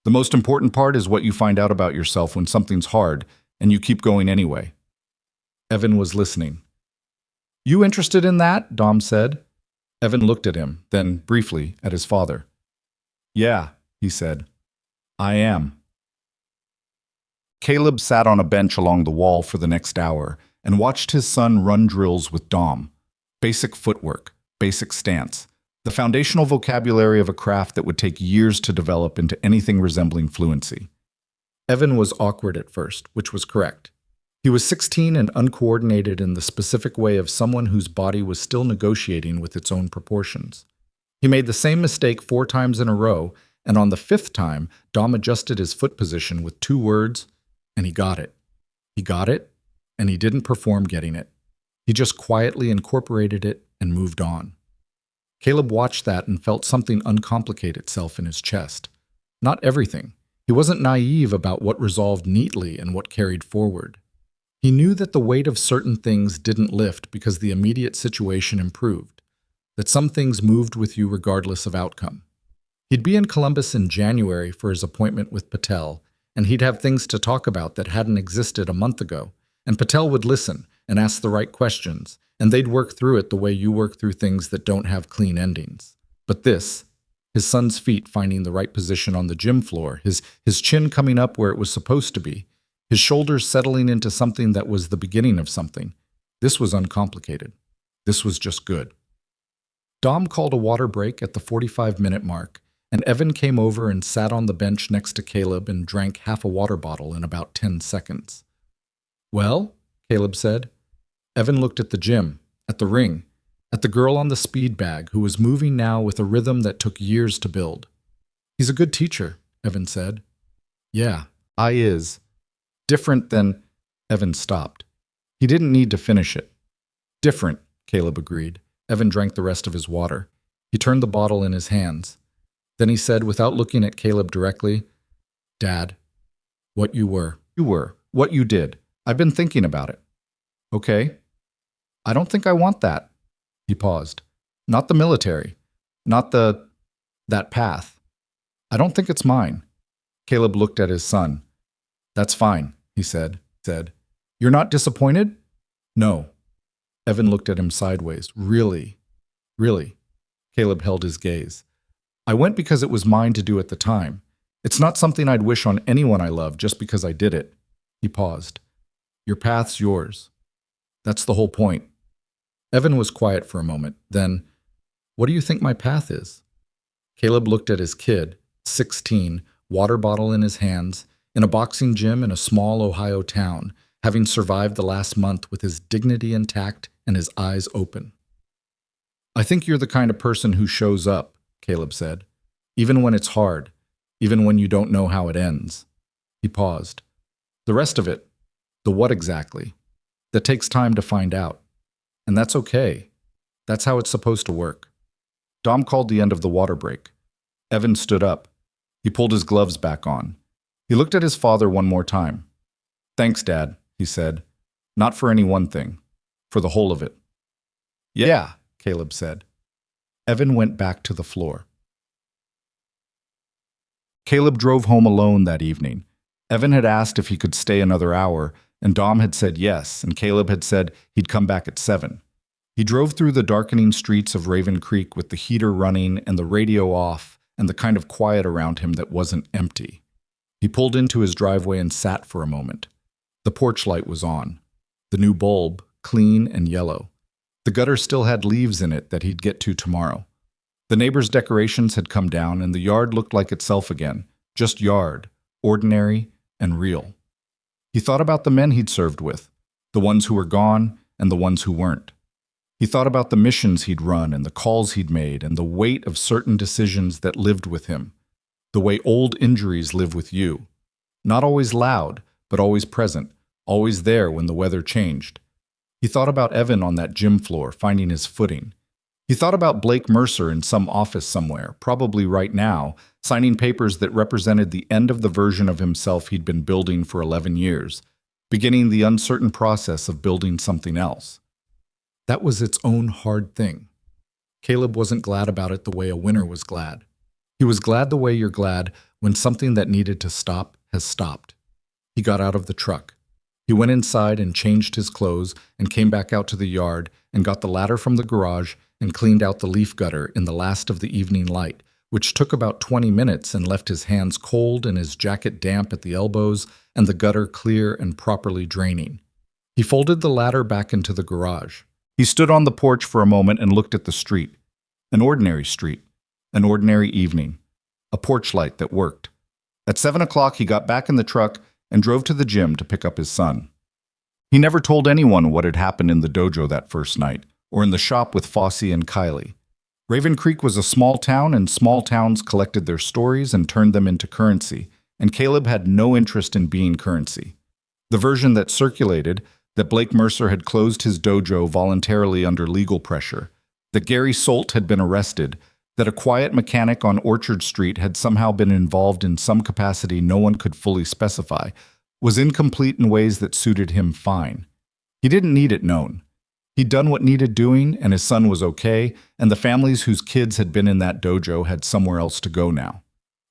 "The most important part is what you find out about yourself when something's hard and you keep going anyway." Evan was listening. "You interested in that?" Dom said. Evan looked at him, then, briefly, at his father. "Yeah," he said. "I am." Caleb sat on a bench along the wall for the next hour and watched his son run drills with Dom. Basic footwork, basic stance, the foundational vocabulary of a craft that would take years to develop into anything resembling fluency. Evan was awkward at first, which was correct. He was 16 and uncoordinated in the specific way of someone whose body was still negotiating with its own proportions. He made the same mistake 4 times in a row, and on the 5th time, Dom adjusted his foot position with 2 words, and he got it. He got it, and he didn't perform getting it. He just quietly incorporated it and moved on. Caleb watched that and felt something uncomplicate itself in his chest. Not everything. He wasn't naive about what resolved neatly and what carried forward. He knew that the weight of certain things didn't lift because the immediate situation improved, that some things moved with you regardless of outcome. He'd be in Columbus in January for his appointment with Patel, and he'd have things to talk about that hadn't existed a month ago, and Patel would listen and ask the right questions, and they'd work through it the way you work through things that don't have clean endings. But this, his son's feet finding the right position on the gym floor, his chin coming up where it was supposed to be, his shoulders settling into something that was the beginning of something. This was uncomplicated. This was just good. Dom called a water break at the 45-minute mark, and Evan came over and sat on the bench next to Caleb and drank half a water bottle in about 10 seconds. "Well?" Caleb said. Evan looked at the gym, at the ring, at the girl on the speed bag who was moving now with a rhythm that took years to build. "He's a good teacher," Evan said. "Yeah, I is. Different than—" Evan stopped. He didn't need to finish it. "Different," Caleb agreed. Evan drank the rest of his water. He turned the bottle in his hands. Then he said, without looking at Caleb directly, "Dad, what you were, what you did. I've been thinking about it." "Okay. I don't think I want that." He paused. "Not the military. Not that path. I don't think it's mine." Caleb looked at his son. "That's fine," he said. "You're not disappointed?" "No." Evan looked at him sideways. Really? Caleb held his gaze. "I went because it was mine to do at the time. It's not something I'd wish on anyone I love just because I did it." He paused. "Your path's yours. That's the whole point." Evan was quiet for a moment. Then, "What do you think my path is?" Caleb looked at his kid, 16, water bottle in his hands, in a boxing gym in a small Ohio town, having survived the last month with his dignity intact and his eyes open. "I think you're the kind of person who shows up," Caleb said, "even when it's hard, even when you don't know how it ends." He paused. "The rest of it, the what exactly, that takes time to find out. And that's okay. That's how it's supposed to work." Dom called the end of the water break. Evan stood up. He pulled his gloves back on. He looked at his father one more time. "Thanks, Dad," he said. "Not for any one thing. For the whole of it." "Yeah," Caleb said. Evan went back to the floor. Caleb drove home alone that evening. Evan had asked if he could stay another hour, and Dom had said yes, and Caleb had said he'd come back at 7. He drove through the darkening streets of Raven Creek with the heater running and the radio off and the kind of quiet around him that wasn't empty. He pulled into his driveway and sat for a moment. The porch light was on. The new bulb, clean and yellow. The gutter still had leaves in it that he'd get to tomorrow. The neighbor's decorations had come down and the yard looked like itself again. Just yard, ordinary and real. He thought about the men he'd served with, the ones who were gone and the ones who weren't. He thought about the missions he'd run and the calls he'd made and the weight of certain decisions that lived with him. the way old injuries live with you. Not always loud, but always present, always there when the weather changed. He thought about Evan on that gym floor, finding his footing. He thought about Blake Mercer in some office somewhere, probably right now, signing papers that represented the end of the version of himself he'd been building for 11 years, beginning the uncertain process of building something else. That was its own hard thing. Caleb wasn't glad about it the way a winner was glad. He was glad the way you're glad when something that needed to stop has stopped. He got out of the truck. He went inside and changed his clothes and came back out to the yard and got the ladder from the garage and cleaned out the leaf gutter in the last of the evening light, which took about 20 minutes and left his hands cold and his jacket damp at the elbows and the gutter clear and properly draining. He folded the ladder back into the garage. He stood on the porch for a moment and looked at the street. An ordinary street. An ordinary evening. A porch light that worked. At 7 o'clock, he got back in the truck and drove to the gym to pick up his son. He never told anyone what had happened in the dojo that first night, or in the shop with Fossey and Kylie. Raven Creek was a small town, and small towns collected their stories and turned them into currency, and Caleb had no interest in being currency. The version that circulated, that Blake Mercer had closed his dojo voluntarily under legal pressure, that Gary Solt had been arrested, that a quiet mechanic on Orchard Street had somehow been involved in some capacity no one could fully specify, was incomplete in ways that suited him fine. He didn't need it known. He'd done what needed doing, and his son was okay, and the families whose kids had been in that dojo had somewhere else to go now.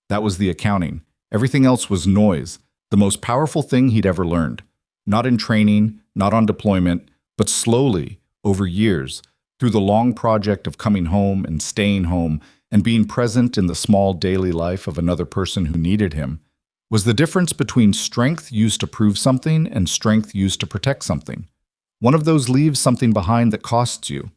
That was the accounting. Everything else was noise, the most powerful thing he'd ever learned. Not in training, not on deployment, but slowly, over years, through the long project of coming home and staying home and being present in the small daily life of another person who needed him, was the difference between strength used to prove something and strength used to protect something. One of those leaves something behind that costs you.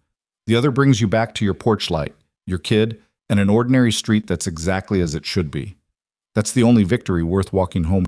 The other brings you back to your porch light, your kid, and an ordinary street that's exactly as it should be. That's the only victory worth walking home